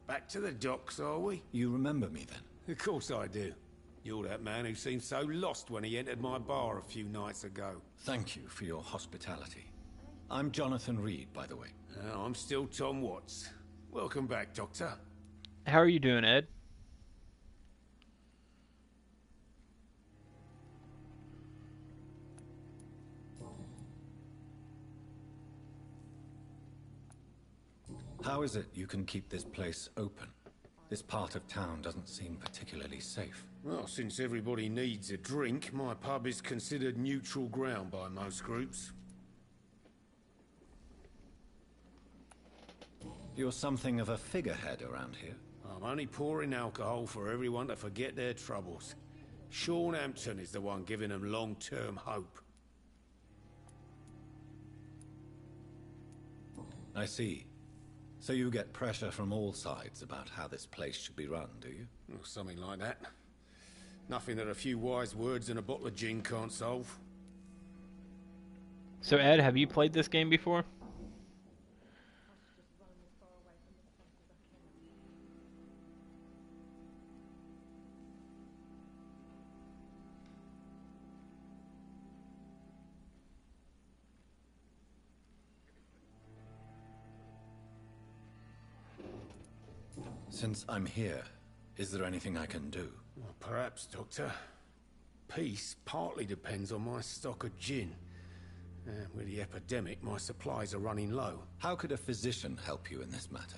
Back to the docks, are we? You remember me then? Of course I do. You're that man who seemed so lost when he entered my bar a few nights ago. Thank you for your hospitality. I'm Jonathan Reed, by the way. I'm still Tom Watts. Welcome back, Doctor. How are you doing, Ed? How is it you can keep this place open? This part of town doesn't seem particularly safe. Well, since everybody needs a drink, my pub is considered neutral ground by most groups. You're something of a figurehead around here. I'm only pouring alcohol for everyone to forget their troubles. Sean Hampton is the one giving them long-term hope. I see. So you get pressure from all sides about how this place should be run, do you? Well, something like that. Nothing that a few wise words and a bottle of gin can't solve. So Ed, have you played this game before? Since I'm here, is there anything I can do? Well, perhaps, Doctor. Peace partly depends on my stock of gin. With the epidemic, my supplies are running low. How could a physician help you in this matter?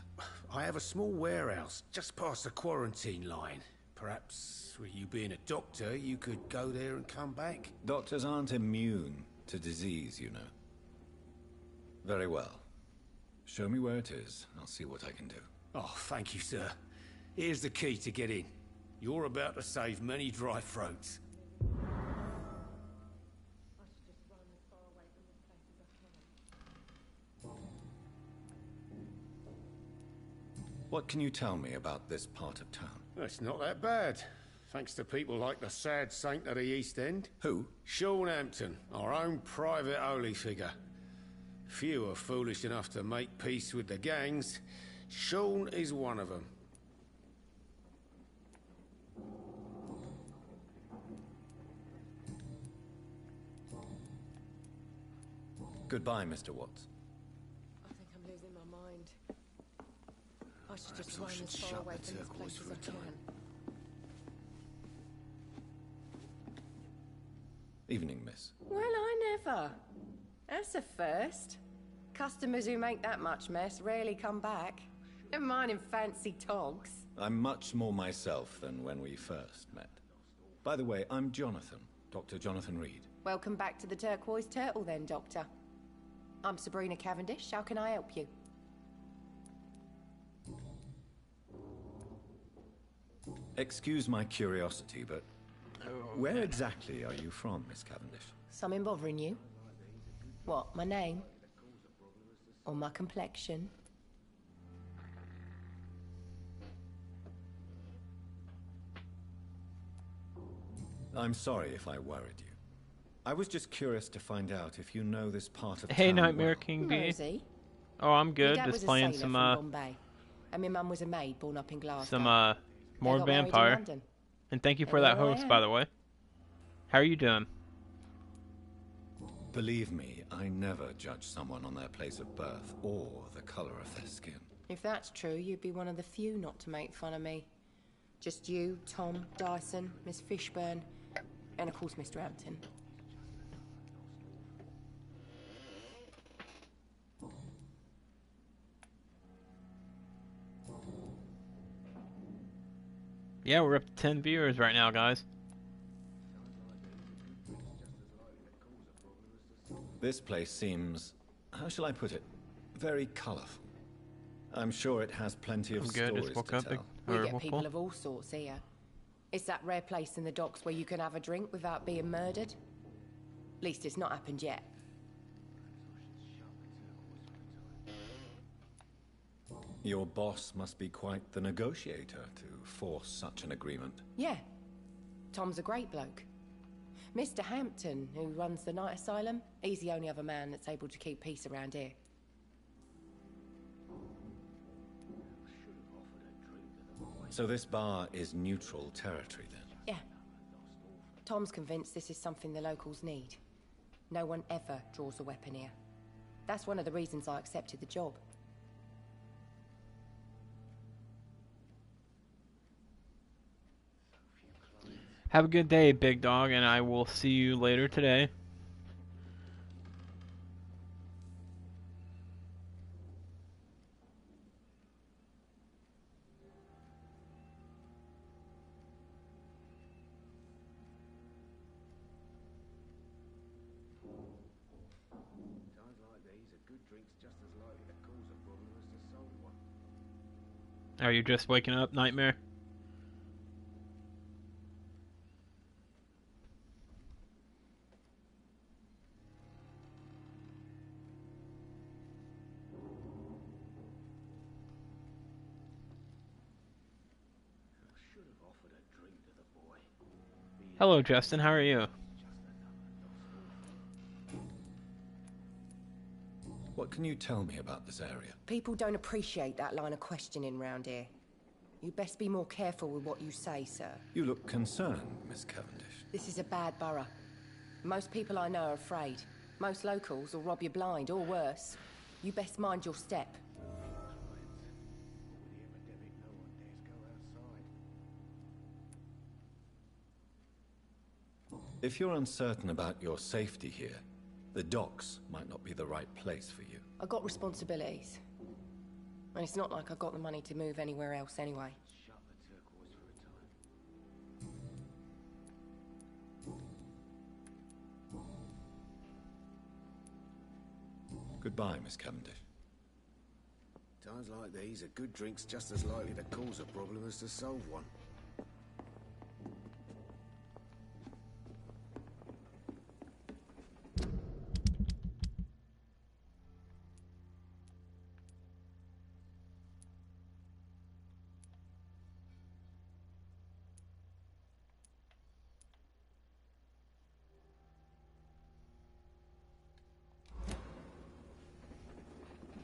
I have a small warehouse just past the quarantine line. Perhaps, with you being a doctor, you could go there and come back? Doctors aren't immune to disease, you know. Very well. Show me where it is. I'll see what I can do. Oh, thank you, sir. Here's the key to get in. You're about to save many dry throats. What can you tell me about this part of town? It's not that bad. Thanks to people like the sad saint of the East End. Who? Sean Hampton, our own private holy figure. Few are foolish enough to make peace with the gangs. Sean is one of them. Goodbye, Mr. Watts. I think I'm losing my mind. I should just Perhaps I run should as far shut away the from this turquoise place for as a I time. can. Evening, miss. Well, I never. That's a first. Customers who make that much mess rarely come back. Never mind in fancy togs. I'm much more myself than when we first met. By the way, I'm Jonathan, Dr. Jonathan Reed. Welcome back to the Turquoise Turtle then, Doctor. I'm Sabrina Cavendish. How can I help you? Excuse my curiosity, but where exactly are you from, Miss Cavendish? Something bothering you? What, my name? Or my complexion? I'm sorry if I worried you. I was just curious to find out if you know this part of Hey, town Nightmare well. King B. Knows he? Oh, I'm My good. dad Just was a playing sailor some from Bombay, and my mum was a maid born up in Glasgow. more got married in Vampire. London. And thank you for And that here I host, am. by the way. How are you doing? Believe me, I never judge someone on their place of birth or the color of their skin. If that's true, you'd be one of the few not to make fun of me. Just you, Tom, Dyson, Miss Fishburne, and of course Mr. Hampton. Yeah, we're up to 10 viewers right now, guys. This place seems, how shall I put it, very colorful. I'm sure it has plenty of I'm good. stories Just woke to up. tell. We get people of all sorts here. It's that rare place in the docks where you can have a drink without being murdered. At least it's not happened yet. Your boss must be quite the negotiator to force such an agreement. Yeah. Tom's a great bloke. Mr. Hampton, who runs the night asylum, he's the only other man that's able to keep peace around here. So this bar is neutral territory then? Yeah. Tom's convinced this is something the locals need. No one ever draws a weapon here. That's one of the reasons I accepted the job. Have a good day, big dog, and I will see you later today. Times like these, a good drink's just as likely to cause a problem as to solve one. Are you just waking up, Nightmare? Hello, Justin. How are you? What can you tell me about this area? People don't appreciate that line of questioning round here. You best be more careful with what you say, sir. You look concerned, Miss Cavendish. This is a bad borough. Most people I know are afraid. Most locals will rob you blind, or worse. You best mind your step. If you're uncertain about your safety here, the docks might not be the right place for you. I got responsibilities. And it's not like I got the money to move anywhere else anyway. Goodbye, Miss Cavendish. Times like these, a good drink's just as likely to cause a problem as to solve one.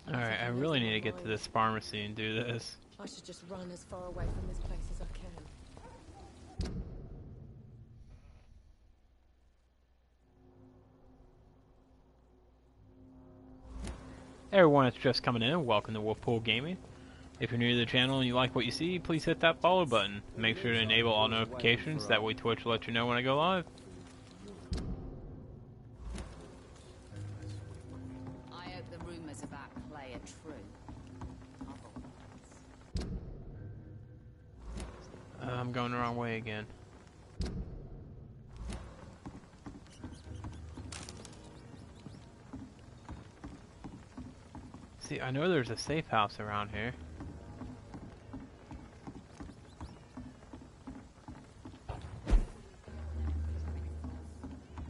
Alright, I really need to get to this pharmacy and do this. I should just run as far away from this place as I can. Hey everyone, it's just coming in. Welcome to Wolfpool Gaming. If you're new to the channel and you like what you see, please hit that follow button. Make sure to enable all notifications, that way Twitch will let you know when I go live. I hope the rumors about Clay are true. I'm going the wrong way again. See, I know there's a safe house around here.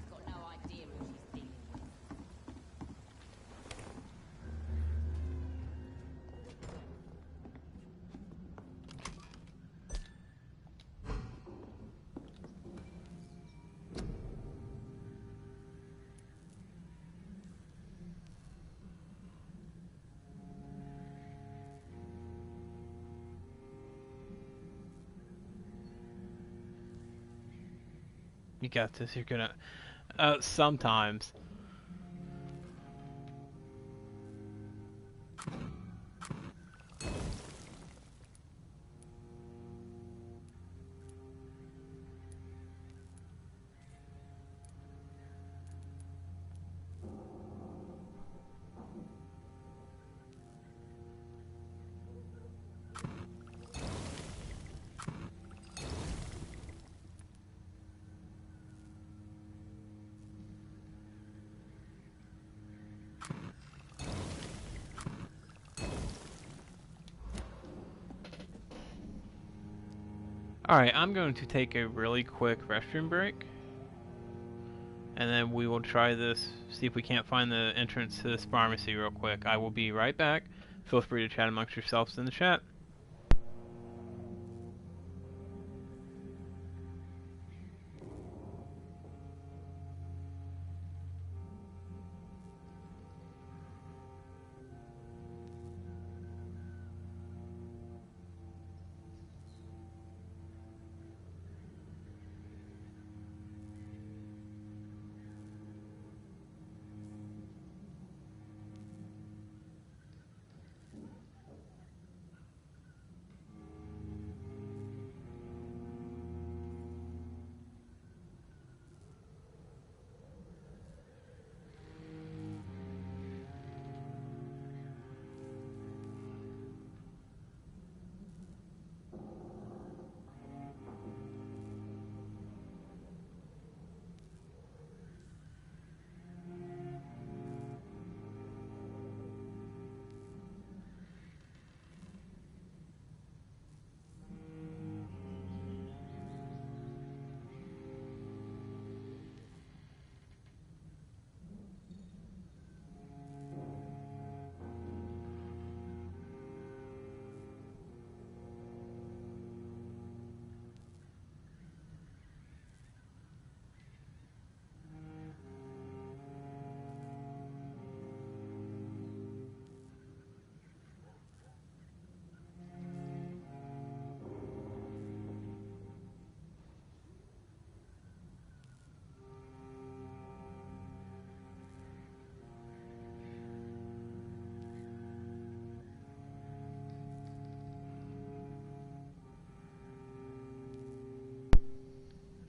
Got no idea who she's dealing with. You got this. You're gonna. Sometimes. Alright, I'm going to take a really quick restroom break. And then we will try this, see if we can't find the entrance to this pharmacy real quick. I will be right back. Feel free to chat amongst yourselves in the chat.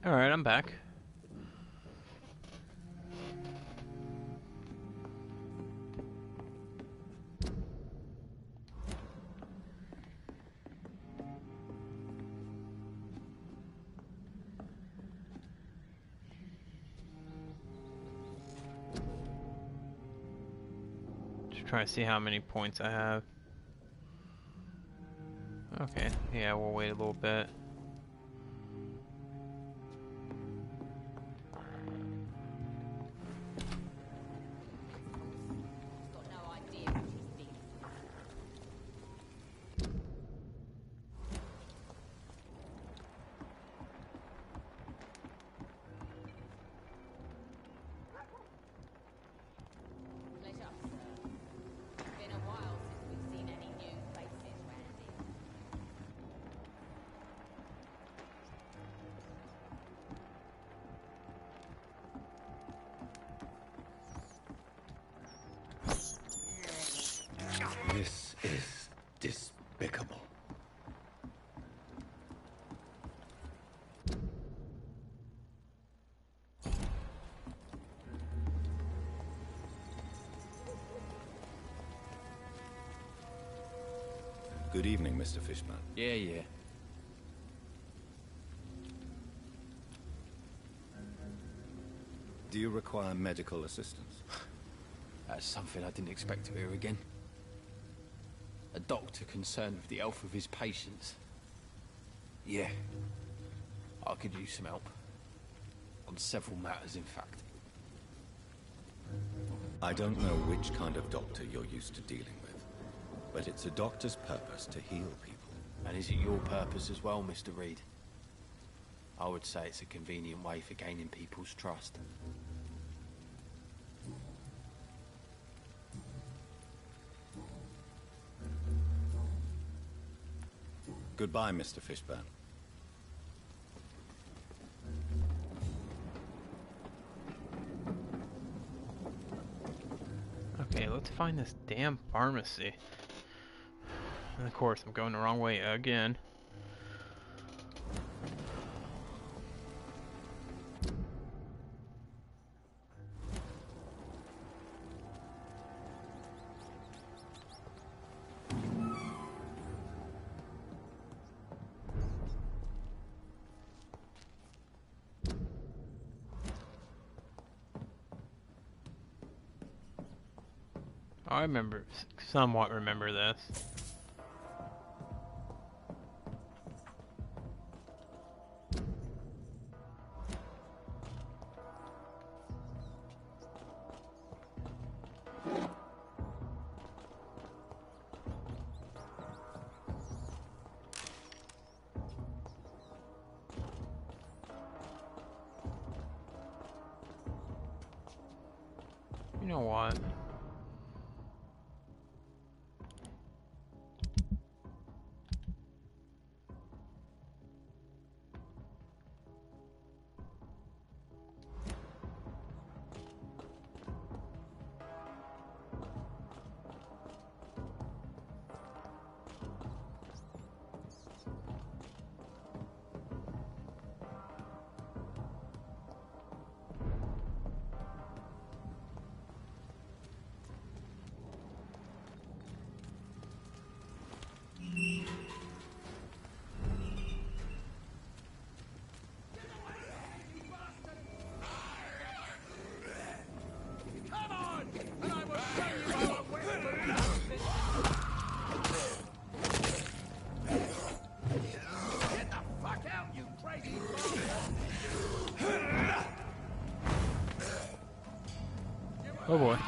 Alright, I'm back. Just trying to see how many points I have. Okay, yeah, we'll wait a little bit. This is despicable. Good evening, Mr. Fishman. Yeah. Do you require medical assistance? That's something I didn't expect to hear again. A doctor concerned with the health of his patients. Yeah. I could use some help. On several matters, in fact. I don't know which kind of doctor you're used to dealing with, but it's a doctor's purpose to heal people. And is it your purpose as well, Mr. Reed? I would say it's a convenient way for gaining people's trust. Goodbye, Mr. Fishburne. find this damn pharmacy? And of course, I'm going the wrong way again. I somewhat remember this. You know what? Oh boy.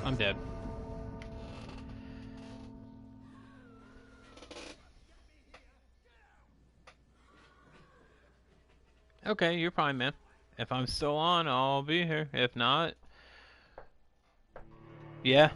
I'm dead. Okay, you're fine, man. If I'm still on, I'll be here. If not, yeah.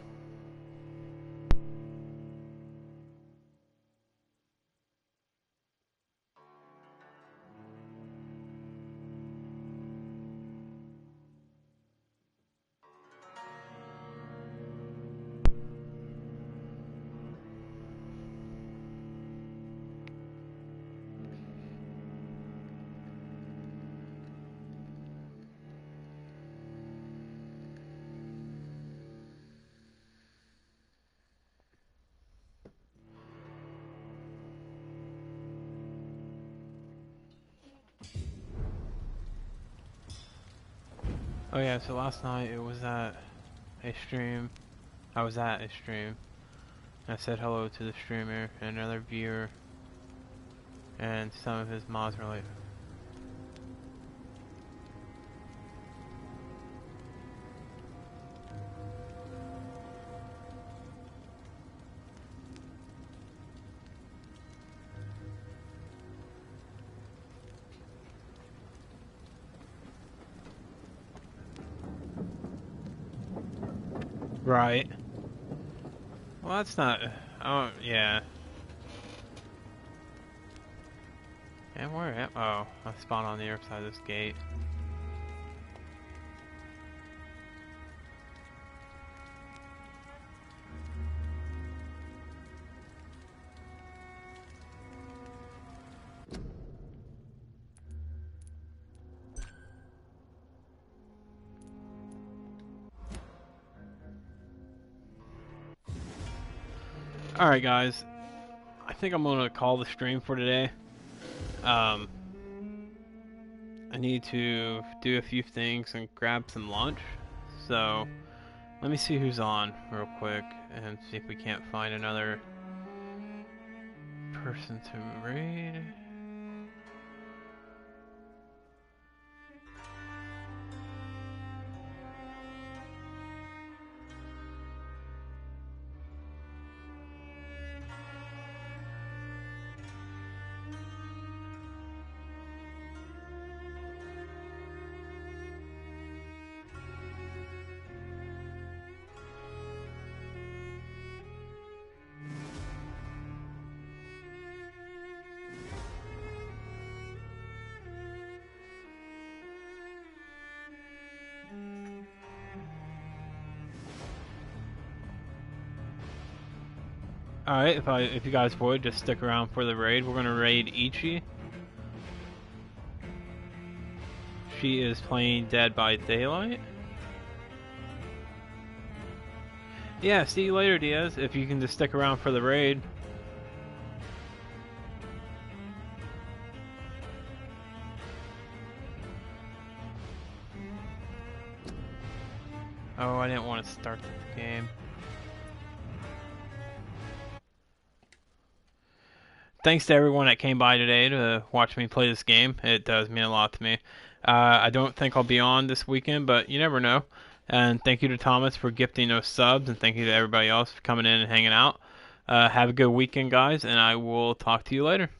Oh yeah, so last night it was at a stream. I was at a stream. I said hello to the streamer and another viewer, and some of his mods were like, right. Well, that's not. Oh, yeah. And where am? Oh, I spawned on the other side of this gate. Alright guys, I think I'm gonna call the stream for today. I need to do a few things and grab some lunch, so let me see who's on real quick and see if we can't find another person to raid. Alright, if you guys would, just stick around for the raid. We're gonna raid Ichi. She is playing Dead by Daylight. Yeah, see you later, Diaz, if you can just stick around for the raid. Oh, I didn't want to start the game. Thanks to everyone that came by today to watch me play this game. It does mean a lot to me. I don't think I'll be on this weekend, but you never know. And thank you to Thomas for gifting those subs, and thank you to everybody else for coming in and hanging out. Have a good weekend, guys, and I will talk to you later.